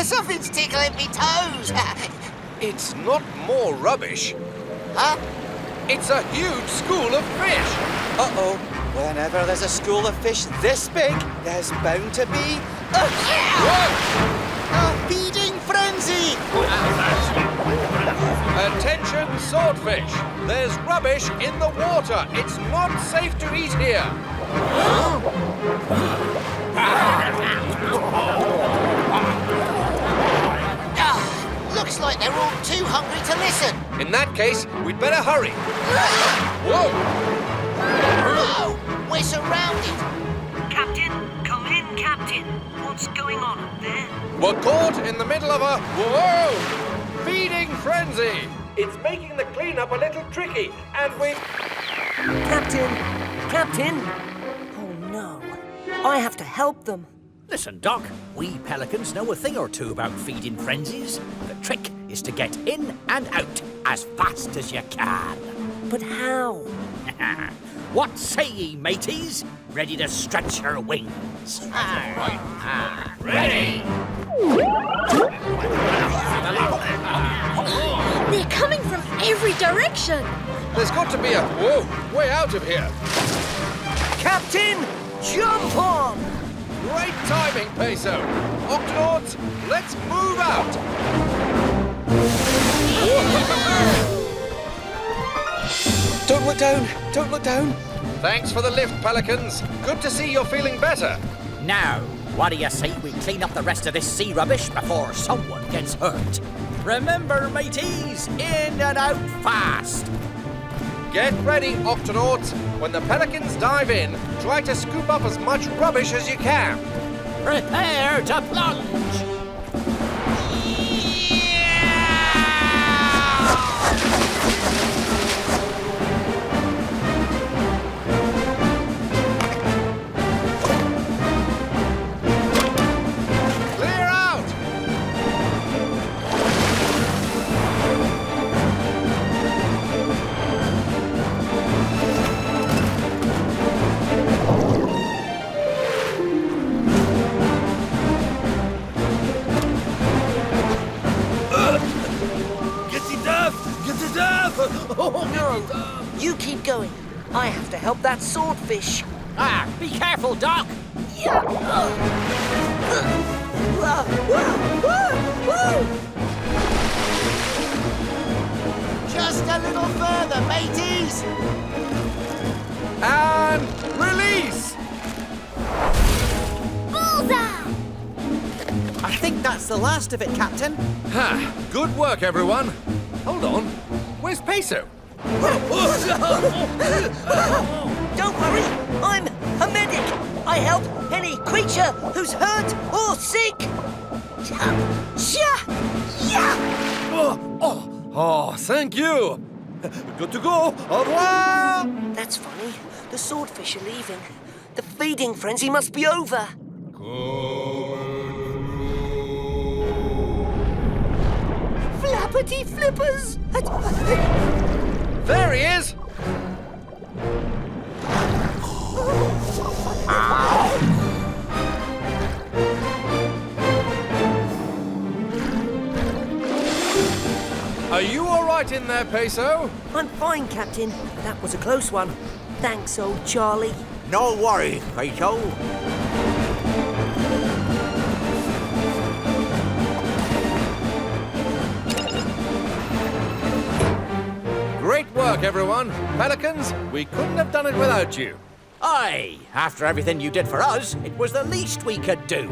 Something's tickling me toes. It's not more rubbish. Huh? It's a huge school of fish. Uh-oh. Whenever there's a school of fish this big, there's bound to be a feeding frenzy! Attention, swordfish! There's rubbish in the water. It's not safe to eat here. Looks like they're all too hungry to listen. In that case, we'd better hurry. Whoa! No! We're surrounded. Captain, come in, Captain. What's going on up there? We're caught in the middle of a... Whoa! Feeding frenzy! It's making the cleanup a little tricky, and we... Captain! Oh no. I have to help them. Listen, Doc, we pelicans know a thing or two about feeding frenzies. The trick is to get in and out as fast as you can. But how? What say ye, mateys? Ready to stretch your wings? Ready! They're coming from every direction. There's got to be a... Whoa! Way out of here! Captain, jump on! Great timing, Peso! Octonauts, let's move out! Don't look down! Don't look down! Thanks for the lift, pelicans. Good to see you're feeling better. Now, what do you say we clean up the rest of this sea rubbish before someone gets hurt? Remember, mateys, in and out fast! Get ready, Octonauts. When the pelicans dive in, try to scoop up as much rubbish as you can. Prepare to plunge! Clear out! Oh no! You keep going. I have to help that swordfish. Be careful, Doc! Just a little further, mateys. And release! Bullseye! I think that's the last of it, Captain. Ha! Good work, everyone. Hold on. Where's Peso? Don't worry, I'm a medic. I help any creature who's hurt or sick. Oh, thank you. Good to go. Au revoir. That's funny. The swordfish are leaving. The feeding frenzy must be over. Flappity flippers! There he is. Are you all right in there, Peso? I'm fine, Captain. That was a close one. Thanks, old Charlie. No worries, Peso. Great work, everyone. Pelicans, we couldn't have done it without you. Aye, after everything you did for us, it was the least we could do.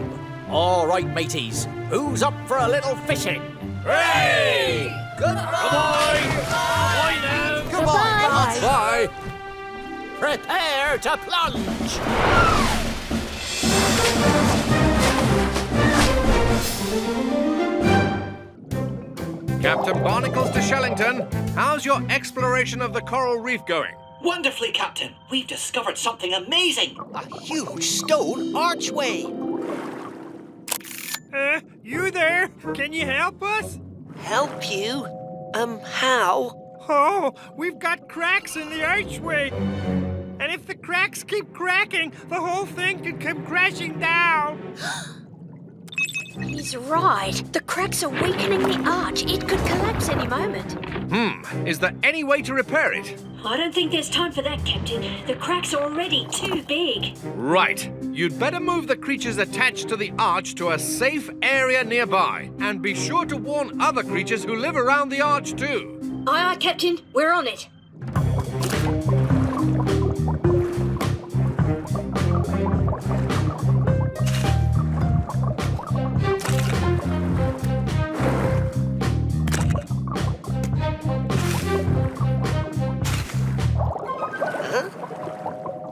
All right, mateys, who's up for a little fishing? Hooray! Goodbye! Bye now! Goodbye! Bye. Prepare to plunge! Captain Barnacles to Shellington. How's your exploration of the coral reef going? Wonderfully, Captain. We've discovered something amazing. A huge stone archway. You there? Can you help us? Help you? How? Oh, we've got cracks in the archway. And if the cracks keep cracking, the whole thing could come crashing down. He's right. The cracks are weakening the arch. It could collapse any moment. Is there any way to repair it? I don't think there's time for that, Captain. The cracks are already too big. Right. You'd better move the creatures attached to the arch to a safe area nearby. And be sure to warn other creatures who live around the arch too. Aye, aye, Captain. We're on it.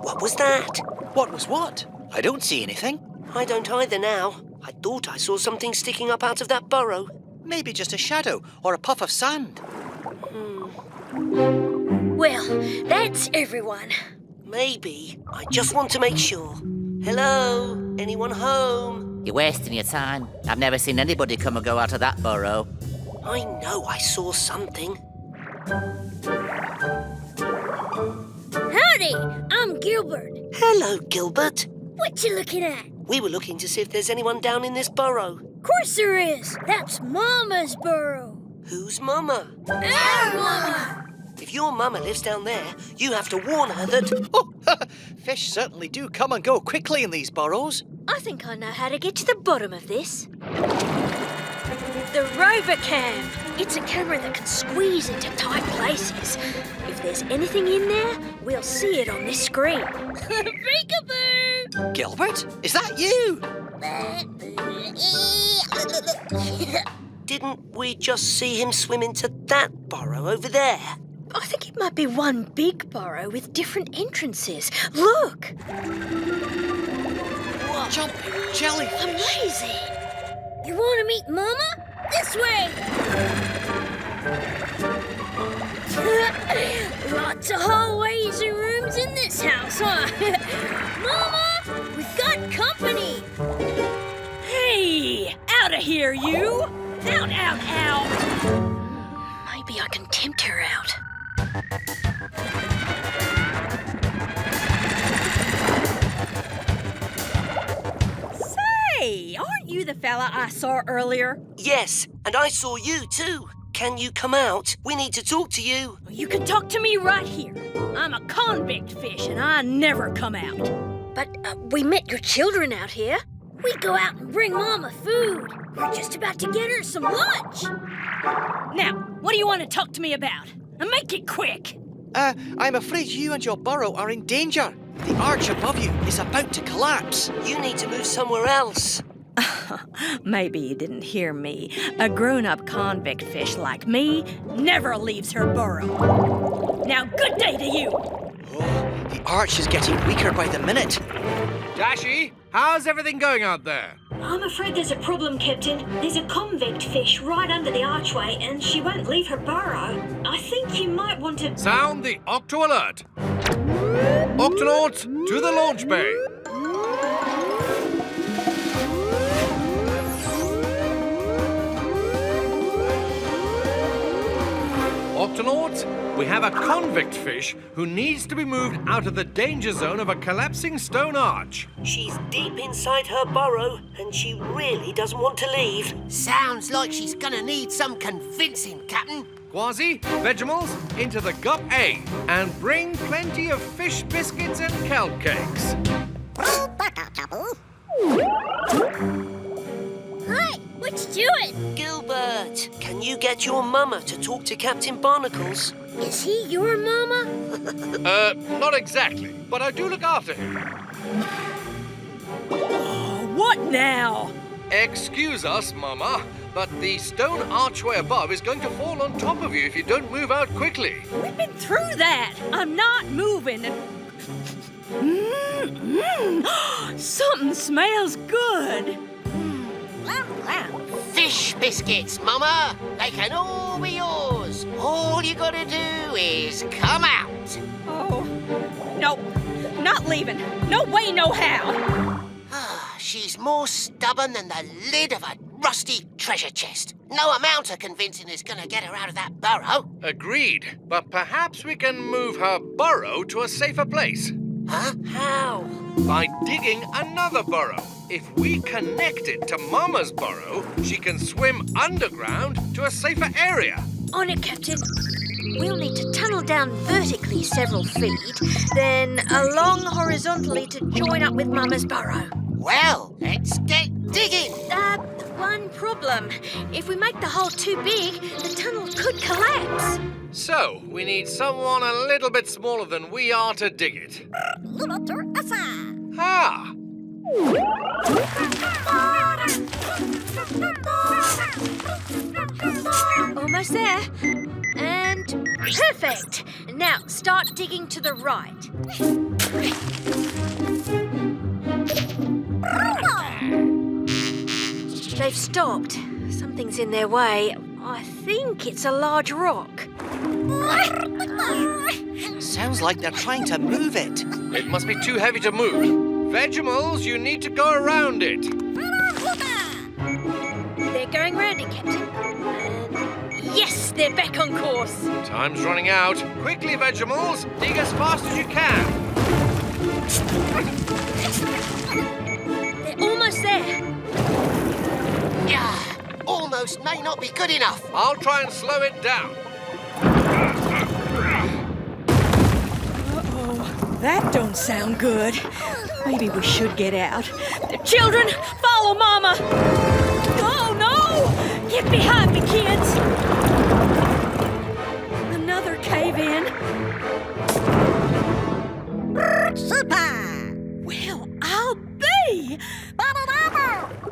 What was that? What was what? I don't see anything. I don't either now. I thought I saw something sticking up out of that burrow. Maybe just a shadow or a puff of sand. Well, that's everyone. Maybe. I just want to make sure. Hello? Anyone home? You're wasting your time. I've never seen anybody come or go out of that burrow. I know I saw something. Howdy, I'm Gilbert. Hello, Gilbert. What you looking at? We were looking to see if there's anyone down in this burrow. Of course there is. That's Mama's burrow. Whose mama? Our Mama. If your mama lives down there, you have to warn her that... Oh, fish certainly do come and go quickly in these burrows. I think I know how to get to the bottom of this. The Robocam. It's a camera that can squeeze into tight places. If there's anything in there, we'll see it on this screen. Peekaboo! Gilbert, is that you? Didn't we just see him swim into that burrow over there? I think it might be one big burrow with different entrances. Look! Whoa. Jumping jellyfish. Amazing! You want to meet Mama? This way! Lots of hallways and rooms in this house, huh? Mama, we've got company! Hey! Out of here, you! Out, out, out! Maybe I can tempt her out. Say, aren't you the fella I saw earlier? Yes, and I saw you too. Can you come out? We need to talk to you. You can talk to me right here. I'm a convict fish and I never come out. But we met your children out here. We go out and bring Mama food. We're just about to get her some lunch. Now, what do you want to talk to me about? And make it quick. I'm afraid you and your burrow are in danger. The arch above you is about to collapse. You need to move somewhere else. Maybe you didn't hear me. A grown-up convict fish like me never leaves her burrow. Now, good day to you. Oh, the arch is getting weaker by the minute. Dashi, how's everything going out there? I'm afraid there's a problem, Captain. There's a convict fish right under the archway and she won't leave her burrow. I think you might want to... Sound the Octo alert. Octonauts, to the launch bay. Octonauts, we have a convict fish who needs to be moved out of the danger zone of a collapsing stone arch. She's deep inside her burrow and she really doesn't want to leave. Sounds like she's gonna need some convincing, Captain. Kwazii, Vegemals, into the Gup A and bring plenty of fish biscuits and kelp cakes. Hi, what you doing? Gilbert, can you get your mama to talk to Captain Barnacles? Is he your Mama? Not exactly, but I do look after him. Oh, what now? Excuse us, Mama, but the stone archway above is going to fall on top of you if you don't move out quickly. We've been through that. I'm not moving. Something smells good. Fish biscuits, Mama. They can all be yours. All you gotta do is come out. Oh, nope. Not leaving. No way, no how. She's more stubborn than the lid of a rusty treasure chest. No amount of convincing is gonna get her out of that burrow. Agreed, but perhaps we can move her burrow to a safer place. Huh? How? By digging another burrow. If we connect it to Mama's burrow, she can swim underground to a safer area. On it, Captain. We'll need to tunnel down vertically several feet, then along horizontally to join up with Mama's burrow. Well, let's get digging. One problem. If we make the hole too big, the tunnel could collapse. So, we need someone a little bit smaller than we are to dig it. Ah! Almost there. And perfect. Now, start digging to the right. They've stopped. Something's in their way. I think it's a large rock. Sounds like they're trying to move it. It must be too heavy to move. Vegemals, you need to go around it. They're going round it, Captain. Yes, they're back on course. Time's running out. Quickly, Vegemals, dig as fast as you can. They're almost there. Yeah, almost may not be good enough. I'll try and slow it down. Uh-oh, that don't sound good. Maybe we should get out. Children, follow Mama! Oh, no! Get behind me, kids! Another cave-in. Well, I'll be!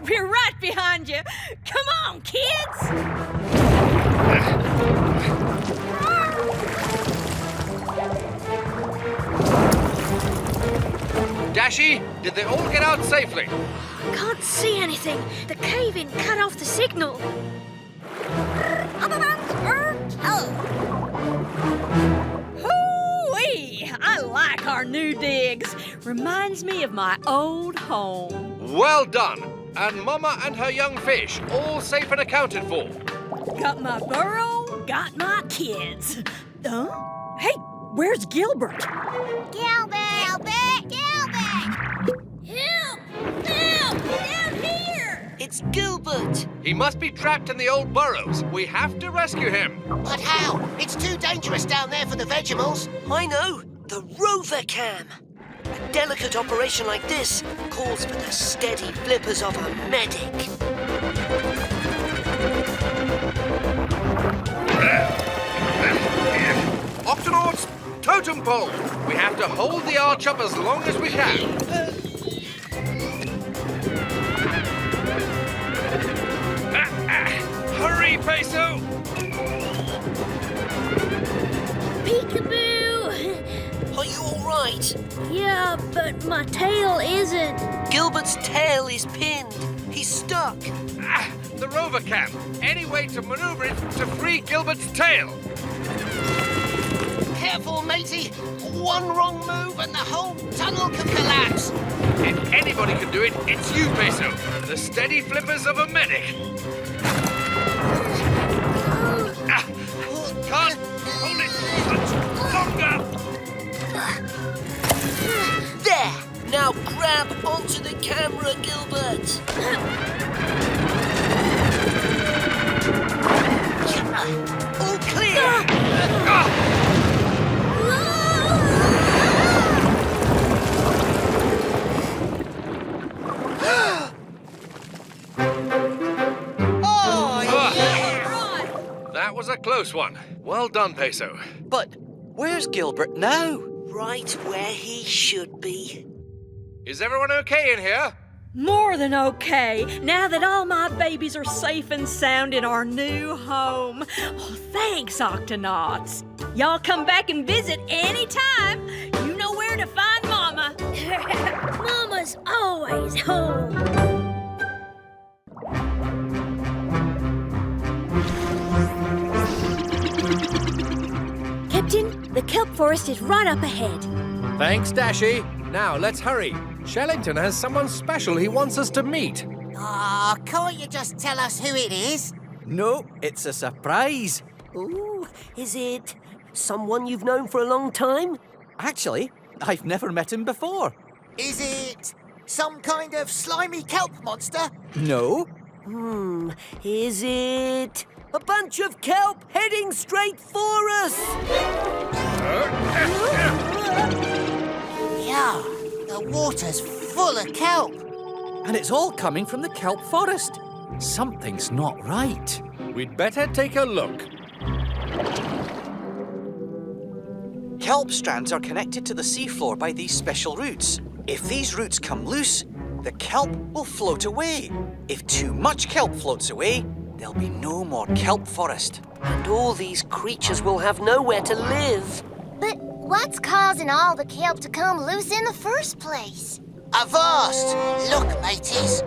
We're right behind you. Come on, kids! Dashi, did they all get out safely? Can't see anything. The cave-in cut off the signal. Hoo-wee! I like our new digs. Reminds me of my old home. Well done. And Mama and her young fish, all safe and accounted for. Got my burrow, got my kids. Huh? Hey, where's Gilbert? Gilbert! Help! Help! Down here! It's Gilbert. He must be trapped in the old burrows. We have to rescue him. But how? It's too dangerous down there for the Vegemals. I know. The rover cam. A delicate operation like this calls for the steady flippers of a medic. Octonauts, totem pole. We have to hold the arch up as long as we can. Hurry, Peso! Peekaboo! Are you all right? Yeah, but my tail isn't. Gilbert's tail is pinned. He's stuck. The rover cam. Any way to maneuver it to free Gilbert's tail. Careful, matey. One wrong move and the whole tunnel could collapse. If anybody can do it, it's you, Peso. The steady flippers of a medic. Can't hold it much longer. There! Now grab onto the camera, Gilbert. All clear! That was a close one. Well done, Peso. But where's Gilbert now? Right where he should be. Is everyone okay in here? More than okay, now that all my babies are safe and sound in our new home. Oh, thanks, Octonauts. Y'all come back and visit anytime. You know where to find Mama. Mama's always home. Captain, the kelp forest is right up ahead. Thanks, Dashi. Now, let's hurry. Shellington has someone special he wants us to meet. Ah, can't you just tell us who it is? No, it's a surprise. Ooh, is it someone you've known for a long time? Actually, I've never met him before. Is it some kind of slimy kelp monster? No. Is it a bunch of kelp heading straight for us? Yeah, the water's full of kelp. And it's all coming from the kelp forest. Something's not right. We'd better take a look. Kelp strands are connected to the seafloor by these special roots. If these roots come loose, the kelp will float away. If too much kelp floats away, there'll be no more kelp forest. And all these creatures will have nowhere to live. But what's causing all the kelp to come loose in the first place? Avast! Look, mateys.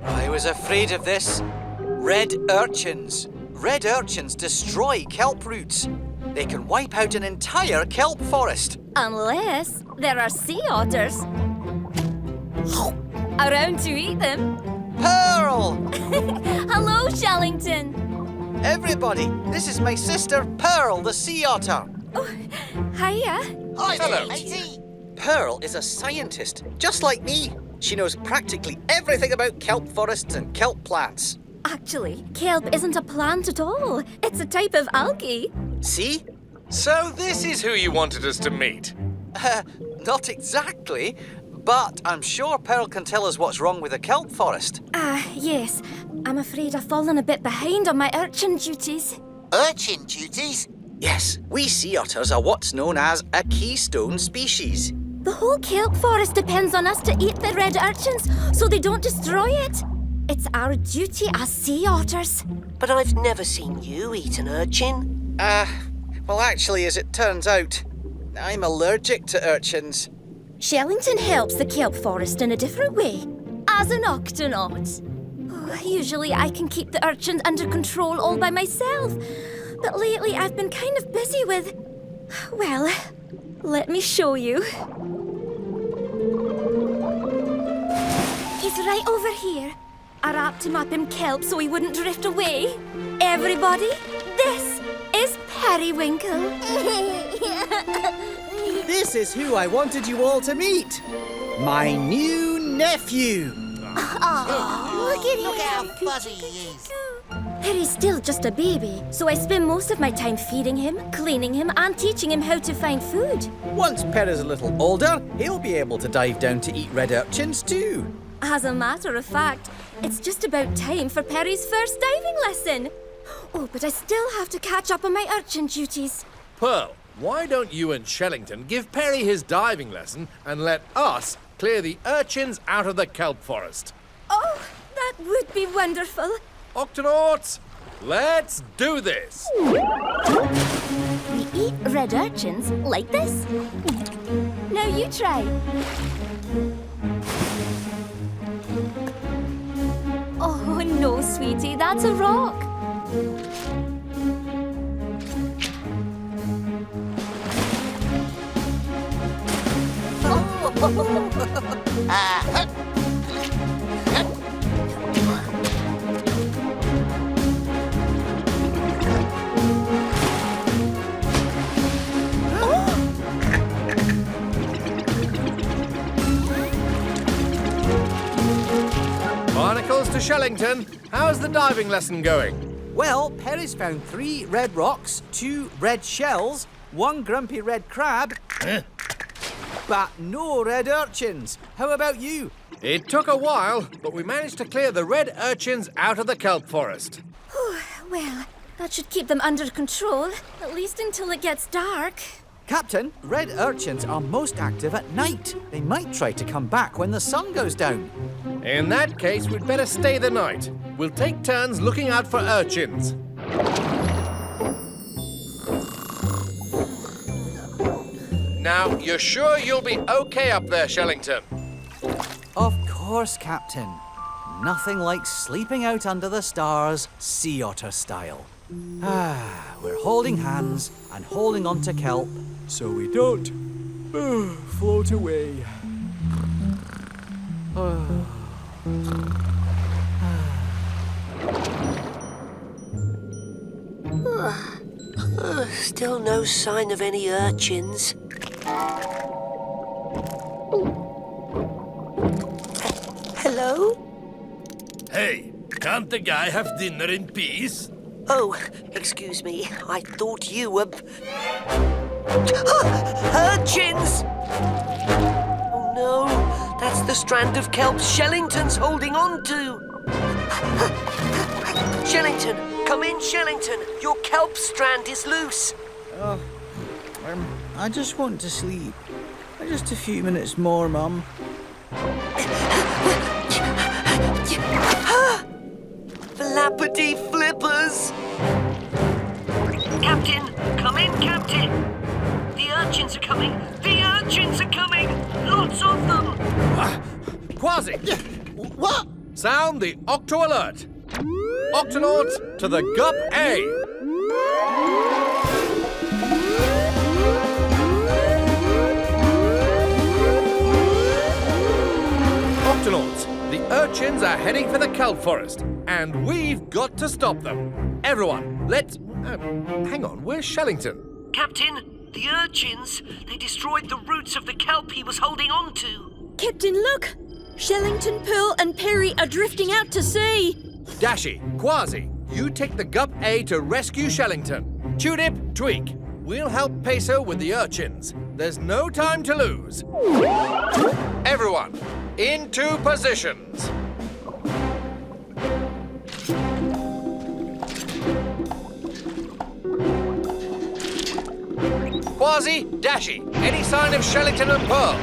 I was afraid of this. Red urchins. Red urchins destroy kelp roots. They can wipe out an entire kelp forest. Unless there are sea otters around to eat them. Pearl! Hello, Shellington. Everybody, this is my sister Pearl, the sea otter. Hiya. Hi there, Hello. matey. Pearl is a scientist, just like me. She knows practically everything about kelp forests and kelp plants. Actually, kelp isn't a plant at all. It's a type of algae. See? So this is who you wanted us to meet. Not exactly, but I'm sure Pearl can tell us what's wrong with the kelp forest. Yes. I'm afraid I've fallen a bit behind on my urchin duties. Urchin duties? Yes, we sea otters are what's known as a keystone species. The whole kelp forest depends on us to eat the red urchins so they don't destroy it. It's our duty as sea otters. But I've never seen you eat an urchin. Well, actually, as it turns out, I'm allergic to urchins. Shellington helps the kelp forest in a different way, as an octonaut. Usually I can keep the urchins under control all by myself, but lately I've been kind of busy with... Well, let me show you. He's right over here. I wrapped him up in kelp so he wouldn't drift away. Everybody, this is Periwinkle. This is who I wanted you all to meet. My new nephew. Look at him. Look how fuzzy he is. Perry's still just a baby, so I spend most of my time feeding him, cleaning him, and teaching him how to find food. Once Perry's a little older, he'll be able to dive down to eat red urchins too. As a matter of fact, it's just about time for Perry's first diving lesson. Oh, but I still have to catch up on my urchin duties. Pearl, why don't you and Shellington give Perry his diving lesson and let us clear the urchins out of the kelp forest? Oh, that would be wonderful. Octonauts, let's do this! We eat red urchins like this. Now you try. Oh, no, sweetie, that's a rock. Barnacles to Shellington, how's the diving lesson going? Well, Perry's found 3 red rocks, 2 red shells, 1 grumpy red crab, but no red urchins. How about you? It took a while, but we managed to clear the red urchins out of the kelp forest. Well, that should keep them under control, at least until it gets dark. Captain, red urchins are most active at night. They might try to come back when the sun goes down. In that case, we'd better stay the night. We'll take turns looking out for urchins. Now, you're sure you'll be okay up there, Shellington? Of course, Captain. Nothing like sleeping out under the stars, sea otter style. We're holding hands and holding on to kelp so we don't float away. Still no sign of any urchins. Can't the guy have dinner in peace? Oh, excuse me. I thought you were... urchins! Oh no, that's the strand of kelp Shellington's holding on to. Shellington, come in, Shellington. Your kelp strand is loose. Oh, I just want to sleep. Just a few minutes more, Mum. Flappity flippers! Captain, come in, Captain. The urchins are coming. The urchins are coming. Lots of them. Kwazii! What? Sound the Octo alert. Octonauts to the Gup A. Octonauts, the urchins are heading for the kelp forest, and we've got to stop them. Everyone, let's... hang on, where's Shellington? Captain, the urchins, they destroyed the roots of the kelp he was holding on to. Captain, look! Shellington, Pearl and Perry are drifting out to sea. Dashi, Kwazii, you take the Gup A to rescue Shellington. Tulip, Tweak, we'll help Peso with the urchins. There's no time to lose. Everyone, into positions. Kwazii, Dashi, any sign of Shellington and Pearl?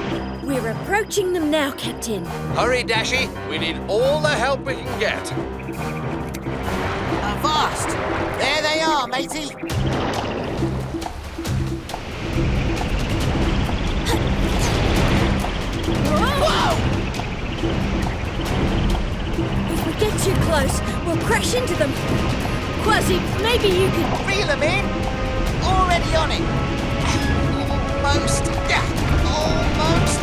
We're approaching them now, Captain. Hurry, Dashi. We need all the help we can get. Avast! There they are, matey. Whoa! If we get too close, we'll crash into them. Kwazii, maybe you could... Reel them in. Already on it. Almost. Almost.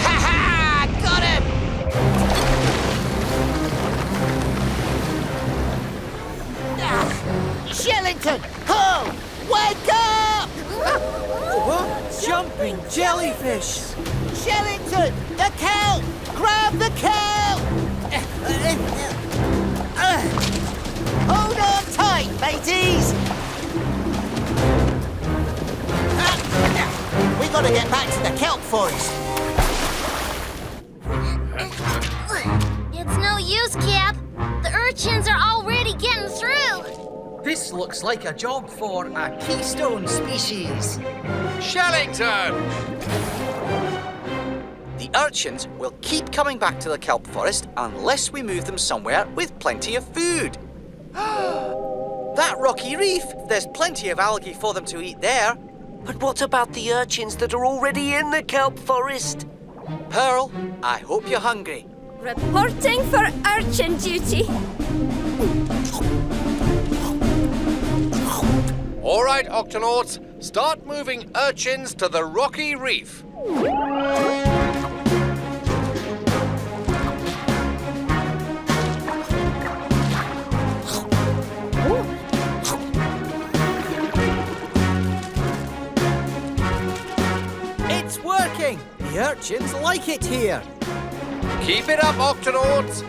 Ha ha! Got him! Shellington! Ho! Wake up! What? Jumping jellyfish! Shellington! The kelp! Grab the kelp! Hold on tight, mateys! We gotta get back to the kelp forest. It's no use, Cap. The urchins are already getting through. This looks like a job for a keystone species. Shellington! The urchins will keep coming back to the kelp forest unless we move them somewhere with plenty of food. That rocky reef, there's plenty of algae for them to eat there. But what about the urchins that are already in the kelp forest? Pearl, I hope you're hungry. Reporting for urchin duty. All right, Octonauts, start moving urchins to the rocky reef. It's working! The urchins like it here. Keep it up, Octonauts.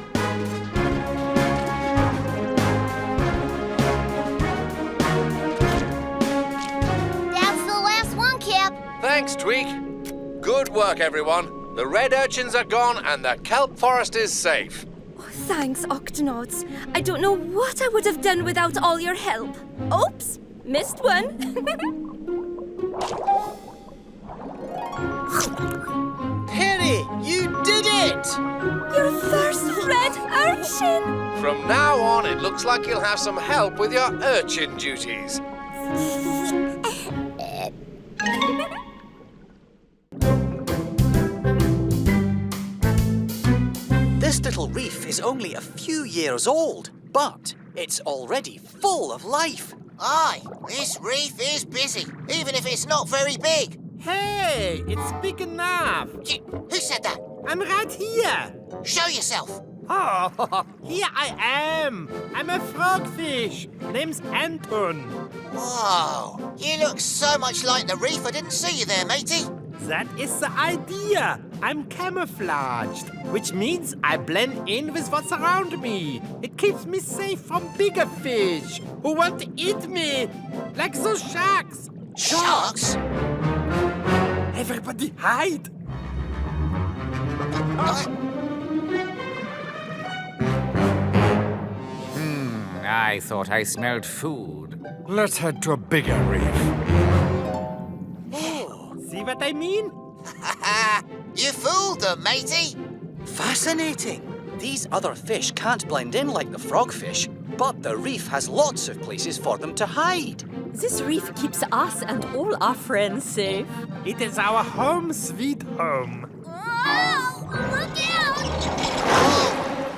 That's the last one, Cap. Thanks, Tweak. Good work, everyone. The red urchins are gone and the kelp forest is safe. Thanks, Octonauts. I don't know what I would have done without all your help. Oops, missed one. Perry, you did it! Your first red urchin! From now on, it looks like you'll have some help with your urchin duties. This little reef is only a few years old, but it's already full of life. Aye, this reef is busy, even if it's not very big. Hey, it's big enough. Who said that? I'm right here. Show yourself. Oh, here I am. I'm a frogfish. Name's Anton. Whoa, you look so much like the reef I didn't see you there, matey. That is the idea. I'm camouflaged, which means I blend in with what's around me. It keeps me safe from bigger fish who want to eat me, like those sharks. Sharks? Everybody hide. I thought I smelled food. Let's head to a bigger reef. Oh, see what I mean? You fooled them, matey. Fascinating. These other fish can't blend in like the frogfish, but the reef has lots of places for them to hide. This reef keeps us and all our friends safe. It is our home sweet home. Oh, look out!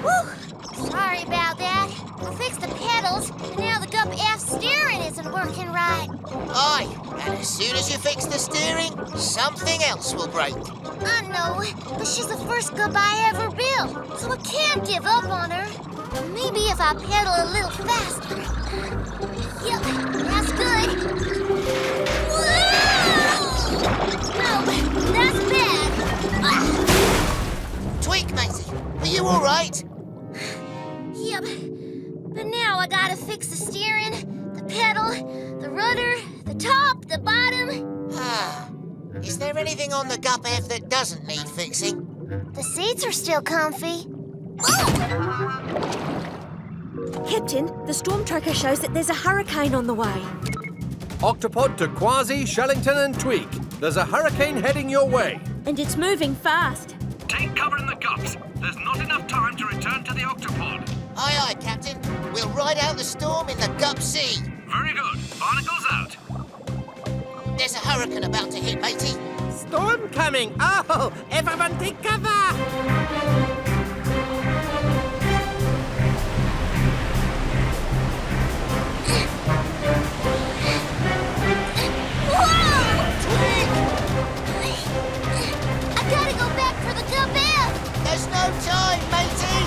Whew. Sorry about that. We fixed the pedals, and now the Gup F steering isn't working right. Aye, and as soon as you fix the steering, something else will break. I know, but she's the first Gup I ever built, so I can't give up on her. Maybe if I pedal a little faster. Yep, that's good. Whoa! No, that's bad. Ah! Tweak, matey, are you all right? Yep, but now I gotta fix the steering, the pedal, the rudder, the top, the bottom. Is there anything on the Gup F that doesn't need fixing? The seats are still comfy. Captain, the storm tracker shows that there's a hurricane on the way. Octopod to Kwazii, Shellington and Tweak. There's a hurricane heading your way. And it's moving fast. Take cover in the gups. There's not enough time to return to the Octopod. Aye, aye, Captain. We'll ride out the storm in the Gup Sea. Very good. Barnacles out. There's a hurricane about to hit, matey. Storm coming. Oh, everyone take cover. I gotta go back for the Gup F. There's no time, matey.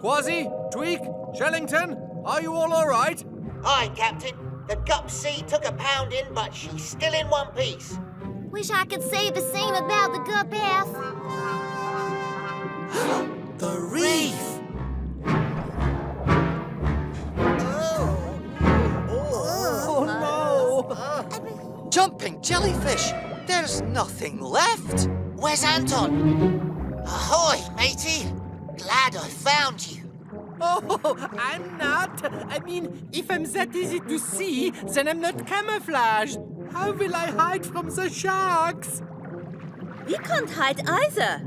Kwazii, Tweak, Shellington, are you all right? Aye, Captain. The Gup Sea took a pounding, but she's still in one piece. Wish I could say the same about the Gup F. The reef! Oh no! Jumping jellyfish! There's nothing left! Where's Anton? Ahoy, matey. Glad I found you. Oh, I'm not. I mean, if I'm that easy to see, then I'm not camouflaged. How will I hide from the sharks? We can't hide either.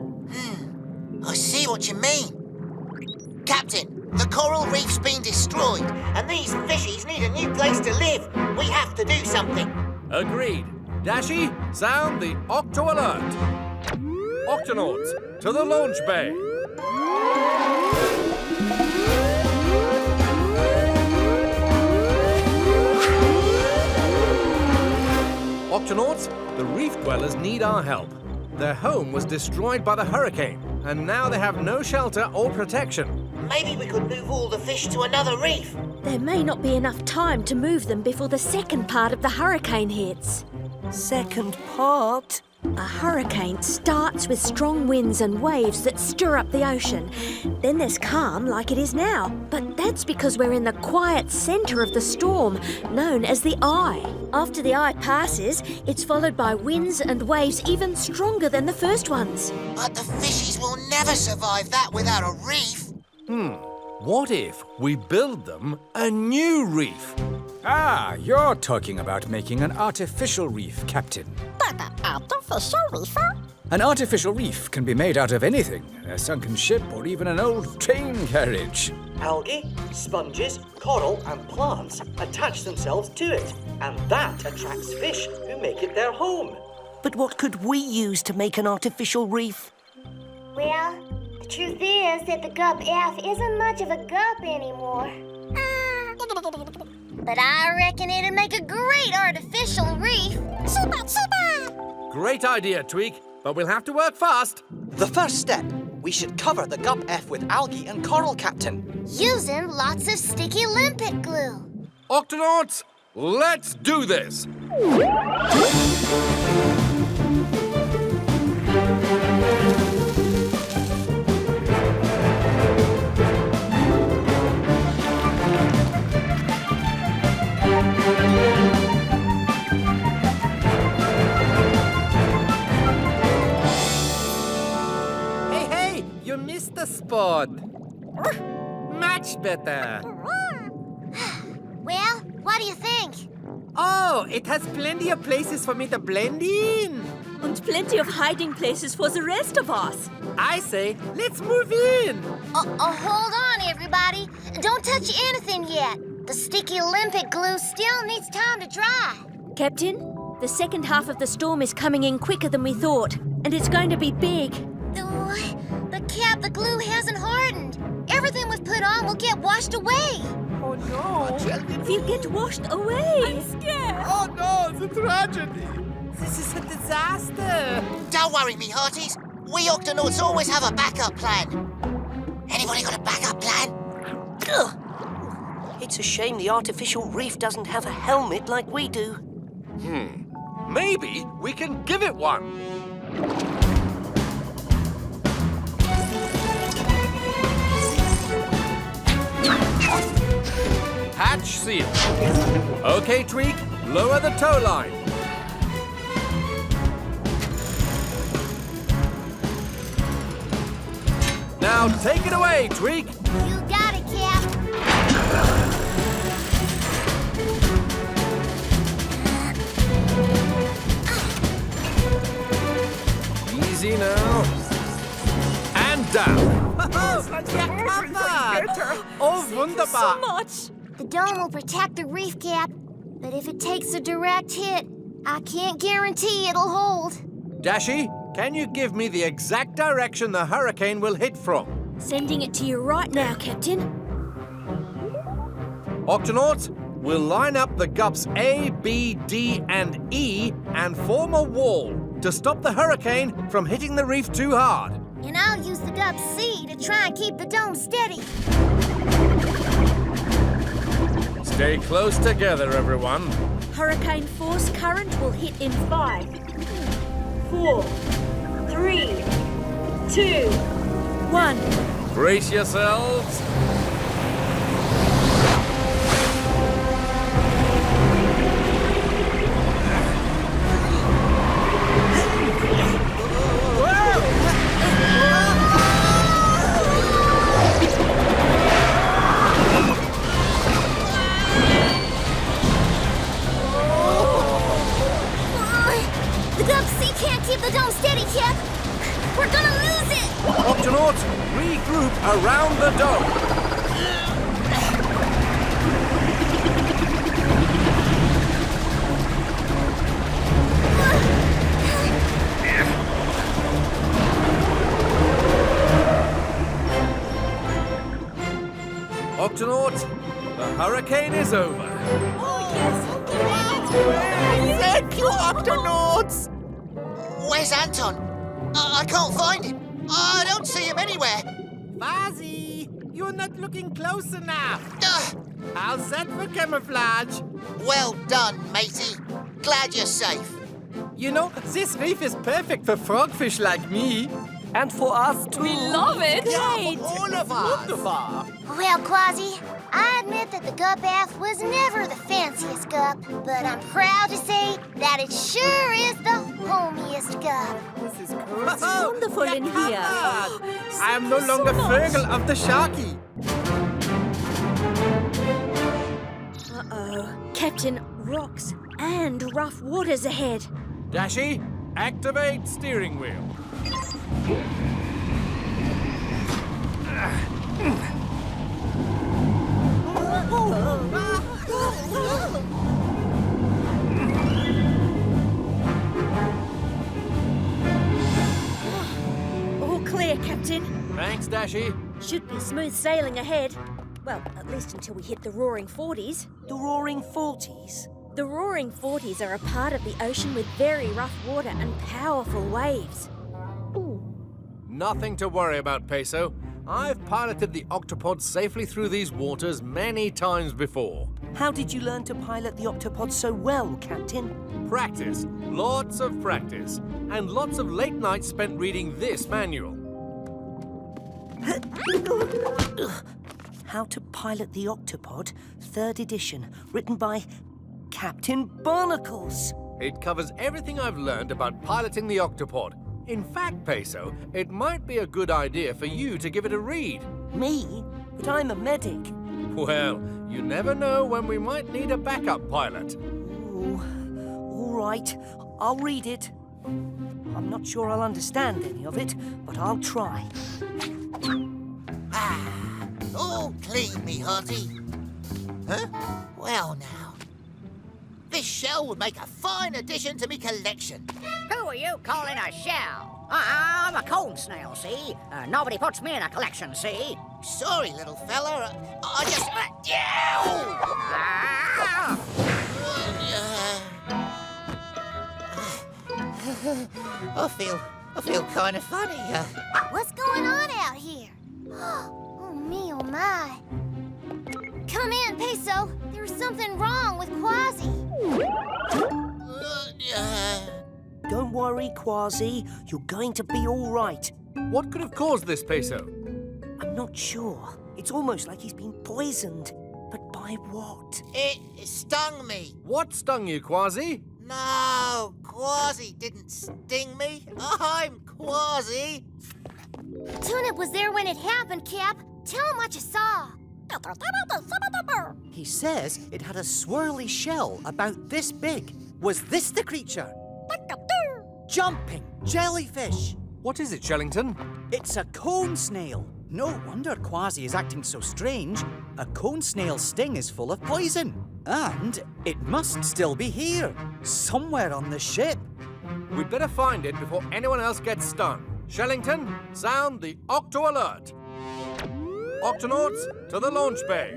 I see what you mean. Captain, the coral reef's been destroyed, and these fishies need a new place to live. We have to do something. Agreed. Dashi, sound the Octo Alert. Octonauts, to the launch bay. Octonauts, the reef dwellers need our help. Their home was destroyed by the hurricane, and now they have no shelter or protection. Maybe we could move all the fish to another reef. There may not be enough time to move them before the second part of the hurricane hits. Second part? A hurricane starts with strong winds and waves that stir up the ocean. Then there's calm like it is now. But that's because we're in the quiet centre of the storm, known as the eye. After the eye passes, it's followed by winds and waves even stronger than the first ones. But the fishies will never survive that without a reef. What if we build them a new reef? Ah, you're talking about making an artificial reef, Captain. But an artificial reef? An artificial reef can be made out of anything. A sunken ship or even an old train carriage. Algae, sponges, coral and plants attach themselves to it, and that attracts fish who make it their home. But what could we use to make an artificial reef? Well, the truth is that the Gup F isn't much of a Gup anymore. But I reckon it'd make a great artificial reef. Super, super! Great idea, Tweak, but we'll have to work fast. The first step, we should cover the gup F with algae and coral, Captain. Using lots of sticky limpet glue. Octonauts, let's do this! Hey, you missed the spot. Much better. Well, what do you think? Oh, it has plenty of places for me to blend in. And plenty of hiding places for the rest of us. I say, let's move in. Hold on, everybody. Don't touch anything yet. The sticky limpet glue still needs time to dry. Captain, the second half of the storm is coming in quicker than we thought, and it's going to be big. But Cap, the glue hasn't hardened. Everything we've put on will get washed away. Oh, no. We'll get washed away. I'm scared. Oh, no, it's a tragedy. This is a disaster. Don't worry, me hearties. We Octonauts always have a backup plan. Anybody got a backup plan? Ugh. It's a shame the artificial reef doesn't have a helmet like we do. Maybe we can give it one. Hatch seal. Okay, Tweak, lower the tow line. Now take it away, Tweak. You got it, Cap. Easy now. And down. Oh, wunderbar. So much. The dome will protect the reef, Cap. But if it takes a direct hit, I can't guarantee it'll hold. Dashi, can you give me the exact direction the hurricane will hit from? Sending it to you right now, Captain. Octonauts, we'll line up the gups A, B, D, and E and form a wall to stop the hurricane from hitting the reef too hard. And I'll use the gup C to try and keep the dome steady. Stay close together, everyone. Hurricane force current will hit in 5, 4, 3, 2, 1. Brace yourselves. The gup C can't keep the dome steady, Cap. We're gonna lose it. Octonauts, regroup around the dome. Octonauts, the hurricane is over. Thank you, Octonauts! Where's Anton? I can't find him. I don't see him anywhere. Kwazii, you're not looking close enough. How's that for camouflage? Well done, matey. Glad you're safe. You know, this reef is perfect for frogfish like me. And for us too. We love it. Yeah, for all of us. Wunderbar. Well, Kwazii, I admit that the gup F was never the fanciest gup, but I'm proud to say that it sure is the homiest gup. This is cool. It's wonderful in here. I am no longer Vogel of the Sharky. Uh-oh. Captain, rocks and rough waters ahead. Dashi, activate steering wheel. All clear, Captain. Thanks, Dashi. Should be smooth sailing ahead. Well, at least until we hit the Roaring Forties. The Roaring Forties? The Roaring Forties are a part of the ocean with very rough water and powerful waves. Nothing to worry about, Peso. I've piloted the Octopod safely through these waters many times before. How did you learn to pilot the Octopod so well, Captain? Practice. Lots of practice. And lots of late nights spent reading this manual. How to Pilot the Octopod, 3rd edition, written by Captain Barnacles. It covers everything I've learned about piloting the Octopod. In fact, Peso, it might be a good idea for you to give it a read. Me? But I'm a medic. Well, you never know when we might need a backup pilot. Ooh, all right, I'll read it. I'm not sure I'll understand any of it, but I'll try. All clean, me hearty. Huh? Well now. This shell would make a fine addition to me collection. Who are you calling a shell? I'm a cone snail, see? Nobody puts me in a collection, see? Sorry, little fella. I just... I feel kind of funny. What's going on out here? Oh, me, oh, my. Come in, Peso. There's something wrong with Kwazii. Don't worry, Kwazii. You're going to be all right. What could have caused this, Peso? I'm not sure. It's almost like he's been poisoned. But by what? It stung me. What stung you, Kwazii? No, Kwazii didn't sting me. I'm Kwazii. Tunip was there when it happened, Cap. Tell him what you saw. He says it had a swirly shell about this big. Was this the creature? Jumping jellyfish. What is it, Shellington? It's a cone snail. No wonder Kwazii is acting so strange. A cone snail's sting is full of poison. And it must still be here, somewhere on the ship. We'd better find it before anyone else gets stung. Shellington, sound the Octo Alert. Octonauts, to the launch bay.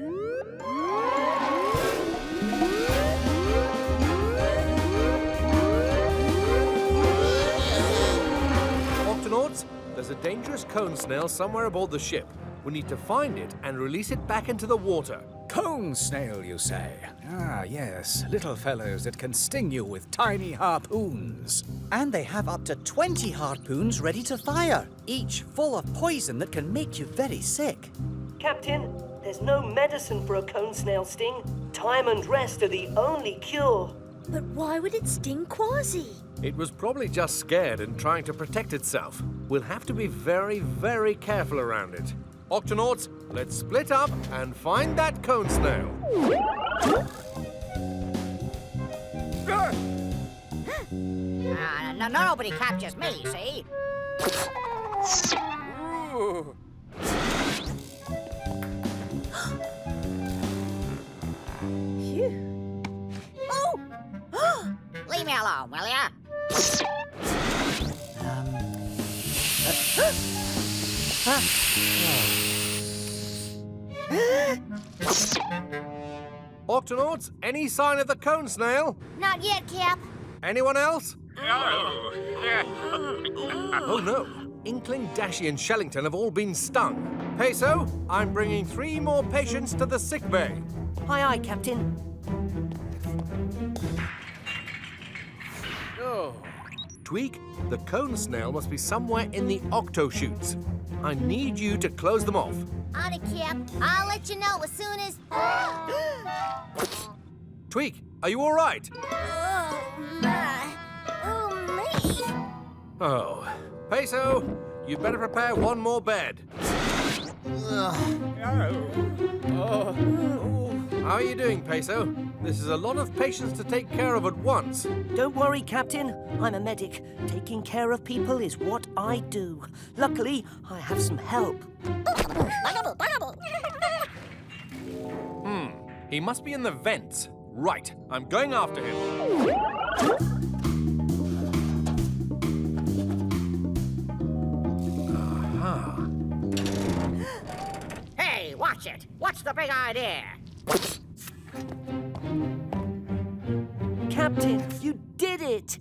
Octonauts, there's a dangerous cone snail somewhere aboard the ship. We need to find it and release it back into the water. Cone snail, you say? Ah, yes. Little fellows that can sting you with tiny harpoons. And they have up to 20 harpoons ready to fire, each full of poison that can make you very sick. Captain, there's no medicine for a cone snail sting. Time and rest are the only cure. But why would it sting Kwazii? It was probably just scared and trying to protect itself. We'll have to be very, very careful around it. Octonauts, let's split up and find that cone snail. Nobody captures me, see? Ooh. Phew. Oh! Leave me alone, will ya? Octonauts, any sign of the cone snail? Not yet, Cap. Anyone else? No. Oh no, Inkling, Dashi and Shellington have all been stung. Peso, I'm bringing 3 more patients to the sick bay. Aye, aye, Captain. Oh. Tweak, the cone snail must be somewhere in the octo chutes. I need you to close them off. On it, Cap. I'll let you know as soon as... Tweak, are you all right? Oh, my. Oh, me. Oh. Peso, you better prepare 1 more bed. How are you doing, Peso? This is a lot of patients to take care of at once. Don't worry, Captain. I'm a medic. Taking care of people is what I do. Luckily, I have some help. He must be in the vents. Right, I'm going after him. Hey, watch it? What's the big idea? Captain, you did it!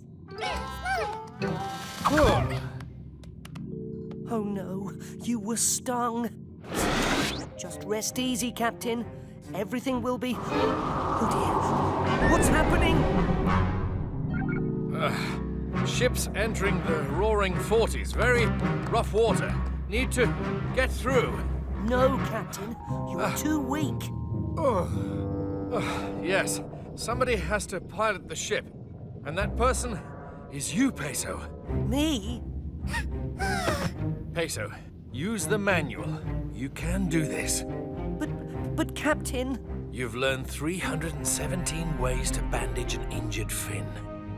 Oh no, you were stung. Just rest easy, Captain. Everything will be... Oh dear, what's happening? Ship's entering the roaring 40s. Very rough water. Need to get through. No, Captain, you are too weak. Yes, somebody has to pilot the ship. And that person is you, Peso. Me? Peso, use the manual. You can do this. But Captain... You've learned 317 ways to bandage an injured fin.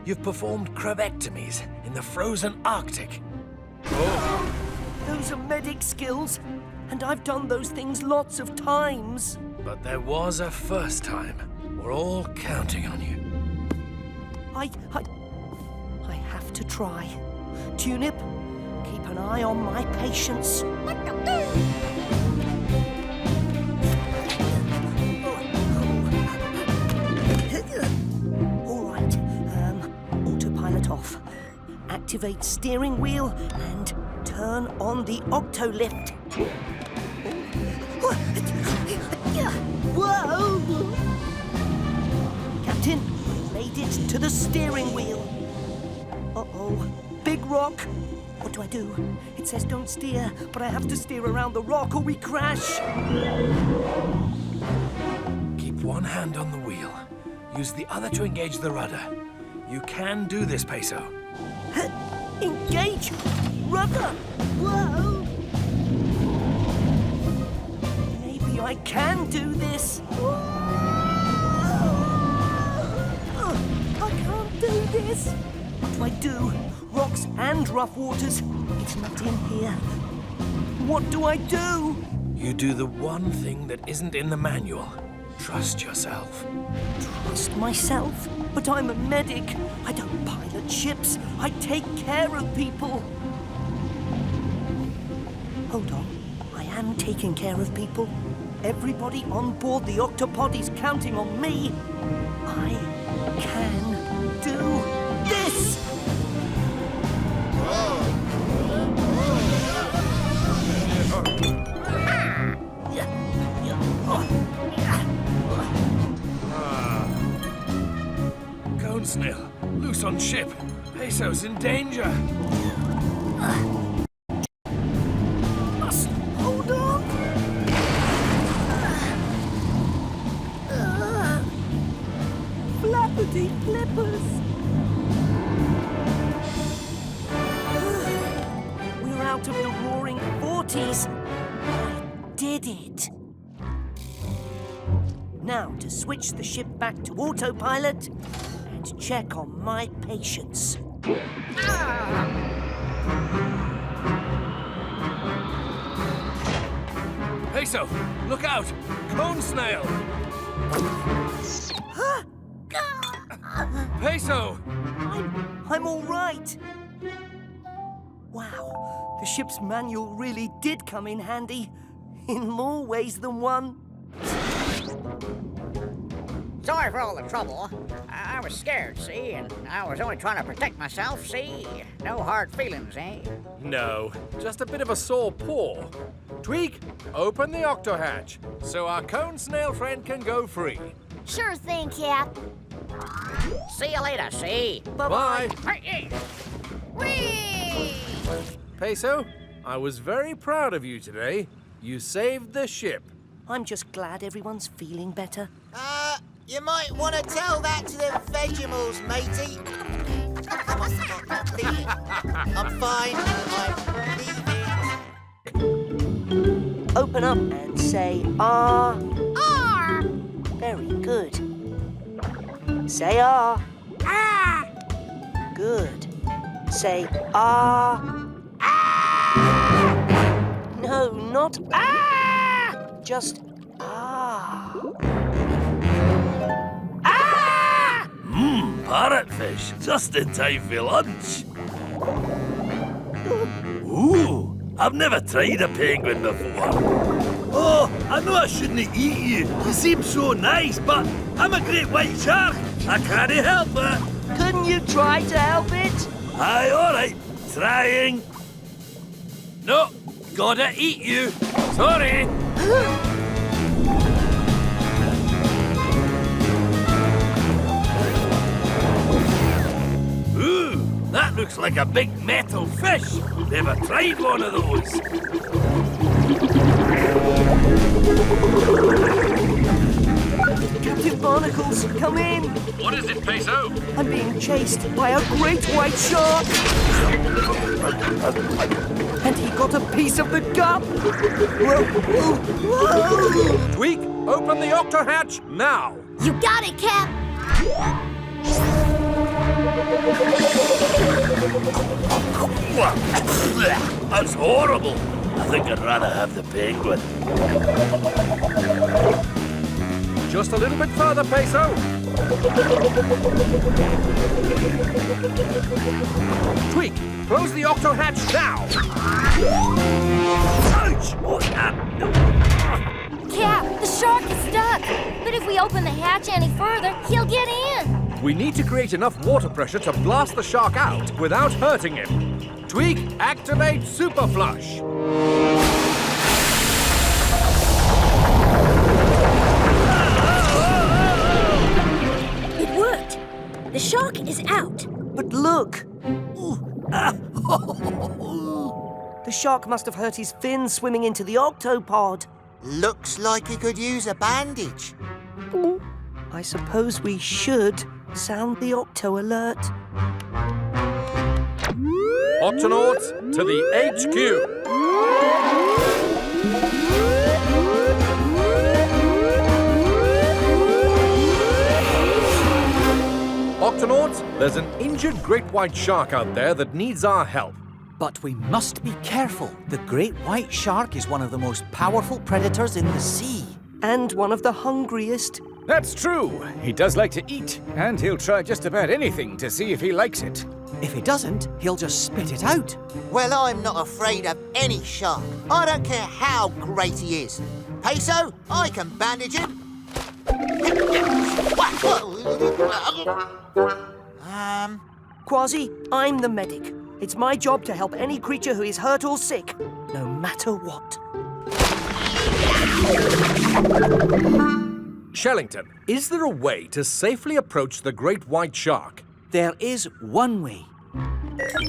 You've performed crevectomies in the frozen Arctic. Oh! Those are medic skills, and I've done those things lots of times. But there was a first time. We're all counting on you. I have to try. Tunip, keep an eye on my patients. All right, autopilot off. Activate steering wheel and turn on the octolift. Whoa! Captain, we made it to the steering wheel. Uh-oh, big rock. What do I do? It says don't steer, but I have to steer around the rock or we crash. Keep one hand on the wheel. Use the other to engage the rudder. You can do this, Peso. Engage rudder. Whoa! Maybe I can do this. I can't do this. What do I do? Rocks and rough waters. It's not in here. What do I do? You do the one thing that isn't in the manual. Trust yourself. Trust myself? But I'm a medic. I don't pilot ships. I take care of people. Hold on. I am taking care of people. Everybody on board the Octopod is counting on me. I can do this! Cone snail, loose on ship. Peso's in danger. Must hold on. Flappity flippers. We're out of the roaring 40s. I did it. Now to switch the ship back to autopilot and check on my patients. Peso, look out! Cone snail! Peso! I'm all right. Wow, the ship's manual really did come in handy, in more ways than one. Sorry for all the trouble. I was scared, see? And I was only trying to protect myself, see? No hard feelings, eh? No, just a bit of a sore paw. Tweak, open the octo hatch so our cone snail friend can go free. Sure thing, Cap. See you later, see? Bye-bye. Whee! Peso, I was very proud of you today. You saved the ship. I'm just glad everyone's feeling better. You might want to tell that to the Vegemals, matey. Come on, leave it. I'm fine. I'm leaving. Open up and say R. R. Very good. Say R. Ah. Good. Say R. Ah. No, not ah. Just ah. Parrotfish, just in time for lunch. Ooh, I've never tried a penguin before. Oh, I know I shouldn't eat you. You seem so nice, but I'm a great white shark. I can't help it. Couldn't you try to help it? Aye, all right. Trying. No, gotta eat you. Sorry. Ooh, that looks like a big metal fish. Never tried one of those. Captain Barnacles, come in. What is it, Peso? I'm being chased by a great white shark. And he got a piece of the gut. Whoa. Tweak, open the octo hatch now. You got it, Cap. That's horrible. I think I'd rather have the penguin. Just a little bit further, Peso. Tweak, close the octo hatch now. Ouch! Cap, the shark is stuck. But if we open the hatch any further, he'll get in. We need to create enough water pressure to blast the shark out without hurting him. Tweak, activate Super Flush. It worked. The shark is out. But look. The shark must have hurt his fin swimming into the Octopod. Looks like he could use a bandage. I suppose we should sound the Octo alert. Octonauts to the HQ. Octonauts, there's an injured great white shark out there that needs our help. But we must be careful. The great white shark is one of the most powerful predators in the sea. And one of the hungriest. That's true. He does like to eat, and he'll try just about anything to see if he likes it. If he doesn't, he'll just spit it out. Well, I'm not afraid of any shark. I don't care how great he is. Peso, I can bandage him. Kwazii, I'm the medic. It's my job to help any creature who is hurt or sick, no matter what. Shellington, is there a way to safely approach the great white shark? There is one way.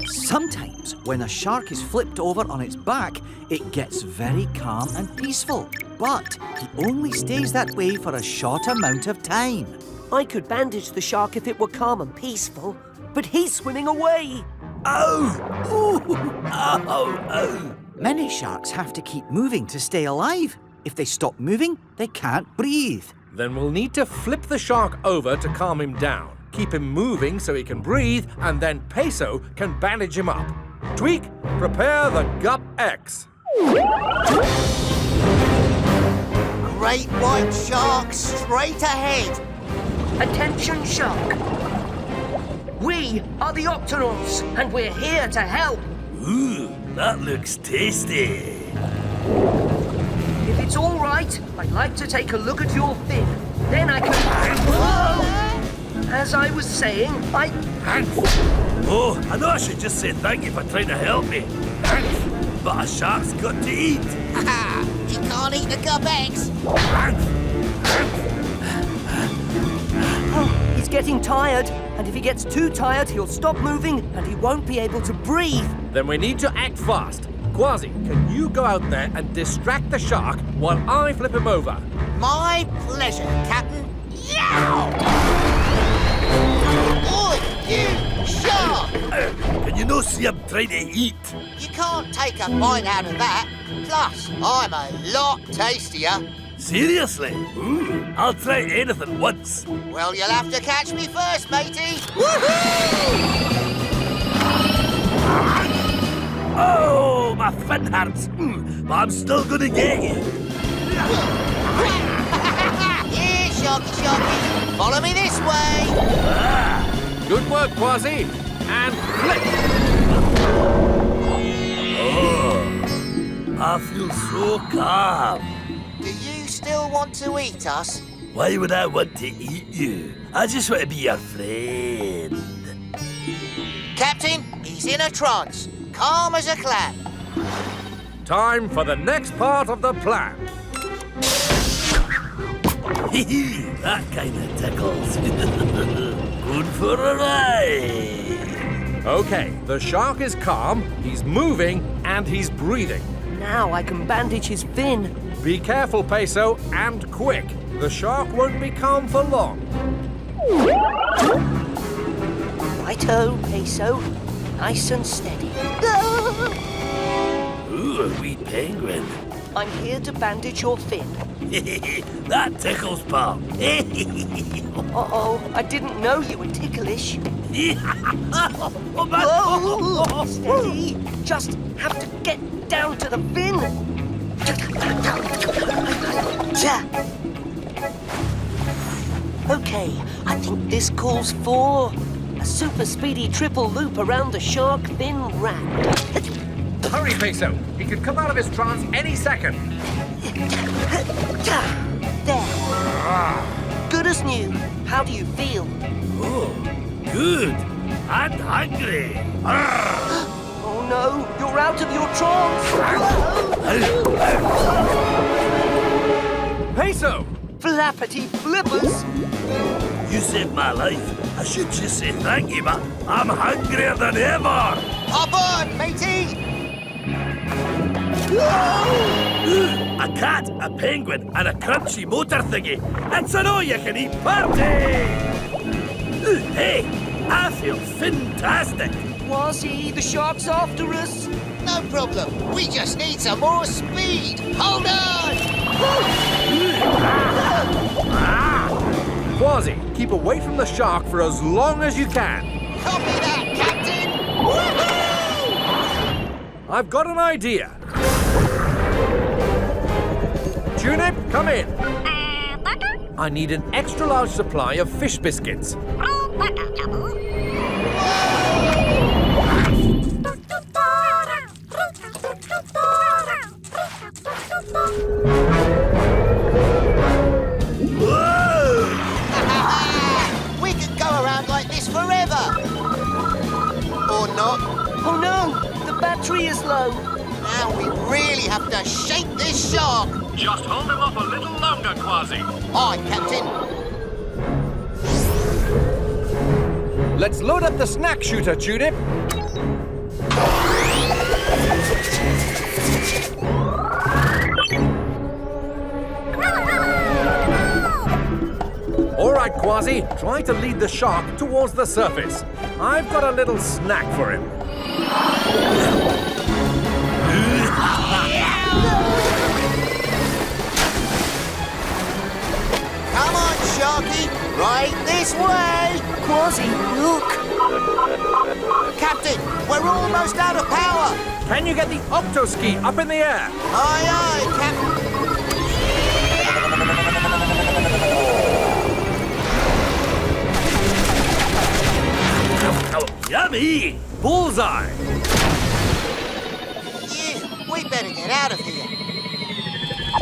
Sometimes, when a shark is flipped over on its back, it gets very calm and peaceful. But he only stays that way for a short amount of time. I could bandage the shark if it were calm and peaceful, but he's swimming away. Oh! Ooh! Oh! Oh! Many sharks have to keep moving to stay alive. If they stop moving, they can't breathe. Then we'll need to flip the shark over to calm him down. Keep him moving so he can breathe, and then Peso can bandage him up. Tweak, prepare the Gup X. Great white shark straight ahead. Attention, shark. We are the Octonauts, and we're here to help. Ooh, that looks tasty. If it's all right, I'd like to take a look at your fin. Then I can... Whoa! As I was saying, Hank! Oh, I know I should just say thank you for trying to help me. Hank! But a shark's got to eat. He can't eat the Gup X. Oh, he's getting tired. And if he gets too tired, he'll stop moving and he won't be able to breathe. Then we need to act fast. Kwazii, can you go out there and distract the shark while I flip him over? My pleasure, Captain. Yow! Oi, you shark! Can you not see I'm trying to eat? You can't take a bite out of that. Plus, I'm a lot tastier. Seriously? Ooh, I'll try anything once. Well, you'll have to catch me first, matey. Oh, my fin hurts. But I'm still gonna get you. Here, Sharky Sharky. Follow me this way. Good work, Kwazii. And flip. Oh, I feel so calm. Do you still want to eat us? Why would I want to eat you? I just want to be your friend. Captain, he's in a trance. Calm as a clam. Time for the next part of the plan. That kind of tickles. Good for a ride. Okay, the shark is calm, he's moving, and he's breathing. Now I can bandage his fin. Be careful, Peso, and quick. The shark won't be calm for long. Righto, Peso. Nice and steady. Ooh, a wee penguin. I'm here to bandage your fin. That tickles, pal. Uh-oh, I didn't know you were ticklish. Whoa, steady. Just have to get down to the fin. Okay, I think this calls for a super speedy triple loop around the shark fin wrap. Hurry, Peso. He could come out of his trance any second. There. Good as new. How do you feel? Oh, good. I'm hungry. Oh no, you're out of your trance. Peso! Flappity flippers! You saved my life. I should just say thank you, but I'm hungrier than ever. Hop on, matey! A cat, a penguin, and a crunchy motor thingy. It's an all-you-can-eat party! Hey, I feel fantastic. Kwazii, the shark's after us. No problem. We just need some more speed. Hold on! Kwazii, keep away from the shark for as long as you can. Copy that, Captain! Woohoo! I've got an idea. Tunip, come in. I need an extra large supply of fish biscuits. We could go around like this forever. Or not. Oh no, the battery is low. Now we really have to shake this shark. Just hold him off a little longer, Kwazii. Aye, Captain. Let's load up the snack shooter, Tunip. All right, Kwazii, try to lead the shark towards the surface. I've got a little snack for him. Come on, Sharky. Right this way. Kwazii, look. Captain, we're almost out of power. Can you get the octo-ski up in the air? Aye, aye, Captain. Oh, yummy! Bullseye! We better get out of here.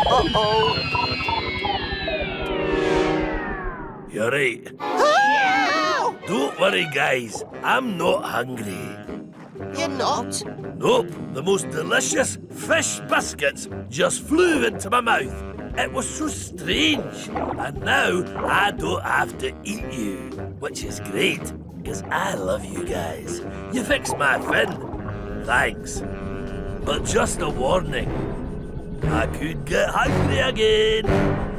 Uh-oh. You're right. Don't worry, guys. I'm not hungry. You're not? Nope. The most delicious fish biscuits just flew into my mouth. It was so strange. And now I don't have to eat you, which is great, because I love you guys. You fixed my fin. Thanks. But just a warning. I could get hungry again.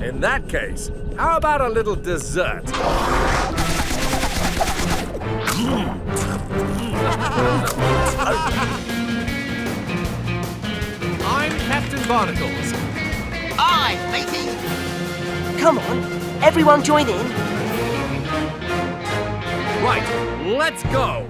In that case, how about a little dessert? I'm Captain Barnacles. Aye, matey. Come on, everyone join in. Right, let's go.